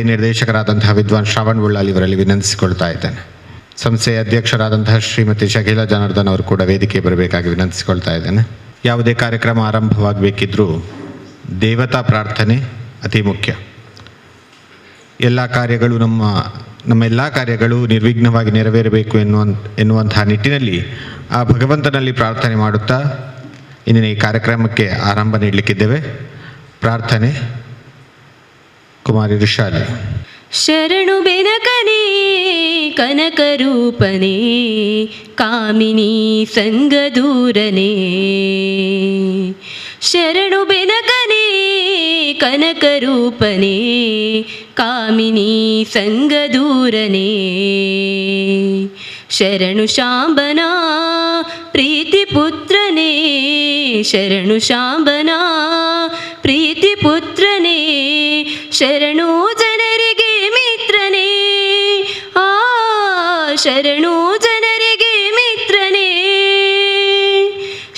ಸಂಸ್ಥೆಯ ನಿರ್ದೇಶಕರಾದಂತಹ ವಿದ್ವಾನ್ ಶ್ರಾವಣ್ ಉಳ್ಳಾಲ್ ಇವರಲ್ಲಿ ವಿನಂತಿಸಿಕೊಳ್ತಾ ಇದ್ದೇನೆ. ಸಂಸ್ಥೆಯ ಅಧ್ಯಕ್ಷರಾದಂತಹ ಶ್ರೀಮತಿ ಶಕೀಲಾ ಜನಾರ್ದನ್ ಅವರು ಕೂಡ ವೇದಿಕೆ ಬರಬೇಕಾಗಿ ವಿನಂತಿಸಿಕೊಳ್ತಾ ಇದ್ದೇನೆ. ಯಾವುದೇ ಕಾರ್ಯಕ್ರಮ ಆರಂಭವಾಗಬೇಕಿದ್ರೂ ದೇವತಾ ಪ್ರಾರ್ಥನೆ ಅತಿ ಮುಖ್ಯ. ಎಲ್ಲ ಕಾರ್ಯಗಳು ನಮ್ಮ ಎಲ್ಲ ಕಾರ್ಯಗಳು ನಿರ್ವಿಘ್ನವಾಗಿ ನೆರವೇರಬೇಕು ಎನ್ನುವಂತಹ ನಿಟ್ಟಿನಲ್ಲಿ ಆ ಭಗವಂತನಲ್ಲಿ ಪ್ರಾರ್ಥನೆ ಮಾಡುತ್ತಾ ಇಂದಿನ ಈ ಕಾರ್ಯಕ್ರಮಕ್ಕೆ ಆರಂಭ ನೀಡಲಿಕ್ಕಿದ್ದೇವೆ. ಪ್ರಾರ್ಥನೆ ಕುಮಾರಿ ಋಷಾಲಿ. ಶರಣು ಬೆನಕನೇ ಕನಕರೂಪನೇ ಕಾಮಿನಿ ಸಂಗದೂರನೇ. ಶರಣು ಬೆನಕನೇ ಕನಕರೂಪನೇ ಕಾಮಿನಿ ಸಂಗದೂರನೇ. ಶರಣು ಶಾಂಬನ ಪ್ರೀತಿ ಪುತ್ರನೇ. ಶರಣು ಶಾಂಬನ ಪ್ರೀತಿ ಪುತ್ರನೇ. ಶರಣು ಜನರಿಗೆ ಮಿತ್ರನೇ. ಶರಣು ಜನರಿಗೆ ಮಿತ್ರನೇ.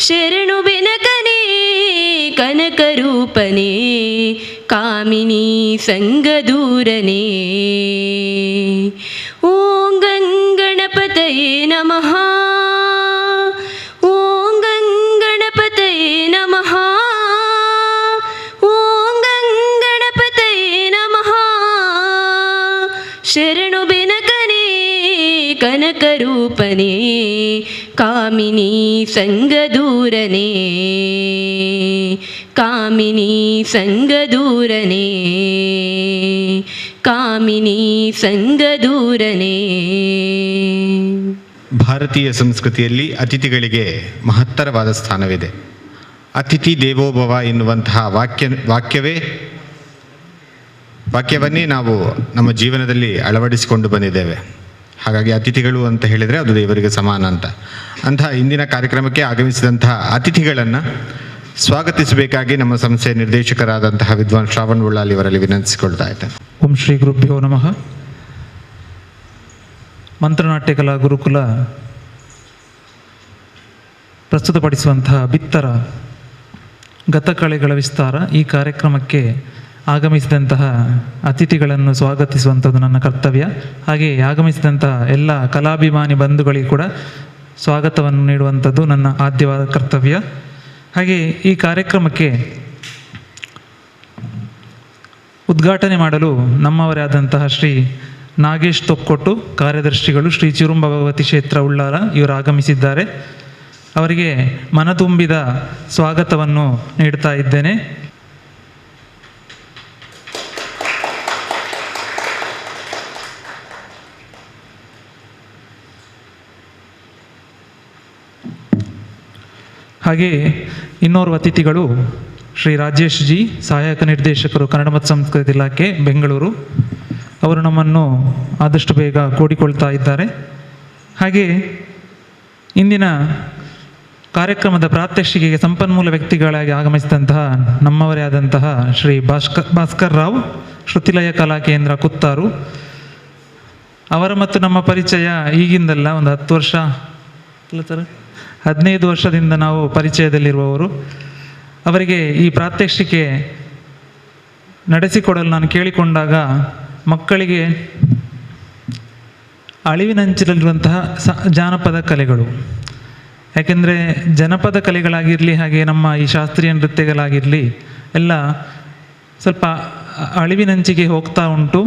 ಶರಣು ಬೆನಕನೇ ಕನಕರೂಪನೇ ಕಾಮಿನಿ ಸಂಗದೂರನೇ. ಓಂ ಗಂಗಣಪತಯೇ ನಮಃ. ಓಂ ಗಂಗಣಪತಯೇ ನಮಃ. ಓಂ ಗಂಗಣಪತಯೇ ನಮಃ. ಶರಣು ಬೆನಕನೇ ಕನಕರೂಪನೇ ಕಾಮಿನಿ ಸಂಗದೂರನೇ. ಕಾಮಿನಿ ಸಂಗದೂರನೇ. ಕಾಮಿನಿ ಸಂಗದೂರನೇ. ಭಾರತೀಯ ಸಂಸ್ಕೃತಿಯಲ್ಲಿ ಅತಿಥಿಗಳಿಗೆ ಮಹತ್ತರವಾದ ಸ್ಥಾನವಿದೆ. ಅತಿಥಿ ದೇವೋಭವ ಎನ್ನುವಂತಹ ವಾಕ್ಯವನ್ನೇ ನಾವು ನಮ್ಮ ಜೀವನದಲ್ಲಿ ಅಳವಡಿಸಿಕೊಂಡು ಬಂದಿದ್ದೇವೆ. ಹಾಗಾಗಿ ಅತಿಥಿಗಳು ಅಂತ ಹೇಳಿದರೆ ಅದು ದೇವರಿಗೆ ಸಮಾನ ಅಂತ. ಅಂತಹ ಇಂದಿನ ಕಾರ್ಯಕ್ರಮಕ್ಕೆ ಆಗಮಿಸಿದಂತಹ ಅತಿಥಿಗಳನ್ನು ಸ್ವಾಗತಿಸಬೇಕಾಗಿ ನಮ್ಮ ಸಂಸ್ಥೆಯ ನಿರ್ದೇಶಕರಾದಂತಹ ವಿದ್ವಾನ್ ಶ್ರಾವಣ್ ಉಳ್ಳಾಲ್ ಇವರಲ್ಲಿ ವಿನಂತಿಸಿಕೊಳ್ತಾ ಇದ್ದೇನೆ. ಓಂ ಶ್ರೀ ಗುರುಭ್ಯೋ ನಮಃ. ಮಂತ್ರನಾಟ್ಯ ಕಲಾ ಗುರುಕುಲ ಪ್ರಸ್ತುತಪಡಿಸುವಂತಹ ಬಿತ್ತರ ಗತಕಳೆಗಳ ವಿಸ್ತಾರ ಈ ಕಾರ್ಯಕ್ರಮಕ್ಕೆ ಆಗಮಿಸಿದಂತಹ ಅತಿಥಿಗಳನ್ನು ಸ್ವಾಗತಿಸುವಂಥದ್ದು ನನ್ನ ಕರ್ತವ್ಯ. ಹಾಗೆ ಆಗಮಿಸಿದಂತಹ ಎಲ್ಲ ಕಲಾಭಿಮಾನಿ ಬಂಧುಗಳಿಗೆ ಕೂಡ ಸ್ವಾಗತವನ್ನು ನೀಡುವಂಥದ್ದು ನನ್ನ ಆದ್ಯವಾದ ಕರ್ತವ್ಯ. ಹಾಗೆ ಈ ಕಾರ್ಯಕ್ರಮಕ್ಕೆ ಉದ್ಘಾಟನೆ ಮಾಡಲು ನಮ್ಮವರೇ ಆದಂತಹ ಶ್ರೀ ನಾಗೇಶ್ ತೊಕ್ಕೊಟ್ಟು ಕಾರ್ಯದರ್ಶಿಗಳು, ಶ್ರೀ ಚಿರುಂಬ ಭಗವತಿ ಕ್ಷೇತ್ರ ಉಳ್ಳಾಲ ಇವರು ಆಗಮಿಸಿದ್ದಾರೆ. ಅವರಿಗೆ ಮನತುಂಬಿದ ಸ್ವಾಗತವನ್ನು ನೀಡ್ತಾ ಇದ್ದೇನೆ. ಹಾಗೆಯೇ ಇನ್ನೋರ್ವ ಅತಿಥಿಗಳು ಶ್ರೀ ರಾಜೇಶ್ ಜಿ, ಸಹಾಯಕ ನಿರ್ದೇಶಕರು ಕನ್ನಡ ಮತ್ತು ಸಂಸ್ಕೃತಿ ಇಲಾಖೆ ಬೆಂಗಳೂರು. ಅವರು ನಮ್ಮನ್ನು ಆದಷ್ಟು ಬೇಗ ಕೂಡಿಕೊಳ್ತಾ ಇದ್ದಾರೆ. ಹಾಗೆ ಇಂದಿನ ಕಾರ್ಯಕ್ರಮದ ಪ್ರಾತ್ಯಕ್ಷಿಕೆಗೆ ಸಂಪನ್ಮೂಲ ವ್ಯಕ್ತಿಗಳಾಗಿ ಆಗಮಿಸಿದಂತಹ ನಮ್ಮವರೇ ಆದಂತಹ ಶ್ರೀ ಭಾಸ್ಕರ್ ರಾವ್, ಶ್ರುತಿಲಯ ಕಲಾ ಕೇಂದ್ರ ಕುತ್ತಾರು. ಅವರ ಮತ್ತು ನಮ್ಮ ಪರಿಚಯ ಈಗಿಂದಲ್ಲ, ಒಂದು 10 ವರ್ಷ ಇಲ್ಲ ಸರ್ 15 ವರ್ಷದಿಂದ ನಾವು ಪರಿಚಯದಲ್ಲಿರುವವರು. ಅವರಿಗೆ ಈ ಪ್ರಾತ್ಯಕ್ಷಿಕೆ ನಡೆಸಿಕೊಡಲು ನಾನು ಕೇಳಿಕೊಂಡಾಗ ಮಕ್ಕಳಿಗೆ ಅಳಿವಿನಂಚಿನಲ್ಲಿರುವಂತಹ ಜಾನಪದ ಕಲೆಗಳು, ಯಾಕೆಂದರೆ ಜನಪದ ಕಲೆಗಳಾಗಿರಲಿ ಹಾಗೆ ನಮ್ಮ ಈ ಶಾಸ್ತ್ರೀಯ ನೃತ್ಯಗಳಾಗಿರಲಿ ಎಲ್ಲ ಸ್ವಲ್ಪ ಅಳಿವಿನಂಚಿಗೆ ಹೋಗ್ತಾ ಉಂಟು.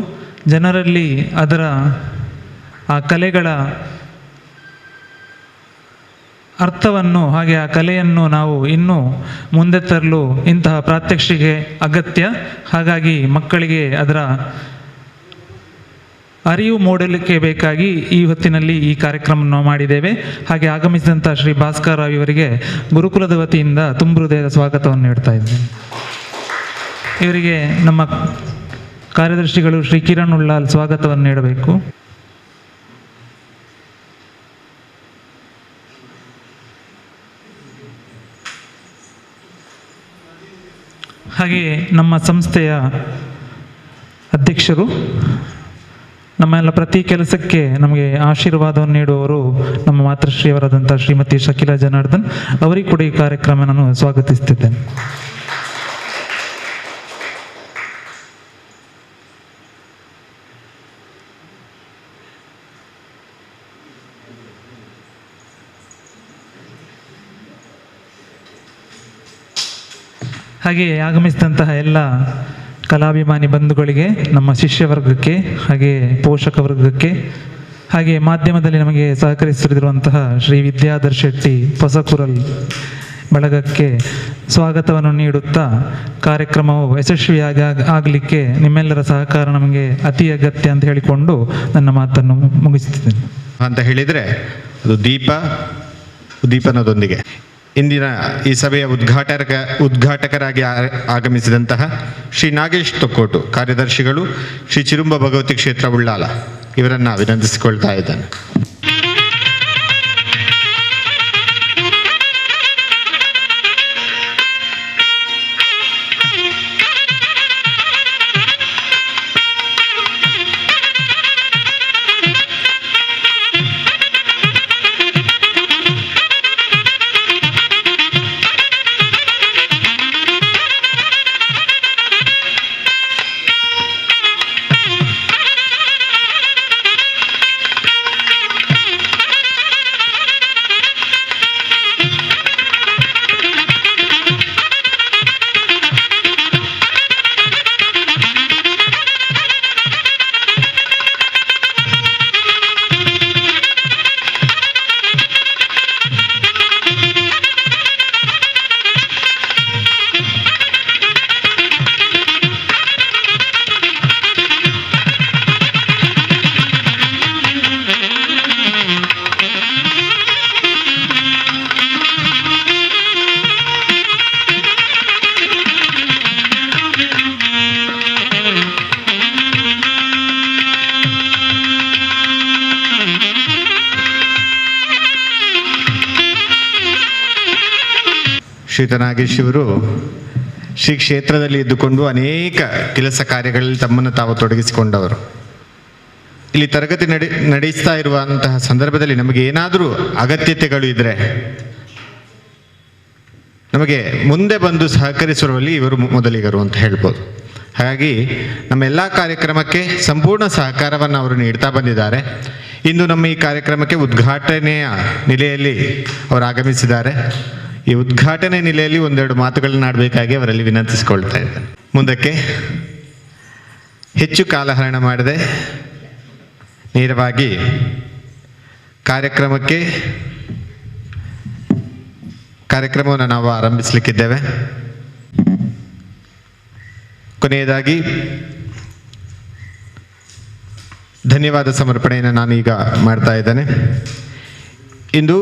ಜನರಲ್ಲಿ ಅದರ ಆ ಕಲೆಗಳ ಅರ್ಥವನ್ನು ಹಾಗೆ ಆ ಕಲೆಯನ್ನು ನಾವು ಇನ್ನೂ ಮುಂದೆ ತರಲು ಇಂತಹ ಪ್ರಾತ್ಯಕ್ಷಿಕೆ ಅಗತ್ಯ. ಹಾಗಾಗಿ ಮಕ್ಕಳಿಗೆ ಅದರ ಅರಿವು ಮೂಡಲಿಕ್ಕೆ ಬೇಕಾಗಿ ಈ ಹೊತ್ತಿನಲ್ಲಿ ಈ ಕಾರ್ಯಕ್ರಮವನ್ನು ಮಾಡಿದ್ದೇವೆ. ಹಾಗೆ ಆಗಮಿಸಿದಂಥ ಶ್ರೀ ಭಾಸ್ಕರ್ ರಾವ್ ಇವರಿಗೆ ಗುರುಕುಲದ ವತಿಯಿಂದ ತುಂಬ ಹೃದಯದ ಸ್ವಾಗತವನ್ನು ನೀಡ್ತಾ ಇದ್ದೇನೆ. ಇವರಿಗೆ ನಮ್ಮ ಕಾರ್ಯದರ್ಶಿಗಳು ಶ್ರೀ ಕಿರಣ್ ಉಳ್ಳಾಲ್ ಸ್ವಾಗತವನ್ನು ನೀಡಬೇಕು. ಹಾಗೆಯೇ ನಮ್ಮ ಸಂಸ್ಥೆಯ ಅಧ್ಯಕ್ಷರು, ನಮ್ಮೆಲ್ಲ ಪ್ರತಿ ಕೆಲಸಕ್ಕೆ ನಮಗೆ ಆಶೀರ್ವಾದವನ್ನು ನೀಡುವವರು ನಮ್ಮ ಮಾತೃಶ್ರೀಯವರಾದಂಥ ಶ್ರೀಮತಿ ಶಕೀಲಾ ಜನಾರ್ದನ್, ಅವರಿಗೆ ಕೂಡ ಈ ಕಾರ್ಯಕ್ರಮ ನಾನು ಸ್ವಾಗತಿಸುತ್ತಿದ್ದೇನೆ. ಹಾಗೆ ಆಗಮಿಸಿದಂತಹ ಎಲ್ಲ ಕಲಾಭಿಮಾನಿ ಬಂಧುಗಳಿಗೆ, ನಮ್ಮ ಶಿಷ್ಯ ವರ್ಗಕ್ಕೆ, ಹಾಗೆ ಪೋಷಕ ವರ್ಗಕ್ಕೆ, ಹಾಗೆ ಮಾಧ್ಯಮದಲ್ಲಿ ನಮಗೆ ಸಹಕರಿಸುತ್ತಿರುವಂತಹ ಶ್ರೀ ವಿದ್ಯಾಧರ್ ಶೆಟ್ಟಿ ಹೊಸಕುರಲ್ ಬಳಗಕ್ಕೆ ಸ್ವಾಗತವನ್ನು ನೀಡುತ್ತಾ, ಕಾರ್ಯಕ್ರಮವು ಯಶಸ್ವಿಯಾಗಿ ಆಗಲಿಕ್ಕೆ ನಿಮ್ಮೆಲ್ಲರ ಸಹಕಾರ ನಮಗೆ ಅತಿ ಅಗತ್ಯ ಅಂತ ಹೇಳಿಕೊಂಡು ನನ್ನ ಮಾತನ್ನು ಮುಗಿಸುತ್ತಿದ್ದೇನೆ. ಅಂತ ಹೇಳಿದರೆ ಅದು ದೀಪನದೊಂದಿಗೆ ಇಂದಿನ ಈ ಸಭೆಯ ಉದ್ಘಾಟಕರಾಗಿ ಆಗಮಿಸಿದಂತಹ ಶ್ರೀ ನಾಗೇಶ್ ತೊಕ್ಕೋಟು, ಕಾರ್ಯದರ್ಶಿಗಳು, ಶ್ರೀ ಚಿರುಂಬ ಭಗವತಿ ಕ್ಷೇತ್ರ ಉಳ್ಳಾಲ, ಇವರನ್ನು ಅಭಿನಂದಿಸಿಕೊಳ್ತಾ ಇದ್ದೇನೆ. ಶ್ರೀಯುತ ನಾಗೇಶ್ ಇವರು ಶ್ರೀ ಕ್ಷೇತ್ರದಲ್ಲಿ ಇದ್ದುಕೊಂಡು ಅನೇಕ ಕೆಲಸ ಕಾರ್ಯಗಳಲ್ಲಿ ತಮ್ಮನ್ನು ತಾವು ತೊಡಗಿಸಿಕೊಂಡವರು. ಇಲ್ಲಿ ತರಗತಿ ನಡೆಸ್ತಾ ಇರುವಂತಹ ಸಂದರ್ಭದಲ್ಲಿ ನಮಗೆ ಏನಾದರೂ ಅಗತ್ಯತೆಗಳು ಇದ್ದರೆ ನಮಗೆ ಮುಂದೆ ಬಂದು ಸಹಕರಿಸುವಲ್ಲಿ ಇವರು ಮೊದಲಿಗರು ಅಂತ ಹೇಳ್ಬೋದು. ಹಾಗಾಗಿ ನಮ್ಮ ಎಲ್ಲ ಕಾರ್ಯಕ್ರಮಕ್ಕೆ ಸಂಪೂರ್ಣ ಸಹಕಾರವನ್ನು ಅವರು ನೀಡ್ತಾ ಬಂದಿದ್ದಾರೆ. ಇಂದು ನಮ್ಮ ಈ ಕಾರ್ಯಕ್ರಮಕ್ಕೆ ಉದ್ಘಾಟನೆಯ ನೆಲೆಯಲ್ಲಿ ಅವರು ಆಗಮಿಸಿದ್ದಾರೆ. ಈ ಉದ್ಘಾಟನೆ ನೆಲೆಯಲ್ಲಿ ಒಂದೆರಡು ಮಾತುಗಳನ್ನ ಆಡಬೇಕಾಗಿ ಅವರಲ್ಲಿ ವಿನಂತಿಸಿಕೊಳ್ತಾ ಇದ್ದೇನೆ. ಮುಂದಕ್ಕೆ ಹೆಚ್ಚು ಕಾಲಹರಣ ಮಾಡದೆ ನೇರವಾಗಿ ಕಾರ್ಯಕ್ರಮವನ್ನು ನಾವು ಆರಂಭಿಸಲಿಕ್ಕಿದ್ದೇವೆ. ಕೊನೆಯದಾಗಿ ಧನ್ಯವಾದ ಸಮರ್ಪಣೆಯನ್ನು ನಾನೀಗ ಮಾಡ್ತಾ ಇದ್ದೇನೆ. ಇಂದು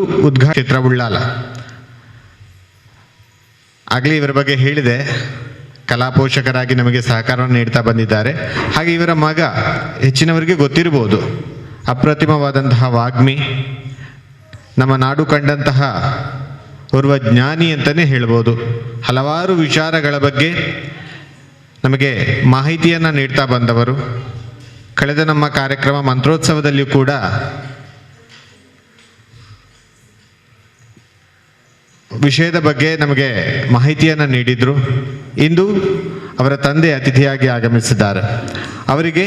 ಕ್ಷೇತ್ರ ಉಳ್ಳಾಲ, ಆಗಲೇ ಇವರ ಬಗ್ಗೆ ಹೇಳಿದೆ, ಕಲಾ ಪೋಷಕರಾಗಿ ನಮಗೆ ಸಹಕಾರವನ್ನು ನೀಡ್ತಾ ಬಂದಿದ್ದಾರೆ. ಹಾಗೆ ಇವರ ಮಗ ಹೆಚ್ಚಿನವರಿಗೆ ಗೊತ್ತಿರಬಹುದು, ಅಪ್ರತಿಮವಾದಂತಹ ವಾಗ್ಮಿ, ನಮ್ಮ ನಾಡು ಕಂಡಂತಹ ಓರ್ವ ಜ್ಞಾನಿ ಅಂತಲೇ ಹೇಳ್ಬೋದು. ಹಲವಾರು ವಿಚಾರಗಳ ಬಗ್ಗೆ ನಮಗೆ ಮಾಹಿತಿಯನ್ನು ನೀಡ್ತಾ ಬಂದವರು. ಕಳೆದ ನಮ್ಮ ಕಾರ್ಯಕ್ರಮ ಮಂತ್ರೋತ್ಸವದಲ್ಲಿಯೂ ಕೂಡ ವಿಷಯದ ಬಗ್ಗೆ ನಮಗೆ ಮಾಹಿತಿಯನ್ನು ನೀಡಿದರು. ಇಂದು ಅವರ ತಂದೆ ಅತಿಥಿಯಾಗಿ ಆಗಮಿಸಿದ್ದಾರೆ. ಅವರಿಗೆ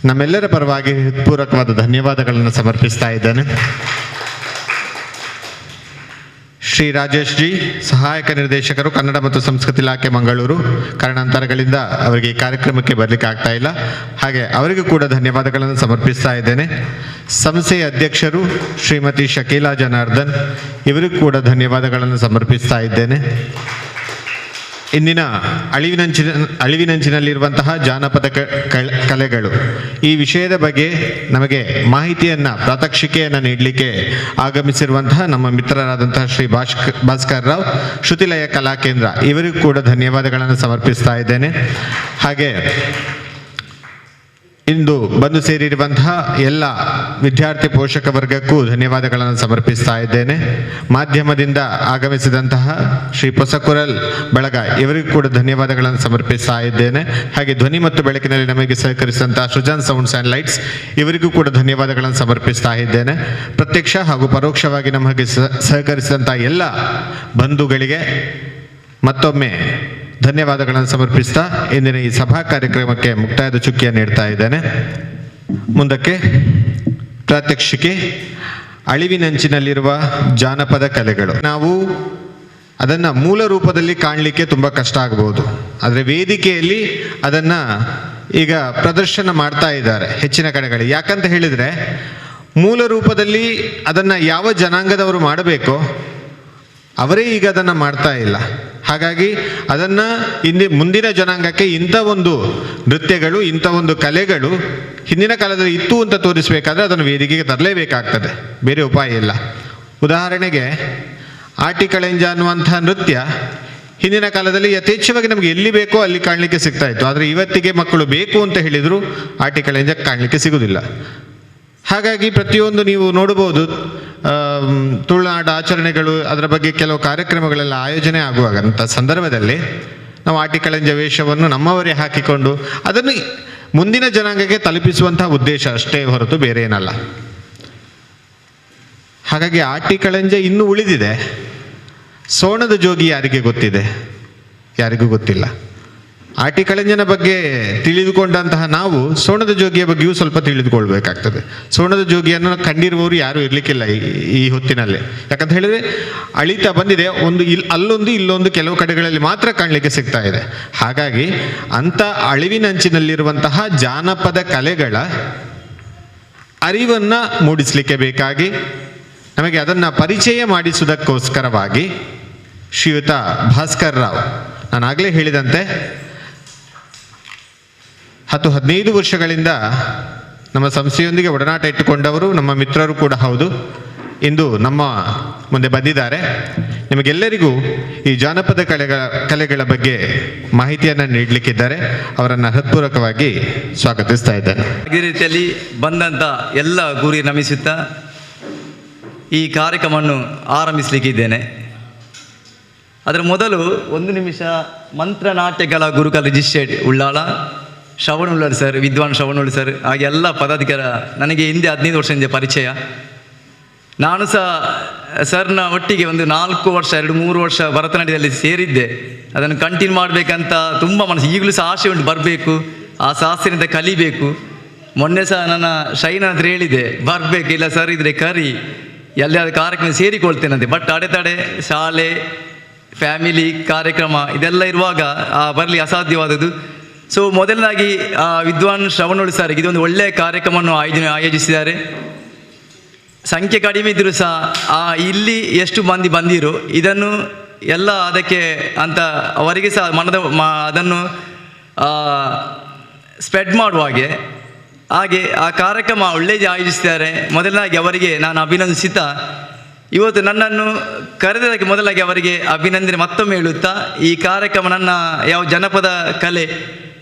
ನಮ್ಮೆಲ್ಲರ ಪರವಾಗಿ ಹೃತ್ಪೂರ್ವಕವಾದ ಧನ್ಯವಾದಗಳನ್ನು ಸಮರ್ಪಿಸ್ತಾ ಇದ್ದೇನೆ. ಶ್ರೀ ರಾಜೇಶ್ ಜಿ, ಸಹಾಯಕ ನಿರ್ದೇಶಕರು, ಕನ್ನಡ ಮತ್ತು ಸಂಸ್ಕೃತಿ ಇಲಾಖೆ, ಮಂಗಳೂರು. ಕಾರಣಾಂತರಗಳಿಂದ ಅವರಿಗೆ ಈ ಕಾರ್ಯಕ್ರಮಕ್ಕೆ ಬರಲಿಕ್ಕೆ ಆಗ್ತಾ ಇಲ್ಲ. ಹಾಗೆ ಅವರಿಗೂ ಕೂಡ ಧನ್ಯವಾದಗಳನ್ನು ಸಮರ್ಪಿಸ್ತಾ ಇದ್ದೇನೆ. ಸಂಸ್ಥೆಯ ಅಧ್ಯಕ್ಷರು ಶ್ರೀಮತಿ ಶಕೀಲಾ ಜನಾರ್ದನ್, ಇವರಿಗೂ ಕೂಡ ಧನ್ಯವಾದಗಳನ್ನು ಸಮರ್ಪಿಸ್ತಾ ಇದ್ದೇನೆ. ಇಂದಿನ ಅಳಿವಿನಂಚಿನಲ್ಲಿರುವಂತಹ ಜಾನಪದ ಕಲೆಗಳು, ಈ ವಿಷಯದ ಬಗ್ಗೆ ನಮಗೆ ಮಾಹಿತಿಯನ್ನು, ಪ್ರಾತ್ಯಕ್ಷಿಕೆಯನ್ನು ನೀಡಲಿಕ್ಕೆ ಆಗಮಿಸಿರುವಂತಹ ನಮ್ಮ ಮಿತ್ರರಾದಂತಹ ಶ್ರೀ ಭಾಸ್ಕರ್ ರಾವ್, ಶ್ರುತಿಲಯ ಕಲಾ ಕೇಂದ್ರ, ಇವರಿಗೂ ಕೂಡ ಧನ್ಯವಾದಗಳನ್ನು ಸಮರ್ಪಿಸ್ತಾ ಇದ್ದೇನೆ. ಹಾಗೆ ಇಂದು ಬಂದು ಸೇರಿರುವಂತಹ ಎಲ್ಲ ವಿದ್ಯಾರ್ಥಿ ಪೋಷಕ ವರ್ಗಕ್ಕೂ ಧನ್ಯವಾದಗಳನ್ನು ಸಮರ್ಪಿಸ್ತಾ ಇದ್ದೇನೆ. ಮಾಧ್ಯಮದಿಂದ ಆಗಮಿಸಿದಂತಹ ಶ್ರೀ ಹೊಸಕುರಲ್ ಬಳಗ, ಇವರಿಗೂ ಕೂಡ ಧನ್ಯವಾದಗಳನ್ನು ಸಮರ್ಪಿಸ್ತಾ ಇದ್ದೇನೆ. ಹಾಗೆ ಧ್ವನಿ ಮತ್ತು ಬೆಳಕಿನಲ್ಲಿ ನಮಗೆ ಸಹಕರಿಸಿದಂತಹ ಸೃಜನ್ ಸೌಂಡ್ಸ್ ಆ್ಯಂಡ್ ಲೈಟ್ಸ್, ಇವರಿಗೂ ಕೂಡ ಧನ್ಯವಾದಗಳನ್ನು ಸಮರ್ಪಿಸ್ತಾ ಇದ್ದೇನೆ. ಪ್ರತ್ಯಕ್ಷ ಹಾಗೂ ಪರೋಕ್ಷವಾಗಿ ನಮಗೆ ಸಹಕರಿಸಿದಂತಹ ಎಲ್ಲ ಬಂಧುಗಳಿಗೆ ಮತ್ತೊಮ್ಮೆ ಧನ್ಯವಾದಗಳನ್ನು ಸಮರ್ಪಿಸ್ತಾ ಇಂದಿನ ಈ ಸಭಾ ಕಾರ್ಯಕ್ರಮಕ್ಕೆ ಮುಕ್ತಾಯದ ಚುಕ್ಕಿಯನ್ನು ನೀಡ್ತಾ ಇದ್ದೇನೆ. ಮುಂದಕ್ಕೆ ಪ್ರಾತ್ಯಕ್ಷಿಕೆ, ಅಳಿವಿನಂಚಿನಲ್ಲಿರುವ ಜಾನಪದ ಕಲೆಗಳು. ನಾವು ಅದನ್ನು ಮೂಲ ರೂಪದಲ್ಲಿ ಕಾಣಲಿಕ್ಕೆ ತುಂಬ ಕಷ್ಟ ಆಗ್ಬೋದು. ಆದರೆ ವೇದಿಕೆಯಲ್ಲಿ ಅದನ್ನು ಈಗ ಪ್ರದರ್ಶನ ಮಾಡ್ತಾ ಇದ್ದಾರೆ ಹೆಚ್ಚಿನ ಕಡೆಗಳಲ್ಲಿ. ಯಾಕಂತ ಹೇಳಿದರೆ ಮೂಲ ರೂಪದಲ್ಲಿ ಅದನ್ನು ಯಾವ ಜನಾಂಗದವರು ಮಾಡಬೇಕೋ ಅವರೇ ಈಗ ಅದನ್ನು ಮಾಡ್ತಾ ಇಲ್ಲ. ಹಾಗಾಗಿ ಅದನ್ನು ಮುಂದಿನ ಜನಾಂಗಕ್ಕೆ ಇಂಥ ಒಂದು ನೃತ್ಯಗಳು, ಇಂಥ ಒಂದು ಕಲೆಗಳು ಹಿಂದಿನ ಕಾಲದಲ್ಲಿ ಇತ್ತು ಅಂತ ತೋರಿಸಬೇಕಾದ್ರೆ ಅದನ್ನು ವೇದಿಕೆಗೆ ತರಲೇಬೇಕಾಗ್ತದೆ, ಬೇರೆ ಉಪಾಯ ಇಲ್ಲ. ಉದಾಹರಣೆಗೆ ಆಟಿಕಳೆಂಜ ಅನ್ನುವಂಥ ನೃತ್ಯ ಹಿಂದಿನ ಕಾಲದಲ್ಲಿ ಯಥೇಚ್ಛವಾಗಿ ನಮಗೆ ಎಲ್ಲಿ ಬೇಕೋ ಅಲ್ಲಿ ಕಾಣಲಿಕ್ಕೆ ಸಿಗ್ತಾ ಇತ್ತು. ಆದರೆ ಇವತ್ತಿಗೆ ಮಕ್ಕಳು ಬೇಕು ಅಂತ ಹೇಳಿದರೂ ಆಟಿಕಳೆಂಜ ಕಾಣಲಿಕ್ಕೆ ಸಿಗುವುದಿಲ್ಲ. ಹಾಗಾಗಿ ಪ್ರತಿಯೊಂದು ನೀವು ನೋಡ್ಬೋದು, ತುಳುನಾಡು ಆಚರಣೆಗಳು, ಅದರ ಬಗ್ಗೆ ಕೆಲವು ಕಾರ್ಯಕ್ರಮಗಳೆಲ್ಲ ಆಯೋಜನೆ ಆಗುವಾಗಂಥ ಸಂದರ್ಭದಲ್ಲಿ ನಾವು ಆಟಿಕಳೆಂಜ ವೇಷವನ್ನು ನಮ್ಮವರೇ ಹಾಕಿಕೊಂಡು ಅದನ್ನು ಮುಂದಿನ ಜನಾಂಗಕ್ಕೆ ತಲುಪಿಸುವಂತಹ ಉದ್ದೇಶ ಅಷ್ಟೇ ಹೊರತು ಬೇರೆ ಏನಲ್ಲ. ಹಾಗಾಗಿ ಆಟಿಕಳೆಂಜ ಇನ್ನೂ ಉಳಿದಿದೆ. ಸೋಣದ ಜೋಗಿ ಯಾರಿಗೆ ಗೊತ್ತಿದೆ? ಯಾರಿಗೂ ಗೊತ್ತಿಲ್ಲ. ಆಟಿಕಳೆಂಜನ ಬಗ್ಗೆ ತಿಳಿದುಕೊಂಡಂತಹ ನಾವು ಸೋಣದ ಜೋಗಿಯ ಬಗ್ಗೆಯೂ ಸ್ವಲ್ಪ ತಿಳಿದುಕೊಳ್ಬೇಕಾಗ್ತದೆ. ಸೋಣದ ಜೋಗಿಯನ್ನು ಕಂಡಿರುವವರು ಯಾರೂ ಇರಲಿಕ್ಕಿಲ್ಲ ಈ ಹೊತ್ತಿನಲ್ಲಿ. ಯಾಕಂತ ಹೇಳಿದರೆ ಅಳಿತಾ ಬಂದಿದೆ, ಅಲ್ಲೊಂದು ಇಲ್ಲೊಂದು ಕೆಲವು ಕಡೆಗಳಲ್ಲಿ ಮಾತ್ರ ಕಾಣಲಿಕ್ಕೆ ಸಿಗ್ತಾ ಇದೆ. ಹಾಗಾಗಿ ಅಂಥ ಅಳಿವಿನಂಚಿನಲ್ಲಿರುವಂತಹ ಜಾನಪದ ಕಲೆಗಳ ಅರಿವನ್ನು ಮೂಡಿಸಲಿಕ್ಕೆ ಬೇಕಾಗಿ ನಮಗೆ ಅದನ್ನು ಪರಿಚಯ ಮಾಡಿಸುವುದಕ್ಕೋಸ್ಕರವಾಗಿ ಶ್ರೀಯುತ ಭಾಸ್ಕರ್ ರಾವ್, ನಾನಾಗಲೇ ಹೇಳಿದಂತೆ 10-15 ವರ್ಷಗಳಿಂದ ನಮ್ಮ ಸಂಸ್ಥೆಯೊಂದಿಗೆ ಒಡನಾಟ ಇಟ್ಟುಕೊಂಡವರು, ನಮ್ಮ ಮಿತ್ರರು ಕೂಡ ಹೌದು, ಇಂದು ನಮ್ಮ ಮುಂದೆ ಬಂದಿದ್ದಾರೆ. ನಿಮಗೆಲ್ಲರಿಗೂ ಈ ಜಾನಪದ ಕಲೆಗಳ ಬಗ್ಗೆ ಮಾಹಿತಿಯನ್ನು ನೀಡಲಿಕ್ಕಿದ್ದಾರೆ. ಅವರನ್ನು ಹೃತ್ಪೂರ್ವಕವಾಗಿ ಸ್ವಾಗತಿಸ್ತಾ ಇದ್ದೇನೆ. ಈ ರೀತಿಯಲ್ಲಿ ಬಂದಂಥ ಎಲ್ಲ ಗುರಿ ನಮಿಸುತ್ತಾ ಈ ಕಾರ್ಯಕ್ರಮವನ್ನು ಆರಂಭಿಸಲಿಕ್ಕಿದ್ದೇನೆ. ಅದರ ಮೊದಲು 1 ನಿಮಿಷ ಮಂತ್ರನಾಟ್ಯಗಳ ಗುರುಕುಲ ರಿಜಿಸ್ಟರ್ಡ್ ಉಳ್ಳಾಳ ಶ್ರವಣ್ ಸರ್, ವಿದ್ವಾನ್ ಶ್ರವಣ್ ಸರ್, ಹಾಗೆ ಎಲ್ಲ ಪದಾಧಿಕಾರ ನನಗೆ ಹಿಂದೆ 15 ವರ್ಷದಿಂದ ಪರಿಚಯ. ನಾನು ಸಹ ಸರ್ನ ಒಟ್ಟಿಗೆ ಒಂದು 4 ವರ್ಷ 2-3 ವರ್ಷ ಭರತನಾಟ್ಯದಲ್ಲಿ ಸೇರಿದ್ದೆ. ಅದನ್ನು ಕಂಟಿನ್ಯೂ ಮಾಡಬೇಕಂತ ತುಂಬ ಮನಸ್ಸು, ಈಗಲೂ ಸಹ ಆಸೆ ಉಂಟು, ಬರಬೇಕು, ಆ ಶಾಸ್ತ್ರದಿಂದ ಕಲಿಬೇಕು. ಮೊನ್ನೆ ಸಹ ನನ್ನ ಶೈನ ಹತ್ರ ಹೇಳಿದೆ, ಬರಬೇಕು, ಇಲ್ಲ ಸರ್ ಇದ್ರೆ ಕರಿ, ಎಲ್ಲಾದ ಕಾರ್ಯಕ್ರಮ ಸೇರಿಕೊಳ್ತೇನಂತೆ. ಬಟ್ ಅಡೆತಡೆ, ಶಾಲೆ, ಫ್ಯಾಮಿಲಿ ಕಾರ್ಯಕ್ರಮ ಇದೆಲ್ಲ ಇರುವಾಗ ಬರಲಿ ಅಸಾಧ್ಯವಾದದ್ದು. ಸೊ ಮೊದಲನಾಗಿ ವಿದ್ವಾನ್ ಶ್ರವಣ್ ಸರ್ಗೆ ಇದೊಂದು ಒಳ್ಳೆಯ ಕಾರ್ಯಕ್ರಮವನ್ನು ಆಯೋಜಿಸಿದ್ದಾರೆ. ಸಂಖ್ಯೆ ಕಡಿಮೆ ಇದ್ದರೂ ಸಹ ಇಲ್ಲಿ ಎಷ್ಟು ಮಂದಿ ಬಂದಿರೋ ಇದನ್ನು ಎಲ್ಲ ಅದಕ್ಕೆ ಅಂತ ಅವರಿಗೆ ಸಹ ಅದನ್ನು ಸ್ಪ್ರೆಡ್ ಮಾಡುವ ಹಾಗೆ ಆ ಕಾರ್ಯಕ್ರಮ ಒಳ್ಳೆಯ ಆಯೋಜಿಸಿದ್ದಾರೆ. ಮೊದಲನಾಗಿ ಅವರಿಗೆ ನಾನು ಅಭಿನಂದಿಸುತ್ತಾ, ಇವತ್ತು ನನ್ನನ್ನು ಕರೆದದಕ್ಕೆ ಮೊದಲಾಗಿ ಅವರಿಗೆ ಅಭಿನಂದನೆ ಮತ್ತೊಮ್ಮೆ ಹೇಳುತ್ತಾ, ಈ ಕಾರ್ಯಕ್ರಮ ನನ್ನ ಯಾವ ಜನಪದ ಕಲೆ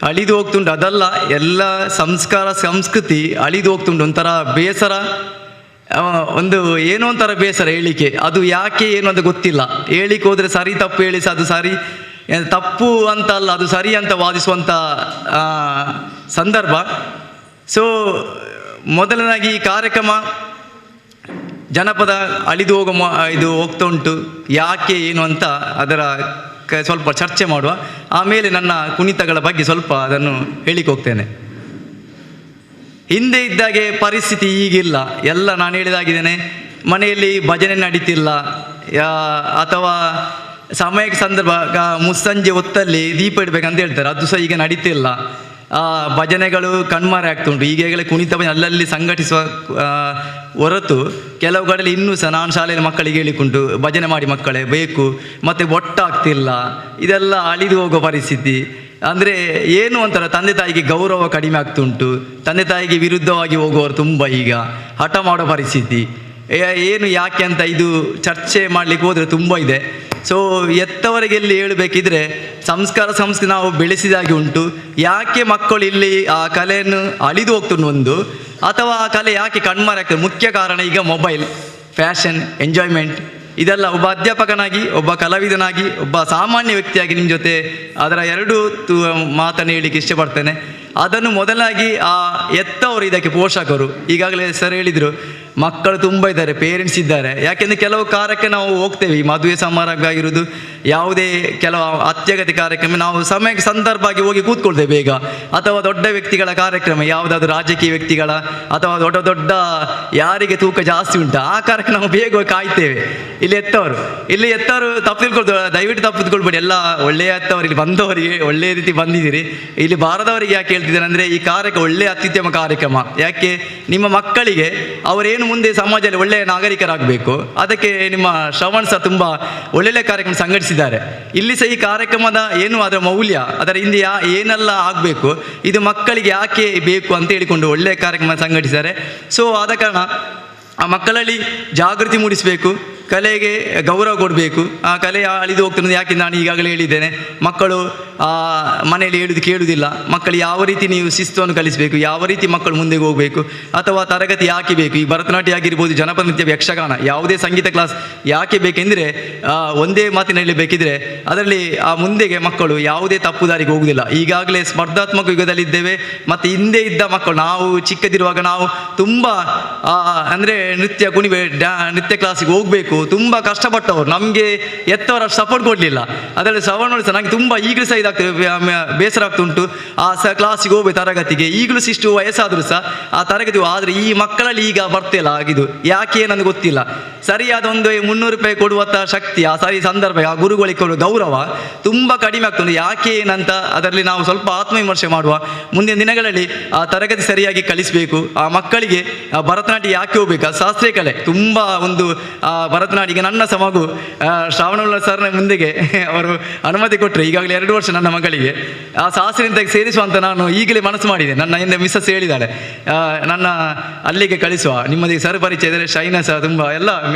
ಅಳಿದು ಹೋಗ್ತುಂಟು ಅದಲ್ಲ, ಎಲ್ಲ ಸಂಸ್ಕಾರ ಸಂಸ್ಕೃತಿ ಅಳಿದು ಹೋಗ್ತುಂಟು. ಒಂಥರ ಬೇಸರ, ಒಂದು ಏನೋ ಒಂಥರ ಬೇಸರ ಹೇಳಿಕೆ. ಅದು ಯಾಕೆ ಏನು ಅಂತ ಗೊತ್ತಿಲ್ಲ. ಹೇಳಿಕೆ ಹೋದರೆ ಸರಿ ತಪ್ಪು ಹೇಳಿ ಅದು ಸರಿ ತಪ್ಪು ಅಂತ ಅಲ್ಲ, ಅದು ಸರಿ ಅಂತ ವಾದಿಸುವಂಥ ಸಂದರ್ಭ. ಸೊ ಮೊದಲನಾಗಿ ಈ ಕಾರ್ಯಕ್ರಮ ಜನಪದ ಅಳಿದು ಇದು ಹೋಗ್ತಾ ಉಂಟು, ಯಾಕೆ ಏನು ಅಂತ ಅದರ ಸ್ವಲ್ಪ ಚರ್ಚೆ ಮಾಡುವ. ಆಮೇಲೆ ನನ್ನ ಕುಣಿತಗಳ ಬಗ್ಗೆ ಸ್ವಲ್ಪ ಅದನ್ನು ಹೇಳಿಕ್ಕೆ ಹೋಗ್ತೇನೆ. ಹಿಂದೆ ಇದ್ದಾಗೆ ಪರಿಸ್ಥಿತಿ ಈಗಿಲ್ಲ. ಎಲ್ಲ ನಾನು ಹೇಳಿದಾಗಿದ್ದೇನೆ, ಮನೆಯಲ್ಲಿ ಭಜನೆ ನಡೀತಿಲ್ಲ, ಅಥವಾ ಸಮಯಕ್ಕೆ ಸಂದರ್ಭ ಮುಸ್ಸಂಜೆ ಹೊತ್ತಲ್ಲಿ ದೀಪ ಇಡಬೇಕಂತ ಹೇಳ್ತಾರೆ, ಅದು ಸಹ ಈಗ ನಡೀತಿಲ್ಲ. ಭಜನೆಗಳು ಕಣ್ಮರೆ ಆಗ್ತುಂಟು. ಈಗಾಗಲೇ ಕುಣಿತ ಅಲ್ಲಲ್ಲಿ ಸಂಘಟಿಸುವ ಹೊರತು ಕೆಲವು ಕಡೆಯಲ್ಲಿ ಇನ್ನೂ ಸಹ ನಾನು ಶಾಲೆಯಲ್ಲಿ ಮಕ್ಕಳಿಗೆ ಹೇಳಿಕೊಂಡು ಭಜನೆ ಮಾಡಿ ಮಕ್ಕಳೇ ಬೇಕು, ಮತ್ತು ಒಟ್ಟಾಗ್ತಿಲ್ಲ. ಇದೆಲ್ಲ ಅಳಿದು ಹೋಗೋ ಪರಿಸ್ಥಿತಿ. ಅಂದರೆ ಏನು ಅಂತಾರೆ, ತಂದೆ ತಾಯಿಗೆ ಗೌರವ ಕಡಿಮೆ ಆಗ್ತುಂಟು. ತಂದೆ ತಾಯಿಗೆ ವಿರುದ್ಧವಾಗಿ ಹೋಗುವವರು ತುಂಬ ಈಗ ಹಠ ಮಾಡೋ ಪರಿಸ್ಥಿತಿ. ಏನು ಯಾಕೆ ಅಂತ ಇದು ಚರ್ಚೆ ಮಾಡಲಿಕ್ಕೆ ಹೋದರೆ ತುಂಬ ಇದೆ. ಸೊ ಎತ್ತವರಿಗೆ ಎಲ್ಲಿ ಹೇಳಬೇಕಿದ್ರೆ ಸಂಸ್ಕಾರ ಸಂಸ್ಕೃತಿ ನಾವು ಬೆಳೆಸಿದಾಗೆ ಉಂಟು. ಯಾಕೆ ಮಕ್ಕಳು ಇಲ್ಲಿ ಆ ಕಲೆಯನ್ನು ಅಳಿದು ಹೋಗ್ತುಂಟು ಒಂದು, ಅಥವಾ ಆ ಕಲೆ ಯಾಕೆ ಕಣ್ಮರೆ ಆಗ್ತದೆ? ಮುಖ್ಯ ಕಾರಣ ಈಗ ಮೊಬೈಲ್, ಫ್ಯಾಷನ್, ಎಂಜಾಯ್ಮೆಂಟ್. ಇದೆಲ್ಲ ಒಬ್ಬ ಅಧ್ಯಾಪಕನಾಗಿ, ಒಬ್ಬ ಕಲಾವಿದನಾಗಿ, ಒಬ್ಬ ಸಾಮಾನ್ಯ ವ್ಯಕ್ತಿಯಾಗಿ ನಿಮ್ಮ ಜೊತೆ ಅದರ ಎರಡು ಮಾತನ್ನು ಹೇಳಲಿಕ್ಕೆ ಇಷ್ಟಪಡ್ತೇನೆ. ಅದನ್ನು ಮೊದಲಾಗಿ ಎತ್ತವರು ಇದಕ್ಕೆ ಪೋಷಕರು. ಈಗಾಗಲೇ ಸರ್ ಹೇಳಿದರು, ಮಕ್ಕಳು ತುಂಬ ಇದ್ದಾರೆ, ಪೇರೆಂಟ್ಸ್ ಇದ್ದಾರೆ. ಯಾಕೆಂದರೆ ಕೆಲವು ಕಾರ್ಯಕ್ಕೆ ನಾವು ಹೋಗ್ತೇವೆ, ಈ ಮದುವೆ ಸಮಾರಂಭ ಆಗಿರೋದು, ಯಾವುದೇ ಕೆಲವು ಅತ್ಯಗತ್ಯ ಕಾರ್ಯಕ್ರಮ ನಾವು ಸಮಯಕ್ಕೆ ಸಂದರ್ಭವಾಗಿ ಹೋಗಿ ಕೂತ್ಕೊಳ್ತೇವೆ ಬೇಗ. ಅಥವಾ ದೊಡ್ಡ ವ್ಯಕ್ತಿಗಳ ಕಾರ್ಯಕ್ರಮ, ಯಾವುದಾದ್ರೂ ರಾಜಕೀಯ ವ್ಯಕ್ತಿಗಳ ಅಥವಾ ದೊಡ್ಡ ದೊಡ್ಡ ಯಾರಿಗೆ ತೂಕ ಜಾಸ್ತಿ ಉಂಟು ಆ ಕಾರ್ಯಕ್ರಮ ನಾವು ಬೇಗ ಹೋಗಿ ಕಾಯ್ತೇವೆ. ಇಲ್ಲಿ ಎತ್ತವರು ತಪ್ಪು ದಯವಿಟ್ಟು ತಪ್ಪು ತಿಳ್ಕೊಳ್ಬೇಡಿ. ಎಲ್ಲ ಒಳ್ಳೆಯ ಎತ್ತವರು ಇಲ್ಲಿ ಬಂದವರಿಗೆ ಒಳ್ಳೆಯ ರೀತಿ ಬಂದಿದ್ದೀರಿ. ಇಲ್ಲಿ ಬಾರದವರಿಗೆ ಯಾಕೆ ಹೇಳ್ತಿದ್ದಾರೆ ಅಂದರೆ, ಈ ಕಾರ್ಯಕ್ರಮ ಒಳ್ಳೆಯ ಅತ್ಯುತ್ತಮ ಕಾರ್ಯಕ್ರಮ. ಯಾಕೆ ನಿಮ್ಮ ಮಕ್ಕಳಿಗೆ ಅವರೇನು ಮುಂದೆ ಸಮಾಜದಲ್ಲಿ ಒಳ್ಳೆಯ ನಾಗರಿಕರಾಗಬೇಕು, ಅದಕ್ಕೆ ನಿಮ್ಮ ಶ್ರವಣ್ ಸಹ ತುಂಬ ಒಳ್ಳೊಳ್ಳೆ ಕಾರ್ಯಕ್ರಮ ಸಂಘಟಿಸಿದ್ದಾರೆ. ಇಲ್ಲಿ ಸಹ ಈ ಕಾರ್ಯಕ್ರಮದ ಏನು ಅದರ ಮೌಲ್ಯ, ಅದರ ಹಿಂದೆ ಏನೆಲ್ಲ ಆಗಬೇಕು, ಇದು ಮಕ್ಕಳಿಗೆ ಯಾಕೆ ಬೇಕು ಅಂತ ಹೇಳಿಕೊಂಡು ಒಳ್ಳೆಯ ಕಾರ್ಯಕ್ರಮ ಸಂಘಟಿಸಿದ್ದಾರೆ. ಸೊ ಆದ ಕಾರಣ ಆ ಮಕ್ಕಳಲ್ಲಿ ಜಾಗೃತಿ ಮೂಡಿಸಬೇಕು, ಕಲೆಗೆ ಗೌರವ ಕೊಡಬೇಕು. ಆ ಕಲೆ ಅಳಿದು ಹೋಗ್ತಿರೋದು ಯಾಕೆ ನಾನು ಈಗಾಗಲೇ ಹೇಳಿದ್ದೇನೆ. ಮಕ್ಕಳು ಮನೆಯಲ್ಲಿ ಹೇಳುವುದು ಕೇಳುವುದಿಲ್ಲ. ಮಕ್ಕಳು ಯಾವ ರೀತಿ ನೀವು ಶಿಸ್ತನ್ನು ಕಲಿಸಬೇಕು, ಯಾವ ರೀತಿ ಮಕ್ಕಳು ಮುಂದೆ ಹೋಗಬೇಕು, ಅಥವಾ ತರಗತಿ ಯಾಕೆ ಬೇಕು, ಈ ಭರತನಾಟ್ಯ ಆಗಿರ್ಬೋದು, ಜನಪದ ನೃತ್ಯ, ಯಕ್ಷಗಾನ, ಯಾವುದೇ ಸಂಗೀತ ಕ್ಲಾಸ್ ಯಾಕೆ ಬೇಕೆಂದರೆ ಒಂದೇ ಮಾತಿನಲ್ಲಿ ಬೇಕಿದ್ರೆ ಅದರಲ್ಲಿ ಆ ಮುಂದೆಗೆ ಮಕ್ಕಳು ಯಾವುದೇ ತಪ್ಪು ದಾರಿಗೆ ಹೋಗುವುದಿಲ್ಲ. ಈಗಾಗಲೇ ಸ್ಪರ್ಧಾತ್ಮಕ ಯುಗದಲ್ಲಿದ್ದೇವೆ. ಮತ್ತು ಹಿಂದೆ ಇದ್ದ ಮಕ್ಕಳು, ನಾವು ಚಿಕ್ಕದಿರುವಾಗ ನಾವು ತುಂಬ ಅಂದರೆ ನೃತ್ಯ ಕುಣಿವೆ ನೃತ್ಯ ಕ್ಲಾಸಿಗೆ ಹೋಗಬೇಕು, ತುಂಬ ಕಷ್ಟಪಟ್ಟವರು, ನಮಗೆ ಎತ್ತವರ ಸಪೋರ್ಟ್ ಕೊಡಲಿಲ್ಲ. ಅದರಲ್ಲಿ ಶ್ರವಣ ನೋಡಿ ಸಹ ನನಗೆ ತುಂಬ ಈಗಲೂ ಸಹ ಇದಾಗ್ತದೆ, ಬೇಸರ ಆಗ್ತುಂಟು. ಆ ಕ್ಲಾಸಿಗೆ ಹೋಗ್ಬೇಕು ತರಗತಿಗೆ, ಈಗಲೂ ಇಷ್ಟು ವಯಸ್ಸಾದರೂ ಸಹ ಆ ತರಗತಿ. ಆದರೆ ಈ ಮಕ್ಕಳಲ್ಲಿ ಈಗ ಬರ್ತಿಲ್ಲ ಆಗಿದ್ದು ಯಾಕೆ ನನಗೆ ಗೊತ್ತಿಲ್ಲ. ಸರಿಯಾದ ಒಂದು 300 ರೂಪಾಯಿ ಕೊಡುವಂಥ ಶಕ್ತಿ, ಆ ಸರಿ ಸಂದರ್ಭ, ಆ ಗುರುಗಳಿಗೆ ಕೊಡುವ ಗೌರವ ತುಂಬ ಕಡಿಮೆ ಆಗ್ತದೆ. ಯಾಕೆ ಏನಂತ ಅದರಲ್ಲಿ ನಾವು ಸ್ವಲ್ಪ ಆತ್ಮವಿಮರ್ಶೆ ಮಾಡುವ. ಮುಂದಿನ ದಿನಗಳಲ್ಲಿ ಆ ತರಗತಿ ಸರಿಯಾಗಿ ಕಲಿಸಬೇಕು. ಆ ಮಕ್ಕಳಿಗೆ ಭರತನಾಟ್ಯ ಯಾಕೆ ಹೋಗ್ಬೇಕು, ಶಾಸ್ತ್ರೀಯ ಕಲೆ ತುಂಬ ಒಂದು ಭರತನಾಟ್ಯ. ನನ್ನ ಸಹ ಮಗು ಶ್ರಾವಣ ಸರ್ನ ಮುಂದೆಗೆ ಅವರು ಅನುಮತಿ ಕೊಟ್ಟರು. ಈಗಾಗಲೇ 2 ವರ್ಷ ನನ್ನ ಮಗಳಿಗೆ ಆ ಶಾಸ್ತ್ರೀಯ ನೃತ್ಯಕ್ಕೆ ಸೇರಿಸುವಂತ ನಾನು ಈಗಲೇ ಮನಸ್ಸು ಮಾಡಿದೆ. ನನ್ನ ಹಿಂದೆ ಮಿಸ್ಸಸ್ ಹೇಳಿದ್ದಾಳೆ, ನನ್ನ ಅಲ್ಲಿಗೆ ಕಳಿಸುವ, ನಿಮ್ಮದಿಗೆ ಸರ್ ಪರಿಚಯ ಇದ್ದಾರೆ, ಶೈನ ಸಹ ತುಂಬ ಎಲ್ಲ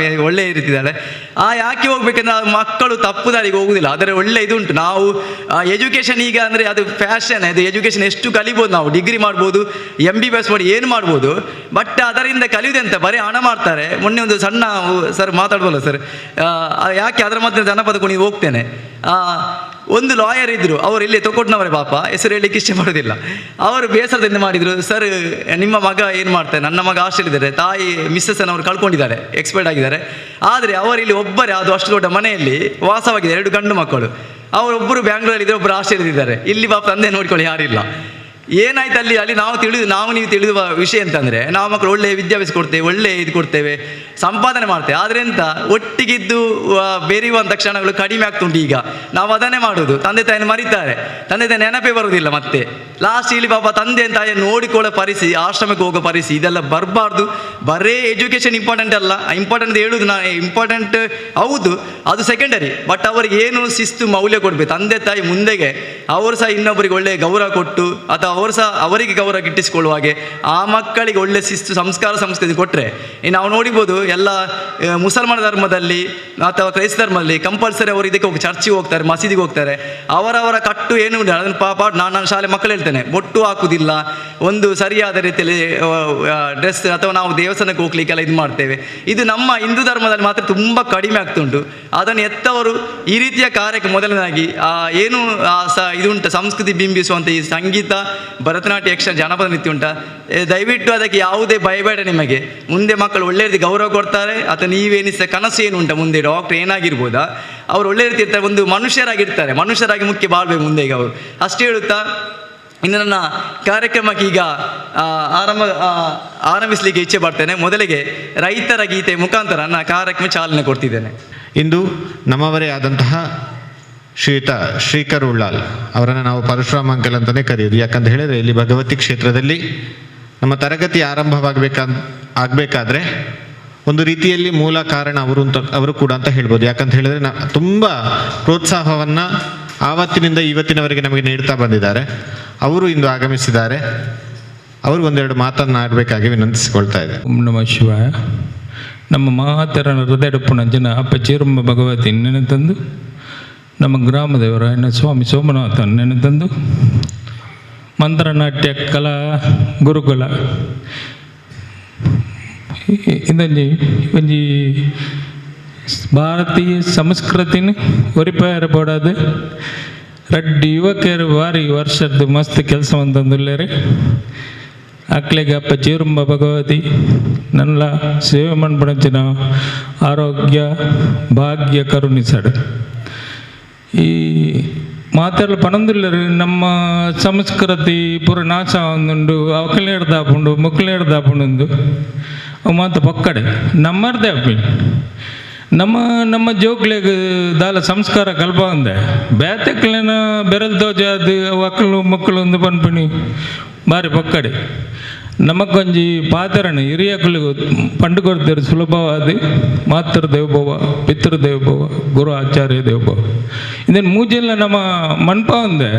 ಒಳ್ಳೆ ಇರ್ತಿದ್ದಾಳೆ. ಯಾಕೆ ಹೋಗ್ಬೇಕಂದ್ರೆ ಮಕ್ಕಳು ತಪ್ಪು ದಾರಿಗೆ ಹೋಗುದಿಲ್ಲ. ಅದರ ಒಳ್ಳೆ ಇದುಂಟು. ನಾವು ಎಜುಕೇಷನ್ ಈಗ ಅಂದರೆ ಅದು ಫ್ಯಾಷನ್, ಅದು ಎಜುಕೇಷನ್ ಎಷ್ಟು ಕಲಿಬೋದು, ನಾವು ಡಿಗ್ರಿ ಮಾಡ್ಬೋದು, MBBS ಮಾಡಿ ಏನು ಮಾಡ್ಬೋದು. ಬಟ್ ಅದರಿಂದ ಕಲಿಯುವುದಂತ ಬರೀ ಹಣ ಮಾಡ್ತಾರೆ. ಮೊನ್ನೆ ಒಂದು ಸಣ್ಣ ಸರ್ ಮಾತಾಡ್ಬೋಲ್ಲ ಸರ್, ಯಾಕೆ ಅದರ ಮಧ್ಯೆ ಜನಪದ ಕುಣಿ ಹೋಗ್ತೇನೆ. ಒಂದು ಲಾಯರ್ ಇದ್ದರು, ಅವರು ಇಲ್ಲಿ ತೊಕೊಟ್ನವರೇ, ಪಾಪ ಹೆಸರು ಹೇಳಲಿಕ್ಕೆ ಇಷ್ಟಪಡೋದಿಲ್ಲ. ಅವರು ಬೇಸರದಿಂದ ಮಾಡಿದರು, ಸರ್ ನಿಮ್ಮ ಮಗ ಏನು ಮಾಡ್ತಾರೆ. ನನ್ನ ಮಗ ಆಸ್ಟ್ರೇಲಿಯಾದರೆ, ತಾಯಿ ಮಿಸ್ಸಸ್ ಅವರು ಕಳ್ಕೊಂಡಿದ್ದಾರೆ, ಎಕ್ಸ್ಪೈರ್ಡ್ ಆಗಿದ್ದಾರೆ. ಆದರೆ ಅವರಿಲ್ಲಿ ಒಬ್ಬರೇ, ಅದು ಅಷ್ಟು ದೊಡ್ಡ ಮನೆಯಲ್ಲಿ ವಾಸವಾಗಿದೆ, 2 ಗಂಡು ಮಕ್ಕಳು. ಅವರೊಬ್ಬರು ಬ್ಯಾಂಗ್ಳೂರಲ್ಲಿದ್ದಾರೆ, ಒಬ್ಬರು ಆಸ್ಟ್ರೇಲಿಯಾದಿದ್ದಾರೆ. ಇಲ್ಲಿ ಪಾಪ ತಂದೆ ನೋಡ್ಕೊಳ್ಳಿ ಯಾರಿಲ್ಲ. ಏನಾಯ್ತು ಅಲ್ಲಿ ನಾವು ನೀವು ತಿಳಿದುವ ವಿಷಯ ಅಂತಂದರೆ, ನಾವು ಮಕ್ಕಳು ಒಳ್ಳೆಯ ವಿದ್ಯಾಭ್ಯಾಸ ಕೊಡ್ತೇವೆ, ಒಳ್ಳೆಯ ಇದು ಕೊಡ್ತೇವೆ, ಸಂಪಾದನೆ ಮಾಡ್ತೇವೆ. ಆದರೆ ಎಂತ ಒಟ್ಟಿಗಿದ್ದು ಬೆರೆಯುವಂಥ ಕ್ಷಣಗಳು ಕಡಿಮೆ ಆಗ್ತುಂಟು. ಈಗ ನಾವು ಅದನ್ನೇ ಮಾಡೋದು. ತಂದೆ ತಾಯಿನ ಮರೀತಾರೆ, ತಂದೆ ತಾಯಿ ನೆನಪೇ ಬರೋದಿಲ್ಲ. ಮತ್ತೆ ಲಾಸ್ಟ್ ಇಲ್ಲಿ ಪಾಪ ತಂದೆ ತಾಯಿ ನೋಡಿಕೊಳ್ಳೋ ಪರಿಸ್ಥಿತಿ, ಆಶ್ರಮಕ್ಕೆ ಹೋಗೋ ಪರಿಸ್ಥಿತಿ, ಇದೆಲ್ಲ ಬರಬಾರ್ದು. ಬರೇ ಎಜುಕೇಷನ್ ಇಂಪಾರ್ಟೆಂಟ್ ಅಲ್ಲ, ಇಂಪಾರ್ಟೆಂಟ್ ಹೇಳುದು ನಾನು ಇಂಪಾರ್ಟೆಂಟ್ ಹೌದು, ಅದು ಸೆಕೆಂಡರಿ. ಬಟ್ ಅವರಿಗೆ ಏನು ಶಿಸ್ತು ಮೌಲ್ಯ ಕೊಡಬೇಕು. ತಂದೆ ತಾಯಿ ಮುಂದೆಗೆ ಅವರು ಸಹ ಇನ್ನೊಬ್ಬರಿಗೆ ಒಳ್ಳೆಯ ಗೌರವ ಕೊಟ್ಟು, ಅಥವಾ ಅವರು ಸಹ ಅವರಿಗೆ ಗೌರವ ಗಿಟ್ಟಿಸಿಕೊಳ್ಳುವ ಹಾಗೆ ಆ ಮಕ್ಕಳಿಗೆ ಒಳ್ಳೆ ಶಿಸ್ತು ಸಂಸ್ಕೃತಿ ಕೊಟ್ಟರೆ, ನಾವು ನೋಡಿಬೋದು ಎಲ್ಲ ಮುಸಲ್ಮಾನ ಧರ್ಮದಲ್ಲಿ ಅಥವಾ ಕ್ರೈಸ್ತ ಧರ್ಮದಲ್ಲಿ ಕಂಪಲ್ಸರಿ ಅವರು ಇದಕ್ಕೆ ಹೋಗಿ ಚರ್ಚಿಗೆ ಹೋಗ್ತಾರೆ, ಮಸೀದಿಗೆ ಹೋಗ್ತಾರೆ. ಅವರವರ ಕಟ್ಟು ಏನು ಉಂಟು ಅದನ್ನು ಪಾಪ ನಾನು ಶಾಲೆ ಮಕ್ಕಳು ಹೇಳ್ತೇನೆ, ಬೊಟ್ಟು ಹಾಕುವುದಿಲ್ಲ, ಒಂದು ಸರಿಯಾದ ರೀತಿಯಲ್ಲಿ ಡ್ರೆಸ್, ಅಥವಾ ನಾವು ದೇವಸ್ಥಾನಕ್ಕೆ ಹೋಗ್ಲಿಕ್ಕೆಲ್ಲ ಇದು ಮಾಡ್ತೇವೆ. ಇದು ನಮ್ಮ ಹಿಂದೂ ಧರ್ಮದಲ್ಲಿ ಮಾತ್ರ ತುಂಬ ಕಡಿಮೆ ಆಗ್ತುಂಟು. ಅದನ್ನು ಎತ್ತವರು ಈ ರೀತಿಯ ಕಾರ್ಯಕ್ಕೆ ಮೊದಲನಾಗಿ ಏನು ಇದುಂಟು, ಸಂಸ್ಕೃತಿ ಬಿಂಬಿಸುವಂಥ ಈ ಸಂಗೀತ, ಭರತನಾಟ್ಯ, ಯಕ್ಷಗಾನ, ಜಾನಪದ ನೃತ್ಯ ಉಂಟ, ದಯವಿಟ್ಟು ಅದಕ್ಕೆ ಯಾವುದೇ ಭಯಬೇಡ. ನಿಮಗೆ ಮುಂದೆ ಮಕ್ಕಳು ಒಳ್ಳೆ ರೀತಿ ಗೌರವ ಕೊಡ್ತಾರೆ. ಅಥವಾ ನೀವೇನಿಸ ಕನಸು ಏನು ಉಂಟ, ಮುಂದೆ ಡಾಕ್ಟರ್ ಏನಾಗಿರ್ಬೋದಾ, ಅವರು ಒಳ್ಳೆ ರೀತಿ ಇರ್ತಾರೆ, ಒಂದು ಮನುಷ್ಯರಾಗಿರ್ತಾರೆ, ಮನುಷ್ಯರಾಗಿ ಮುಖ್ಯ ಬಾಳ್ಬೇಕು ಮುಂದೆ. ಈಗ ಅವರು ಅಷ್ಟೇ ಹೇಳುತ್ತಾ ಇನ್ನು ನನ್ನ ಕಾರ್ಯಕ್ರಮಕ್ಕೆ ಈಗ ಆರಂಭಿಸಲಿಕ್ಕೆ ಇಚ್ಛೆ ಪಡ್ತೇನೆ. ಮೊದಲಿಗೆ ರೈತರ ಗೀತೆ ಮುಖಾಂತರ ನನ್ನ ಕಾರ್ಯಕ್ರಮ ಚಾಲನೆ ಕೊಡ್ತಿದ್ದೇನೆ. ಇಂದು ನಮ್ಮವರೇ ಆದಂತಹ ಶ್ರೀಯುತ ಶ್ರೀಕರ್ ಉಳ್ಳಾಲ್ ಅವರನ್ನು ನಾವು ಪರಶುರಾಮ ಅಂಕಲ್ ಅಂತಲೇ ಕರೆಯೋದು. ಯಾಕಂತ ಹೇಳಿದರೆ ಇಲ್ಲಿ ಭಗವತಿ ಕ್ಷೇತ್ರದಲ್ಲಿ ನಮ್ಮ ತರಗತಿ ಆಗಬೇಕಾದ್ರೆ ಒಂದು ರೀತಿಯಲ್ಲಿ ಮೂಲ ಕಾರಣ ಅವರು ಕೂಡ ಅಂತ ಹೇಳ್ಬೋದು. ಯಾಕಂತ ಹೇಳಿದರೆ ತುಂಬ ಪ್ರೋತ್ಸಾಹವನ್ನು ಆವತ್ತಿನಿಂದ ಇವತ್ತಿನವರೆಗೆ ನಮಗೆ ನೀಡ್ತಾ ಬಂದಿದ್ದಾರೆ. ಅವರು ಇಂದು ಆಗಮಿಸಿದ್ದಾರೆ. ಅವರು ಒಂದೆರಡು ಮಾತನ್ನಾಡಬೇಕಾಗಿ ವಿನಂತಿಸಿಕೊಳ್ತಾ ಇದೆ. ಓಂ ನಮಃ ಶಿವಾಯ. ನಮ್ಮ ಮಹಾತರ ಹೃದಯಡುಪ್ಪುಣ ಜನ ಅಪ್ಪಚೇರುಂಬ ಭಗವತಿ ನೆನೆತಂದು, ನಮ್ಮ ಗ್ರಾಮದೇವರ ಸ್ವಾಮಿ ಸೋಮನಾಥ ನೆನೆತಂದು, ಮಂತ್ರನಾಟ್ಯ ಕಲಾ ಗುರುಕುಲ ಇದೊಂಜಿ ಒಂಜಿ ಭಾರತೀಯ ಸಂಸ್ಕೃತಿನ ಒರಿಪಾರ ಬೋಡಾದು ರಡ್ಡಿ ಯುವಕರು ಭಾರಿ ವರ್ಷದ್ದು ಮಸ್ತ್ ಕೆಲಸ ಅಂತಂದುಲ್ಲೇರಿ. ಅಕ್ಲೆಗೆ ಅಪ್ಪ ಚೀರುಂಬ ಭಗವತಿ ನನ್ನ ಸೇವೆ ಮನ್ಪಣಚಿನ ಆರೋಗ್ಯ ಭಾಗ್ಯ ಕರುಣಿಸಡು. ಈ ಮಾತೆಲ್ಲ ಪನೊಂದುಲ್ಲರು ನಮ್ಮ ಸಂಸ್ಕೃತಿ ಪೂರ ನಾಶ ಒಂದುಂಡು ಅವಕಲ್ನ ಹಿಡ್ದಾಪುಂಡು ಮುಕ್ಕಲ್ನ ಹಿಡ್ದಾಪುಂಡು ಅವು ಮಾತು ಪಕ್ಕಡೆ ನಮ್ಮರ್ದೇ ಅಪ್ಪಿ ನಮ್ಮ ಜೋಕ್ಲೆಗೆ ದಾಲ ಸಂಸ್ಕಾರ ಕಲ್ಪ ಅಂದೆ ಬೇತಕ್ಲೇನ ಬೆರಲ್ ತೋಜ ಅದು ಮಕ್ಕಳು ಮಕ್ಕಳು ಒಂದು ಪನ್ಪಣಿ ಬಾರಿ ಪಕ್ಕಡೆ ನಮಗೊಂಜಿ ಪಾತರಣ ಹಿರಿಯಕ್ಕಳಿಗೆ ಪಂಡು ಕೊಡ್ತಾರೆ ಸುಲಭವಾದ ಮಾತೃ ದೇವಭವ ಪಿತೃ ದೇವಭವ ಗುರು ಆಚಾರ್ಯ ದೇವಭವ ಇದನ್ನು ಮೂಜೆಲ್ಲ ನಮ್ಮ ಮನ್ಪ ಒಂದೆ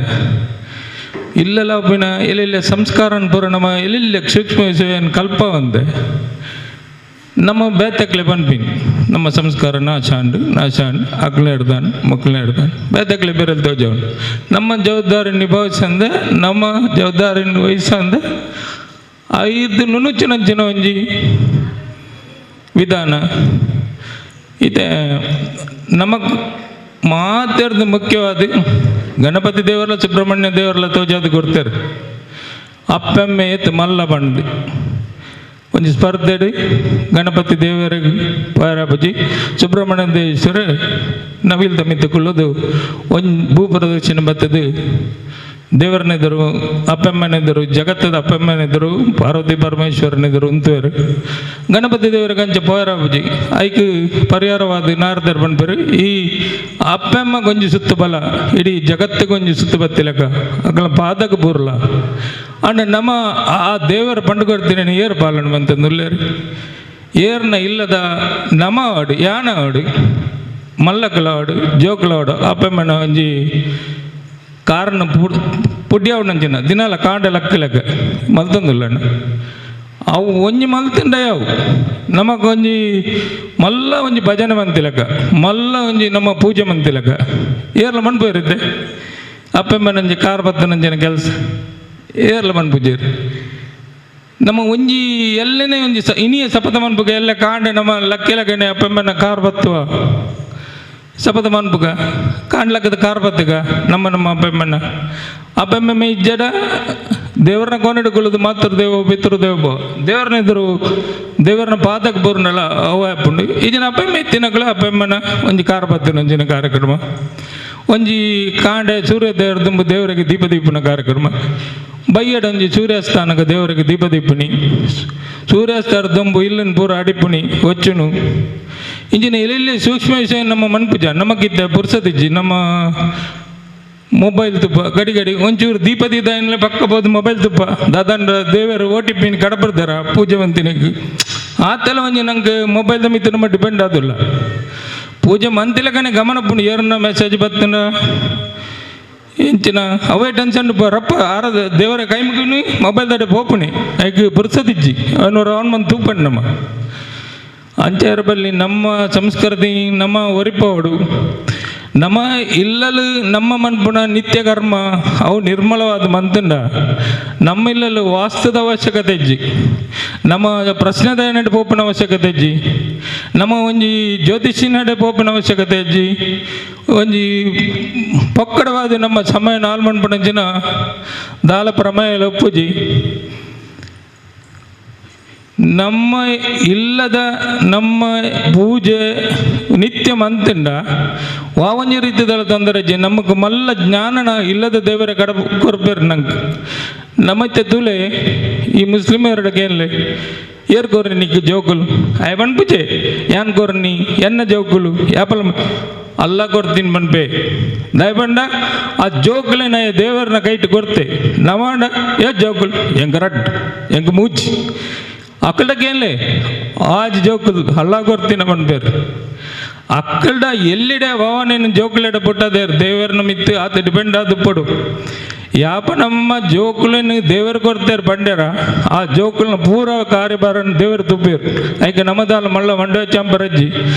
ಇಲ್ಲೆಲ್ಲ ಒಬ್ಬಿನ ಎಲ್ಲೆಲ್ಲ ಸಂಸ್ಕಾರ ಪೂರ ನಮ್ಮ ಎಲ್ಲೆಲ್ಲ ಸೂಕ್ಷ್ಮ ವಿಷಯವನ್ನು ಕಲ್ಪ ಒಂದೆ ನಮ್ಮ ಬೇತಕ್ಲೆ ಪನ್ಪಿನ್ ನಮ್ಮ ಸಂಸ್ಕಾರ ನಾಶಾಂಡು ಅಕ್ಲೆ ಹಿಡ್ದಾನು ಮಕ್ಕಳನ್ನ ಹಿಡ್ದಾನು ಬೇತಕ್ಲೆ ಬೇರೆಲ್ಲ ತೋಜವನು ನಮ್ಮ ಜವಾಬ್ದಾರಿ ನಿಭಾಯಿಸಂದೆ ನಮ್ಮ ಜವಾಬ್ದಾರಿ ವಹಿಸಂದೆ ಐದು ನುಣುಚಿನಂಚಿನ ಒಂಜಿ ವಿಧಾನ ಇದೆ ನಮಗೆ ಮಾತಾಡ್ದು ಮುಖ್ಯವಾದ ಗಣಪತಿ ದೇವರಲ್ಲ ಸುಬ್ರಹ್ಮಣ್ಯ ದೇವರಲ್ಲ ತೋಜಾದು ಕೊಡ್ತಾರೆ ಅಪ್ಪೆಮ್ಮೆ ಎತ್ತು ಮಲ್ಲ ಬಂದು ಒಂಜಿ ಸ್ಪರ್ಧೆಡು ಗಣಪತಿ ದೇವರಿಗೆ ಪಾರಾಪಜಿ ಸುಬ್ರಹ್ಮಣ್ಯ ದೇವೇಶ್ವರ ನವಿಲ್ ತಮಿತ ಕುಳ್ಳದು ಒಂದು ಭೂ ಪ್ರದಕ್ಷಿಣೆ ಬರ್ತದೆ ದೇವರನೆದರು ಅಪ್ಪಮ್ಮನೆದರು ಜಗತ್ತದ ಅಪ್ಪಮ್ಮನೆದರು ಪಾರ್ವತಿ ಪರಮೇಶ್ವರನೆದರು ಅಂತೇರು ಗಣಪತಿ ದೇವರ ಕಂಚ ಪೋಯರಾಬುಜಿ ಐಕ್ ಪರಿಹಾರವಾದ ನಾರದರ್ ಬಂದ್ಪರು ಈ ಅಪ್ಪಮ್ಮ ಗೊಂಜಿ ಸುತ್ತು ಬಲ ಇಡೀ ಜಗತ್ತಿಗೊಂಜಿ ಸುತ್ತು ಬತ್ತಿಲಕ ಅಗಳ ಪಾದಕ ಬೂರ್ಲ ಅಂಡ ನಮ್ಮ ಆ ದೇವರ ಪಂಡುಕೊಡ್ತೀನಿ ಏರು ಪಾಲನೆ ಬಂತಂದುಲ್ಲೇರು ಏರ್ನ ಇಲ್ಲದ ನಮ ಆಡು ಯಾನ ಆಡು ಮಲ್ಲಕಲ ಆಡು ಜೋಕಲ ಆಡು ಅಪ್ಪಮ್ಮನ ಒಂಜಿ ಕಾರಣ ಪುಡ್ಯಾವನಂಚಿನ ದಿನಾಲ ಕಾಂಡ ಲಕ್ಕಲೆಕ್ಕ ಮಲ್ತಂದುಲ್ಲಣ್ಣ ಅವು ಒಂಜಿ ಮಲ್ತಿಂಡಯವು ನಮಗೊಂಜಿ ಮಲ್ಲ ಒಂಜಿ ಭಜನೆ ಮಂತಿಲಕ ಮಲ್ಲ ಒಂಜಿ ನಮ್ಮ ಪೂಜೆ ಮಂತಿಲಕ ಏರ್ಲ ಮನ್ಪೋರಿದ್ದೆ ಅಪ್ಪೆಮ್ಮನಂಜಿ ಕಾರ್ ಬತ್ತನಂಜಿನ ಕೆಲಸ ಏರ್ಲ ಮನ್ಪೂಜೇರಿ ನಮ್ಮ ಒಂಜಿ ಎಲ್ಲನೇ ಒಂಜಿ ಇನಿಯ ಸಪತ ಮನ್ಪುಗ ಎಲ್ಲ ಕಾಂಡೆ ನಮ್ಮ ಲಕ್ಕೆಲಗಣೆ ಅಪ್ಪೆಮ್ಮನ ಕಾರ್ ಬತ್ತುವ ಸಪದ ಮನ್ಪುಗ ಕಾಣ್ಲಕ್ಕದ ಕಾರ್ ಬತ್ತಗ ನಮ್ಮ ಅಪ್ಪೆಮ್ಮ ಇಜ್ಜಡ ದೇವರನ್ನ ಕೊನೆಡುಕೊಳ್ಳೋದು ಮಾತೃ ದೇವ ಪಿತೃ ದೇವ ದೇವರನ್ನ ಪಾದಕ್ಕೆ ಬೋರ್ನಲ್ಲ ಅವ ಹಾಪುಂಡು ಈಜಿನ ಅಪ್ಪೆಮ್ಮ ಎತ್ತಿನಗಳು ಅಪ್ಪೆಮ್ಮನ ಒಂಜಿ ಕಾರ್ ಬತ್ತಿನ ಒಂಜಿನ ಕಾರ್ಯಕ್ರಮ ಒಂಜಿ ಕಾಂಡೆ ಸೂರ್ಯ ದೇವರ ದುಂಬು ದೇವರಿಗೆ ದೀಪದೀಪನ ಕಾರ್ಯಕ್ರಮ ಬಯ್ಯಡ ಒಂಜಿ ಸೂರ್ಯಾಸ್ಥಾನಕ ದೇವರಿಗೆ ದೀಪದೀಪನಿ ಸೂರ್ಯಾಸ್ತಾರ ದುಂಬು ಇಲ್ಲನ್ ಪೂರ ಅಡಿಪುಣಿ ಒಚ್ಚುನು ಇಂಜಿನ ಎಲ್ಲೆಲ್ಲಿ ಸೂಕ್ಷ್ಮ ವಿಷಯ ನಮ್ಮ ಮನ್ಪುಜ ನಮಗಿದ್ದ ಪುರ್ಸದಿಜ್ಜಿ ನಮ್ಮ ಮೊಬೈಲ್ ತುಪ್ಪ ಗಡಿ ಒಂಚೂರು ದೀಪದಿದ್ದ ಏನೆಲ್ಲ ಪಕ್ಕ ಬೋದು ಮೊಬೈಲ್ ತುಪ್ಪ ದಾದಂಡ ದೇವರು OTP ಕಡಬರ್ದಾರ ಪೂಜೆ ಮಂತಿನಿಗೆ ಆತೆಲ್ಲ ಒಂಜಿ ನಂಗೆ ಮೊಬೈಲ್ ಮಿತ್ತ ನಮ್ಮ ಡಿಪೆಂಡ್ ಆದಿಲ್ಲ ಪೂಜೆ ಮಂತಿಲಕನೆ ಗಮನ ಪುಣಿ ಏರನ್ನ ಮೆಸೇಜ್ ಬತ್ತನ ಇಂಚಿನ ಅವೇ ಟೆನ್ಷನ್ ರಪ್ಪ ಆರದ ದೇವರ ಕೈ ಮುಗಿನಿ ಮೊಬೈಲ್ ದಡೆ ಪೋಪುಣಿ ಐಗೆ ಪುರ್ಸದಿಜ್ಜಿ ಅವನು ಮಂತ್ ತೂಪಣ್ಣಿ ನಮ್ಮ ಅಂಚೆರ ಬಲ್ಲಿ ನಮ್ಮ ಸಂಸ್ಕೃತಿ ನಮ್ಮ ಒರಿಪೋಡು ನಮ್ಮ ಇಲ್ಲಲು ನಮ್ಮ ಮನ್ಪುಣ ನಿತ್ಯ ಕರ್ಮ ಅವು ನಿರ್ಮಲವಾದ ಮಂತಂಡ ನಮ್ಮ ಇಲ್ಲಲು ವಾಸ್ತುದ ಅವಶ್ಯಕತೆ ಇಜ್ಜಿ ನಮ್ಮ ಪ್ರಶ್ನೆದ ನಡೆ ಪೋಪಿನ ಅವಶ್ಯಕತೆ ಇಜ್ಜಿ ನಮ್ಮ ಒಂಜಿ ಜ್ಯೋತಿಷಿ ನಡೆ ಪೋಪಿನ ಅವಶ್ಯಕತೆ ಇಜ್ಜಿ ಒಂಜಿ ಪಕ್ಕಡವಾದ ನಮ್ಮ ಸಮಯ ನಾಲ್ ಮನ್ಪುಣ ಜನ ದಾಲ ಪ್ರಮೇಯ ಒಪ್ಪುಜಿ ನಮ್ಮ ಇಲ್ಲದ ನಮ್ಮ ಪೂಜೆ ನಿತ್ಯ ಮಂತಂಡ ವಾವಂಜಿ ರೀತಿದಳ ತೊಂದರೆ ನಮಗೆ ಮಲ್ಲ ಜ್ಞಾನನ ಇಲ್ಲದ ದೇವರ ಕಡ ಕೊರ್ಬೇರು ನಂಗೆ ನಮ್ಮತ್ತೆ ತುಲೆ ಈ ಮುಸ್ಲಿಮರಡಕ್ಕೆ ಏರ್ ಕೋರ್ನಿ ನೀకు జోకులు అవి పనిపించే యాన్ కోరని ఎన్న జోకులు యాపల అల్లా కొర్తిని పనిపే దయపండ ఆ జోకులే నా దేవరన కైట్ కొర్తే నమాడ ఏ జోకులు ఎంక రడ్ ఎంక మూచి అక్కడకేంలే ఆజ్ జోకులు అల్లా కొర్తిన పనిపేరు ಅಕ್ಕಲ್ಡ ಎಲ್ಲಿಡೆ ವಾವನೇನು ಜೋಕುಲೆಡ ಪುಟ್ಟದೇರು ದೇವರನ್ನ ಮಿತ್ತು ಆತ ಡಿಪೆಂಡ್ ಆದ ಪಡು ಯಾಪ ನಮ್ಮ ಜೋಕುಲನ್ನು ದೇವರು ಕೊಡ್ತಾರೆ ಬಂಡ್ಯಾರ ಆ ಜೋಕುಲನ್ನ ಪೂರ ಕಾರ್ಯಭಾರನ ದೇವರು ತುಪ್ಪೇರು ಐಕೆ ನಮ್ಮದಾಲ ಮಳ್ಳ ಮಂಡ್ಯ ಚಾಂಪರಜ್ಜಿ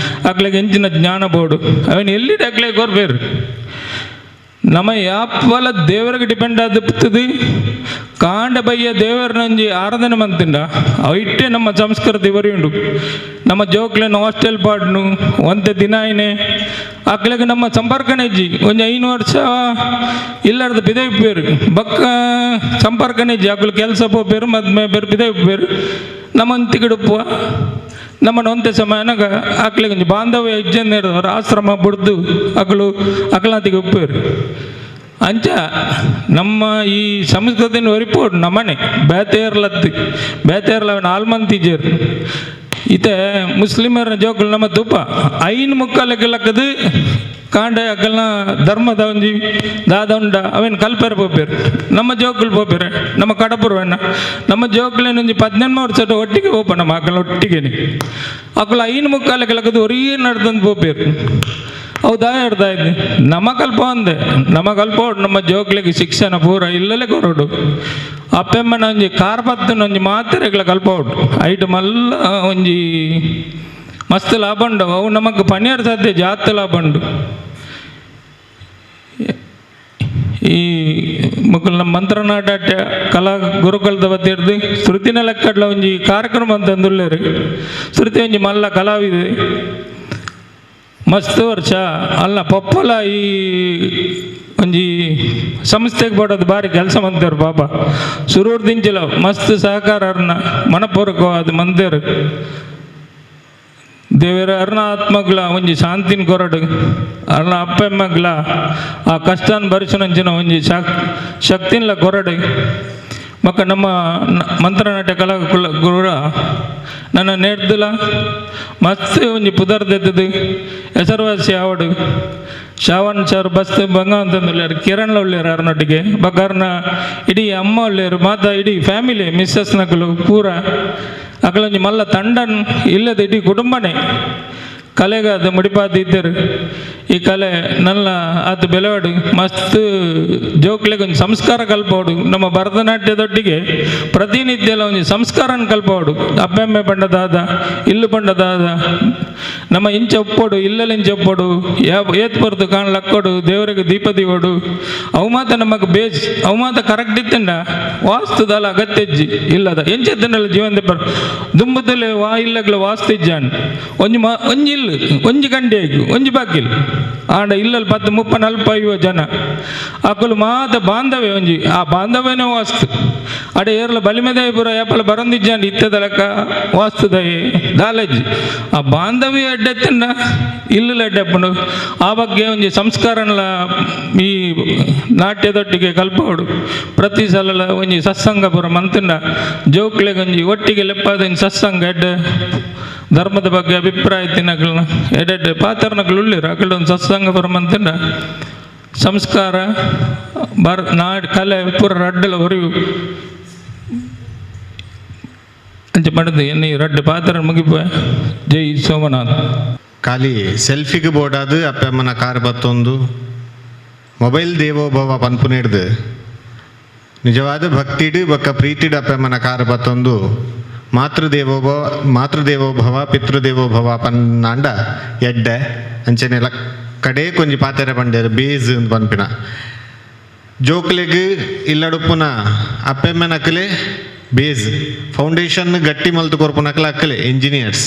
ಅಕ್ಲೆಗೆ ಎಂಚಿನ ಜ್ಞಾನ ಬೋಡು ಅವನು ಎಲ್ಲಿಡೆ ಅಕ್ಲೆ ಕೊರ್ಬೇರು ನಮ್ಮ ಯಾಪಲ ದೇವರಿಗೆ ಡಿಪೆಂಡ್ ಆದದ್ದು ಕಾಂಡ ಬಯ್ಯ ದೇವರನಂಜಿ ಆರಾಧನೆ ಮಂತಿಂಡ ಇಟ್ಟೆ ನಮ್ಮ ಸಂಸ್ಕೃತಿ ಬರೆಯುಂಡು ನಮ್ಮ ಜೋಕ್ಲೇನು ಹಾಸ್ಟೆಲ್ ಪಾಡ್ನು ಒಂದೇ ದಿನ ಏನೇ ಅಕ್ಲೆಗೆ ನಮ್ಮ ಸಂಪರ್ಕನೇ ಇಜ್ಜಿ ಒಂದು 5 ವರ್ಷ ಇಲ್ಲಾರ್ದು ಬಿದೆ ಉಪ್ಪೇರು ಬಕ್ಕ ಸಂಪರ್ಕನೇ ಇಜ್ಜಿ ಅಕ್ಲು ಕೆಲಸ ಪೋಪೇರು ಮದ್ಮೆ ಬೇರು ಬಿದೆ ಉಪ್ಪೇರು ನಮ್ಮನ್ನು ತಿಗಡುಪ್ಪುವ ನಮ್ಮನ್ನು ಒಂದೇ ಸಮಯನಾಗ ಅಕ್ಲಿಗೆ ಒಂದು ಬಾಂಧವ್ಯ ಇಜ್ಜನ್ನು ಹೇಳಿದವರು ಆಶ್ರಮ ಬಿಡ್ದು ಅಕ್ಲಾತಿಗೆ ಉಪ್ಪೇರು ಅಂಚ ನಮ್ಮ ಈ ಸಂಸ್ಕೃತಿನ ಒರಿಪೋಡು ನಮ್ಮನೆ ಬೇತೇರ್ಲ ಆಲ್ಮಂತಿಜೇರು ಇತ್ತೆ ಮುಸ್ಲಿಮರ ಜೋಕುಲು ನಮ್ಮ ತುಪ್ಪ 5 ಮುಕ್ಕಾಲಕ್ಕೆಲ್ಲಕ್ಕದು ಕಾಂಡೆ ಅಕ್ಕಲ್ನ ಧರ್ಮದ ಒಂಜಿ ದಾದ ಉಂಡ ಅವೇನು ಕಲ್ಪೆರ ಪೋಪೇರು ನಮ್ಮ ಜೋಕುಲು ಪೋಪೇರೆ ನಮ್ಮ ಕಡಪುರವನ್ನ ನಮ್ಮ ಜೋಕುಲೇನೊಂಜಿ 18 ವರ್ಷ ಒಟ್ಟಿಗೆ ಹೋಪ ನಮ್ಮ ಅಕ್ಕಲ ಒಟ್ಟಿಗೆ ಅಕ್ಕಲು 5 ಮುಕ್ಕಾಲಕ್ಕೆಲ್ಲಕ್ಕದು ಒರೀ ನಡೆದಂದು ಪೋಪೇರು ಹೌದಾ ಹೇಳ್ತಾ ಇದ್ದೆ ನಮ್ಮ ಕಲ್ಪ ಒಂದೆ ನಮ್ಮ ಕಲ್ಪ ನಮ್ಮ ಜೋಕ್ಲಿಗೆ ಶಿಕ್ಷಣ ಪೂರ ಇಲ್ಲಲೇ ಕೊರೋಡು ಅಪ್ಪೆಮ್ಮನ ಒಂಜಿ ಕಾರ್ಪತ್ತನ ಒಂಜಿ ಮಾತ್ರೆಗಳ ಕಲ್ಪ ಉಂಟು ಐಟ್ ಮಲ್ಲ ಒಂಜಿ ಮಸ್ತ್ ಲಾಭ ಉಂಡು ಅವು ನಮಗೆ ಪನಿಯರ್ ಸಾಧ್ಯ ಜಾಸ್ತಿ ಲಾಭ ಉಂಡು ಈ ಮಕ್ಕಳು ನಮ್ಮ ಮಂತ್ರನಾಟ್ಯ ಕಲಾ ಗುರುಕುಲದ ಬತ್ತಿರ್ದು ಶ್ರುತಿನ ಲೆಕ್ಕಡ್ಲ ಒಂಜಿ ಕಾರ್ಯಕ್ರಮ ಅಂತಂದುಳ್ಳೇರು ಶ್ರುತಿ ಒಂಜಿ ಮಲ್ಲ ಕಲಾವಿದೆ ಮಸ್ತ್ ವರ್ಷ ಅಲ್ಲ ಪಪ್ಪಲ ಈ ಒಂಜಿ ಸಂಸ್ಥೆಗೆ ಬಡೋದು ಭಾರಿ ಕೆಲಸ ಮಂತೇರು ಪಾಪ ಸುರೂರು ದಿಂಚಿಲ್ಲ ಮಸ್ತ್ ಸಹಕಾರನ ಮನಪೂರ್ವಕವಾದ ಮಂತೇರು ದೇವರ ಅರ್ಣ ಆತ್ಮಗ್ಲ ಒಂಜಿ ಶಾಂತಿನ ಕೊರಡು ಅರ್ಣ ಅಪ್ಪೆಮ್ಮಗ್ಲ ಆ ಕಷ್ಟನ ಭರಿಸನಂಚಿನ ಒಂಜಿ ಶಕ್ತಿನ್ಲ ಕೊರಡು ಮಕ್ಕ ನಮ್ಮ ಮಂತ್ರನಾಟ್ಯ ಕಲಾ ಗುರುರ ನನ್ನ ನೇಡ್ದಿಲ್ಲ ಮಸ್ತ್ ಒಂಜಿ ಪುದರ್ದೆದ್ದು ಹೆಸರುವಾಸಿ ಆವಡು ಶ್ರಾವಣ್ ಸರ್ ಬಸ್ ಬಂಗ ಅಂತಂದುಳ್ಳಾರು ಕಿರಣ್ಲ ಉಳ್ಳೇರು ಅರ್ನೊಟ್ಟಿಗೆ ಬಗ್ಗಾರ್ನ ಇಡೀ ಅಮ್ಮ ಉಳ್ಳೇರು ಮಾತ ಇಡೀ ಫ್ಯಾಮಿಲಿ ಮಿಸ್ಸಸ್ ನಕಲು ಪೂರ ಅಕಲೊಂಜಿ ಮಲ್ಲ ತಂಡನ್ ಇಲ್ಲದ ಇಡೀ ಕುಟುಂಬನೇ ಕಲೆಗೆ ಅದು ಮುಡಿಪಾದಿದ್ದರು ಈ ಕಲೆ ನನ್ನ ಅದು ಬೆಲೆವಾಡು ಮಸ್ತ್ ಜೋಕ್ಲೆಗೆ ಒಂದು ಸಂಸ್ಕಾರ ಕಲ್ಪೋಡು ನಮ್ಮ ಭರತನಾಟ್ಯದೊಟ್ಟಿಗೆ ಪ್ರತಿನಿತ್ಯ ಒಂದು ಸಂಸ್ಕಾರನ ಕಲ್ಪೋಡು ಅಪ್ಪೆಮ್ಮೆ ಪಂಡದಾದ ಇಲ್ಲು ಪಂಡದಾದ ನಮ್ಮ ಇಂಚ ಒಪ್ಪೋಡು ಇಲ್ಲಲ್ಲಿ ಇಂಚ ಒಪ್ಪೋಡು ಏತ್ ಬರ್ದು ಕಾಣ್ಲಕ್ಕೋಡು ದೇವರಿಗೆ ದೀಪ ದಿವೋಡು ಅವು ಮಾತ ನಮಗೆ ಬೇಸ್ ಅವು ಮಾತ ಕರೆಕ್ಟ್ ಇತ್ತಂಡ ವಾಸ್ತುದಲ್ಲ ಅಗತ್ಯಜ್ಜಿ ಇಲ್ಲದ ಎಂಚೆತ್ತನಲ್ಲ ಜೀವನ ಬರ್ ದುಂಬದಲ್ಲಿ ಇಲ್ಲಗ್ಲ ವಾಸ್ತು ಇಜ್ಜಾನ್ ಒಂಜಿ ಇಲ್ಲು ಒಂಜಿ ಗಂಟೆ ಆಯ್ತು ಒಂಜಿ ಬಾಕಿಲ್ ಆಂಡ ಇಲ್ಲಲ್ಲಿ 10, 30, 40 ಜನ ಅಕ್ಕಲು ಮಾತ ಬಾಂಧವ್ಯ ಒಂಜಿ ಆ ಬಾಂಧವ್ಯನೇ ವಾಸ್ತು ಅಡೆ ಏರ್ಲ ಬಲಿಮೆದಾಯಿಪುರ ಯಾಪಲ ಬರಂದಿಜ್ಜಾಂಡ್ ಇತ್ತದ ಲೆಕ್ಕ ವಾಸ್ತುದಯೇ ದಾಲಜ್ಜಿ ಆ ಬಾಂಧವ್ಯ ಅಡ್ಡೆತ್ತಂಡ ಇಲ್ಲಲ್ಲ ಅಡ್ಡೆಪ್ಪುಂಡು ಆ ಬಗ್ಗೆ ಒಂಜಿ ಸಂಸ್ಕಾರನ ಈ ನಾಟ್ಯದೊಟ್ಟಿಗೆ ಕಲ್ಪೋಡು ಪ್ರತಿ ಸಲ ಒಂಜಿ ಸತ್ಸಂಗ ಪುರ ಮಂತಂಡ ಜೋಕ್ಲೆಗೆ ಒಂಜಿ ಒಟ್ಟಿಗೆ ಲೆಪ್ಪಾದ ಸತ್ಸಂಗ ಎಡ್ಡೆ ಧರ್ಮದ ಬಗ್ಗೆ ಅಭಿಪ್ರಾಯ ತಿನ್ನಗಳನ್ನ ಎಡೆಡ್ಡೆ ಪಾತ್ರನಗಳು ಉಳ್ಳಿರು ಅಕಡೆ ಒಂದು ಸತ್ಸಂಗ ಬರಮಂತಂಡ ಸಂಸ್ಕಾರ ಕಲೆ ಪೂರ ರಡ್ಡಲ ಹೊರಿವು ಅಂಚೆ ಮಾಡಿದೆ ಎನ್ನಿ ರಡ್ಡೆ ಪಾತ್ರ ಮುಗಿಪ ಜೈ ಸೋಮನಾಥ್ ಖಾಲಿ ಸೆಲ್ಫಿಗೆ ಬೋಡಾದು ಅಪ್ಪಮ್ಮನ ಕಾರ್ ಬತ್ತೊಂದು ಮೊಬೈಲ್ ದೇವೋಭವ ಪನ್ಪು ನೀಡ್ದು ನಿಜವಾದ ಭಕ್ತಿಡು ಬಕ್ಕ ಪ್ರೀತಿಡು ಅಪ್ಪಮ್ಮನ ಕಾರ್ ಬತ್ತೊಂದು ಮಾತೃದೇವೋಭವ ಪಿತೃದೇವೋಭವ ಪನ್ನಾಂಡ ಎಡ್ಡೆ ಅಂಚೆನೆಲ್ಲ ಕಡೆ ಕೊಂಚಿ ಪಾತೆರೆ ಪಂಡೇರು ಬೇಸ್ ಅಂತ ಪನ್ಪಿನ ಜೋಕ್ಲೆಗ್ ಇಲ್ಲಡುಪ್ಪುನ ಅಪ್ಪೆಮ್ಮನಕ್ಕಲೆ ಬೇಸ್ ಫೌಂಡೇಶನ್ ಗಟ್ಟಿ ಮಲ್ತು ಕೊರ್ಪುನಕ್ಕಲ ಅಕ್ಕಲೆ ಇಂಜಿನಿಯರ್ಸ್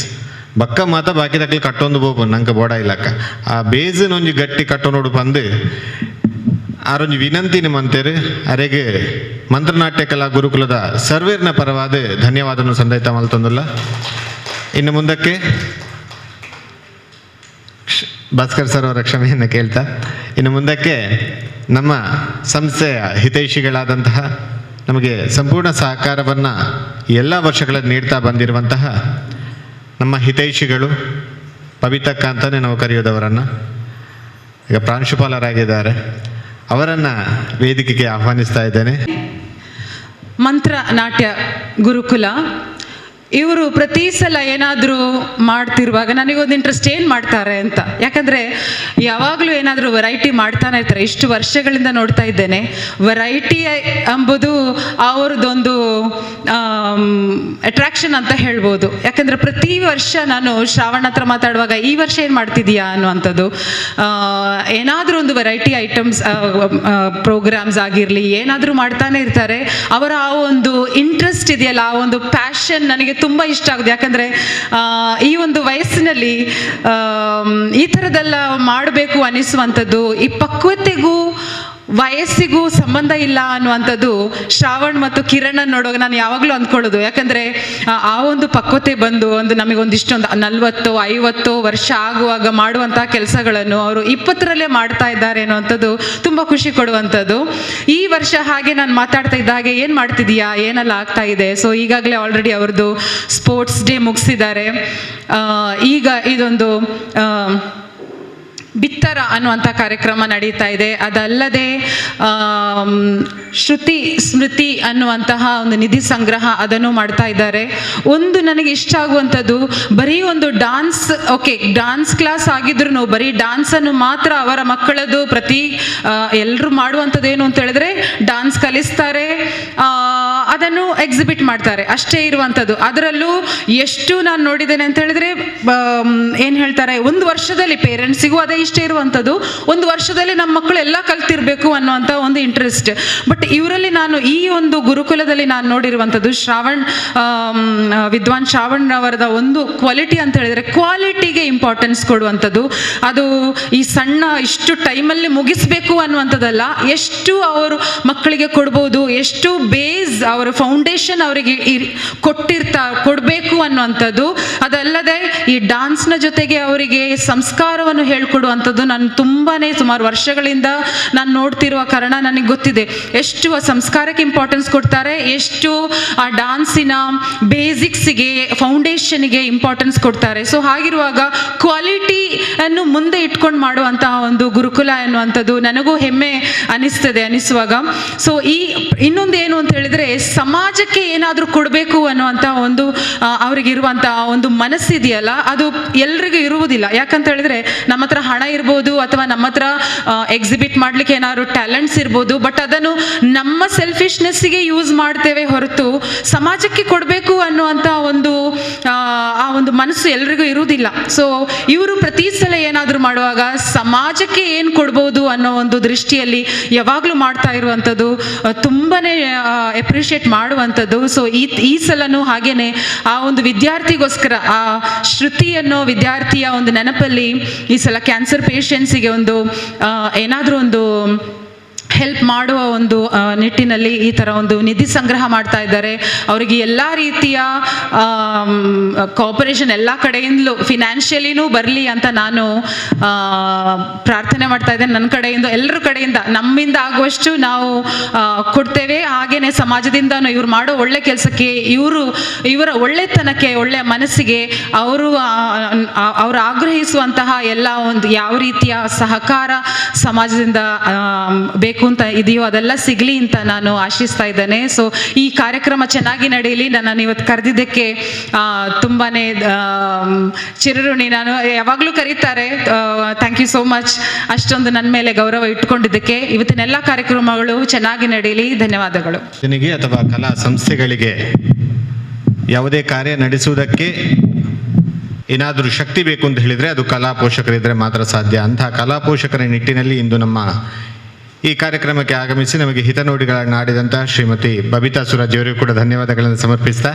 ಬಕ್ಕ ಮಾತ ಬಾಕಿ ತಕ್ಕಲೆ ಕಟ್ಟೊಂದು ಬೋಪು ನಂಗೆ ಬೋಡ ಇಲ್ಲಕ್ಕ ಆ ಬೇಸ್ ಒಂಜಿ ಗಟ್ಟಿ ಕಟ್ಟೊಂದು ಪಂದು ಆರೊಂಜಿ ವಿನಂತಿನ ಮಂತೇರು ಅರೆಗೆ ಮಂತ್ರನಾಟ್ಯ ಕಲಾ ಗುರುಕುಲದ ಸರ್ವೇರ್ನ ಪರವಾದ ಧನ್ಯವಾದವನ್ನು ಸಂದೈತ ಮಲ್ತೊಂದುಲ್ಲ ಇನ್ನು ಮುಂದಕ್ಕೆ ಭಾಸ್ಕರ್ ಸರ್ ಅವರ ಕ್ಷಮೆಯನ್ನು ಕೇಳ್ತಾ ಇನ್ನು ಮುಂದಕ್ಕೆ ನಮ್ಮ ಸಂಸ್ಥೆಯ ಹಿತೈಷಿಗಳಾದಂತಹ ನಮಗೆ ಸಂಪೂರ್ಣ ಸಹಕಾರವನ್ನು ಎಲ್ಲ ವರ್ಷಗಳಲ್ಲಿ ನೀಡ್ತಾ ಬಂದಿರುವಂತಹ ನಮ್ಮ ಹಿತೈಷಿಗಳು ಪವಿತಕ್ಕ ಅಂತಲೇ ನಾವು ಕರೆಯೋದವರನ್ನು ಈಗ ಪ್ರಾಂಶುಪಾಲರಾಗಿದ್ದಾರೆ ಅವರನ್ನು ವೇದಿಕೆಗೆ ಆಹ್ವಾನಿಸ್ತಾ ಇದ್ದೇನೆ. ಮಂತ್ರ ನಾಟ್ಯ ಗುರುಕುಲ ಇವರು ಪ್ರತಿ ಸಲ ಏನಾದರೂ ಮಾಡ್ತಿರುವಾಗ ನನಗೊಂದು ಇಂಟ್ರೆಸ್ಟ್ ಏನು ಮಾಡ್ತಾರೆ ಅಂತ, ಯಾಕಂದರೆ ಯಾವಾಗಲೂ ಏನಾದರೂ ವೆರೈಟಿ ಮಾಡ್ತಾನೆ ಇರ್ತಾರೆ. ಇಷ್ಟು ವರ್ಷಗಳಿಂದ ನೋಡ್ತಾ ಇದ್ದೇನೆ ವೆರೈಟಿ ಎಂಬುದು ಅವ್ರದ್ದೊಂದು ಅಟ್ರಾಕ್ಷನ್ ಅಂತ ಹೇಳ್ಬೋದು. ಯಾಕಂದರೆ ಪ್ರತಿ ವರ್ಷ ನಾನು ಶ್ರಾವಣ ಹತ್ರ ಮಾತಾಡುವಾಗ ಈ ವರ್ಷ ಏನು ಮಾಡ್ತಿದೀಯಾ ಅನ್ನುವಂಥದ್ದು, ಏನಾದರೂ ಒಂದು ವೆರೈಟಿ ಐಟಮ್ಸ್ ಪ್ರೋಗ್ರಾಮ್ಸ್ ಆಗಿರಲಿ ಏನಾದರೂ ಮಾಡ್ತಾನೆ ಇರ್ತಾರೆ. ಅವರ ಆ ಒಂದು ಇಂಟ್ರೆಸ್ಟ್ ಇದೆಯಲ್ಲ, ಆ ಒಂದು ಪ್ಯಾಷನ್ ನನಗೆ ತುಂಬ ಇಷ್ಟ ಆಗುತ್ತೆ. ಯಾಕಂದರೆ ಈ ಒಂದು ವಯಸ್ಸಿನಲ್ಲಿ ಈ ಥರದ್ದೆಲ್ಲ ಮಾಡಬೇಕು ಅನಿಸುವಂಥದ್ದು, ಈ ಪಕ್ವತೆಗೂ ವಯಸ್ಸಿಗೂ ಸಂಬಂಧ ಇಲ್ಲ ಅನ್ನುವಂಥದ್ದು ಶ್ರಾವಣ್ ಮತ್ತು ಕಿರಣ್ ನೋಡುವಾಗ ನಾನು ಯಾವಾಗಲೂ ಅಂದ್ಕೊಳ್ಳೋದು. ಯಾಕಂದರೆ ಆ ಒಂದು ಪಕ್ವತೆ ಬಂದು ನಮಗೊಂದಿಷ್ಟೊಂದು 40-50 ವರ್ಷ ಆಗುವಾಗ ಮಾಡುವಂಥ ಕೆಲಸಗಳನ್ನು ಅವರು 20ರಲ್ಲೇ ಮಾಡ್ತಾ ಇದ್ದಾರೆ ಅನ್ನುವಂಥದ್ದು ತುಂಬ ಖುಷಿ ಕೊಡುವಂಥದ್ದು. ಈ ವರ್ಷ ಹಾಗೆ ನಾನು ಮಾತಾಡ್ತಾ ಇದ್ದ ಹಾಗೆ ಏನು ಮಾಡ್ತಿದೀಯಾ, ಏನೆಲ್ಲ ಆಗ್ತಾ ಇದೆ. ಸೊ ಈಗಾಗಲೇ ಆಲ್ರೆಡಿ ಅವ್ರದ್ದು ಸ್ಪೋರ್ಟ್ಸ್ ಡೇ ಮುಗಿಸಿದ್ದಾರೆ. ಈಗ ಇದೊಂದು ಬಿತ್ತರ ಅನ್ನುವಂಥ ಕಾರ್ಯಕ್ರಮ ನಡೀತಾ ಇದೆ. ಅದಲ್ಲದೆ ಶ್ರುತಿ ಸ್ಮೃತಿ ಅನ್ನುವಂತಹ ಒಂದು ನಿಧಿ ಸಂಗ್ರಹ ಅದನ್ನು ಮಾಡ್ತಾ ಇದ್ದಾರೆ. ಒಂದು ನನಗೆ ಇಷ್ಟ ಆಗುವಂಥದ್ದು, ಬರೀ ಒಂದು ಡಾನ್ಸ್, ಓಕೆ ಡಾನ್ಸ್ ಕ್ಲಾಸ್ ಆಗಿದ್ರು ಬರೀ ಡಾನ್ಸನ್ನು ಮಾತ್ರ ಅವರ ಮಕ್ಕಳದ್ದು ಎಲ್ಲರೂ ಮಾಡುವಂಥದ್ದು ಏನು ಅಂತ ಹೇಳಿದ್ರೆ ಡಾನ್ಸ್ ಕಲಿಸ್ತಾರೆ, ಅದನ್ನು ಎಕ್ಸಿಬಿಟ್ ಮಾಡ್ತಾರೆ, ಅಷ್ಟೇ ಇರುವಂಥದ್ದು. ಅದರಲ್ಲೂ ಎಷ್ಟು ನಾನು ನೋಡಿದ್ದೇನೆ ಅಂತ ಹೇಳಿದ್ರೆ ಏನು ಹೇಳ್ತಾರೆ, ಒಂದು ವರ್ಷದಲ್ಲಿ ಪೇರೆಂಟ್ಸಿಗೂ ಅದೇ ಇಷ್ಟ ಇರುವಂಥದ್ದು, ಒಂದು ವರ್ಷದಲ್ಲಿ ನಮ್ಮ ಮಕ್ಕಳು ಎಲ್ಲ ಕಲ್ತಿರ್ಬೇಕು ಅನ್ನುವಂಥ ಒಂದು ಇಂಟ್ರೆಸ್ಟ್. ಬಟ್ ಇವರಲ್ಲಿ ನಾನು ಈ ಒಂದು ಗುರುಕುಲದಲ್ಲಿ ನಾನು ನೋಡಿರುವಂಥದ್ದು ವಿದ್ವಾನ್ ಶ್ರಾವಣ್ ಅವರದ ಒಂದು ಕ್ವಾಲಿಟಿ ಅಂತ ಹೇಳಿದ್ರೆ ಕ್ವಾಲಿಟಿಗೆ ಇಂಪಾರ್ಟೆನ್ಸ್ ಕೊಡುವಂಥದ್ದು. ಅದು ಈ ಸಣ್ಣ ಇಷ್ಟು ಟೈಮಲ್ಲಿ ಮುಗಿಸ್ಬೇಕು ಅನ್ನುವಂಥದ್ದಲ್ಲ, ಎಷ್ಟು ಅವರು ಮಕ್ಕಳಿಗೆ ಕೊಡ್ಬೋದು, ಎಷ್ಟು ಬೇಸ್ ಅವರ ಫೌಂಡೇಶನ್ ಅವರಿಗೆ ಕೊಡಬೇಕು ಅನ್ನುವಂಥದ್ದು. ಅದಲ್ಲದೆ ಈ ಡಾನ್ಸ್ನ ಜೊತೆಗೆ ಅವರಿಗೆ ಸಂಸ್ಕಾರವನ್ನು ಹೇಳ್ಕೊಡುವಂಥದ್ದು ನಾನು ಸುಮಾರು ವರ್ಷಗಳಿಂದ ನಾನು ನೋಡ್ತಿರುವ ಕಾರಣ ನನಗೆ ಗೊತ್ತಿದೆ ಎಷ್ಟು ಆ ಸಂಸ್ಕಾರಕ್ಕೆ ಇಂಪಾರ್ಟೆನ್ಸ್ ಕೊಡ್ತಾರೆ, ಎಷ್ಟು ಆ ಡಾನ್ಸಿನ ಬೇಸಿಕ್ಸಿಗೆ ಫೌಂಡೇಶನ್ಗೆ ಇಂಪಾರ್ಟೆನ್ಸ್ ಕೊಡ್ತಾರೆ. ಸೊ ಹಾಗಿರುವಾಗ ಕ್ವಾಲಿಟಿಯನ್ನು ಮುಂದೆ ಇಟ್ಕೊಂಡು ಮಾಡುವಂತಹ ಒಂದು ಗುರುಕುಲ ಎನ್ನುವಂಥದ್ದು ನನಗೂ ಹೆಮ್ಮೆ ಅನಿಸುವಾಗ. ಸೊ ಇನ್ನೊಂದು ಏನು ಅಂತ ಹೇಳಿದ್ರೆ ಸಮಾಜಕ್ಕೆ ಏನಾದರೂ ಕೊಡಬೇಕು ಅನ್ನುವಂಥ ಒಂದು ಅವರಿಗಿರುವಂತಹ ಒಂದು ಮನಸ್ಸಿದೆಯಲ್ಲ, ಅದು ಎಲ್ರಿಗೂ ಇರುವುದಿಲ್ಲ. ಯಾಕಂತ ಹೇಳಿದ್ರೆ ನಮ್ಮ ಹತ್ರ ಹಣ ಇರ್ಬೋದು ಅಥವಾ ನಮ್ಮ ಹತ್ರ ಎಕ್ಸಿಬಿಟ್ ಮಾಡ್ಲಿಕ್ಕೆ ಏನಾದ್ರು ಟ್ಯಾಲೆಂಟ್ಸ್ ಇರ್ಬೋದು, ಬಟ್ ಅದನ್ನು ನಮ್ಮ ಸೆಲ್ಫಿಶ್ನೆಸ್ಸಿಗೆ ಯೂಸ್ ಮಾಡ್ತೇವೆ ಹೊರತು ಸಮಾಜಕ್ಕೆ ಕೊಡಬೇಕು ಅನ್ನುವಂಥ ಆ ಒಂದು ಮನಸ್ಸು ಎಲ್ರಿಗೂ ಇರುವುದಿಲ್ಲ. ಸೊ ಇವರು ಪ್ರತಿ ಸಲ ಏನಾದರೂ ಮಾಡುವಾಗ ಸಮಾಜಕ್ಕೆ ಏನು ಕೊಡ್ಬೋದು ಅನ್ನೋ ಒಂದು ದೃಷ್ಟಿಯಲ್ಲಿ ಯಾವಾಗಲೂ ಮಾಡ್ತಾ ಇರುವಂಥದ್ದು ತುಂಬಾನೇ ಅಪ್ರಿಷಿಯೇಟ್ ಮಾಡುವಂಥದ್ದು. ಸೊ ಈ ಸಲನೂ ಹಾಗೇನೆ ಆ ಒಂದು ವಿದ್ಯಾರ್ಥಿಗೋಸ್ಕರ ಆ ಶ್ರುತಿ ಅನ್ನೋ ವಿದ್ಯಾರ್ಥಿಯ ಒಂದು ನೆನಪಲ್ಲಿ ಈ ಸಲ ಕ್ಯಾನ್ಸರ್ ಪೇಷಂಟ್ಸಿಗೆ ಒಂದು ಏನಾದರೂ ಒಂದು ಹೆಲ್ಪ್ ಮಾಡುವ ಒಂದು ನಿಟ್ಟಿನಲ್ಲಿ ಈ ಥರ ಒಂದು ನಿಧಿ ಸಂಗ್ರಹ ಮಾಡ್ತಾ ಇದ್ದಾರೆ. ಅವರಿಗೆ ಎಲ್ಲ ರೀತಿಯ ಕೋಆಪರೇಷನ್ ಎಲ್ಲ ಕಡೆಯಿಂದಲೂ ಫಿನಾನ್ಷಿಯಲಿನೂ ಬರಲಿ ಅಂತ ನಾನು ಪ್ರಾರ್ಥನೆ ಮಾಡ್ತಾ ಇದ್ದೇನೆ. ನನ್ನ ಕಡೆಯಿಂದ ಎಲ್ಲರ ಕಡೆಯಿಂದ ನಮ್ಮಿಂದ ಆಗುವಷ್ಟು ನಾವು ಕೊಡ್ತೇವೆ. ಹಾಗೇನೆ ಸಮಾಜದಿಂದ ಇವ್ರು ಮಾಡೋ ಒಳ್ಳೆ ಕೆಲಸಕ್ಕೆ ಇವರ ಒಳ್ಳೆತನಕ್ಕೆ ಒಳ್ಳೆಯ ಮನಸ್ಸಿಗೆ ಅವರು ಆಗ್ರಹಿಸುವಂತಹ ಎಲ್ಲ ಒಂದು ಯಾವ ರೀತಿಯ ಸಹಕಾರ ಸಮಾಜದಿಂದ ಬೇಕು ಅಂತ ಇದೆಯೋ ಅದೆಲ್ಲ ಸಿಗಲಿ ಅಂತ ನಾನು ಆಶಿಸ್ತಾ ಇದ್ದೇನೆ. ಸೊ ಈ ಕಾರ್ಯಕ್ರಮ ಚೆನ್ನಾಗಿ ನಡೆಯಲಿ. ನನ್ನನ್ನು ಇವತ್ತು ಕರೆದಿದ್ದಕ್ಕೆ ತುಂಬಾನೇ ಚಿರಋಣಿ. ನಾನು ಯಾವಾಗಲೂ ಕರೀತಾರೆ. Thank you so much. ಅಷ್ಟೊಂದು ನನ್ನ ಮೇಲೆ ಗೌರವ ಇಟ್ಕೊಂಡಿದ್ದಕ್ಕೆ. ಇವತ್ತಿನ ಎಲ್ಲ ಕಾರ್ಯಕ್ರಮಗಳು ಚೆನ್ನಾಗಿ ನಡೆಯಲಿ. ಧನ್ಯವಾದಗಳು. ಅಥವಾ ಕಲಾ ಸಂಸ್ಥೆಗಳಿಗೆ ಯಾವುದೇ ಕಾರ್ಯ ನಡೆಸುವುದಕ್ಕೆ ಏನಾದರೂ ಶಕ್ತಿ ಬೇಕು ಅಂತ ಹೇಳಿದರೆ ಅದು ಕಲಾ ಪೋಷಕರಿದ್ದರೆ ಮಾತ್ರ ಸಾಧ್ಯ. ಅಂತಹ ಕಲಾ ಪೋಷಕರ ನಿಟ್ಟಿನಲ್ಲಿ ಇಂದು ನಮ್ಮ ಈ ಕಾರ್ಯಕ್ರಮಕ್ಕೆ ಆಗಮಿಸಿ ನಮಗೆ ಹಿತನುಡಿಗಳನ್ನಾಡಿದಂತಹ ಶ್ರೀಮತಿ ಬಬಿತಾ ಸುರಾಜ್ ಅವರಿಗೂ ಕೂಡ ಧನ್ಯವಾದಗಳನ್ನು ಸಮರ್ಪಿಸ್ತಾ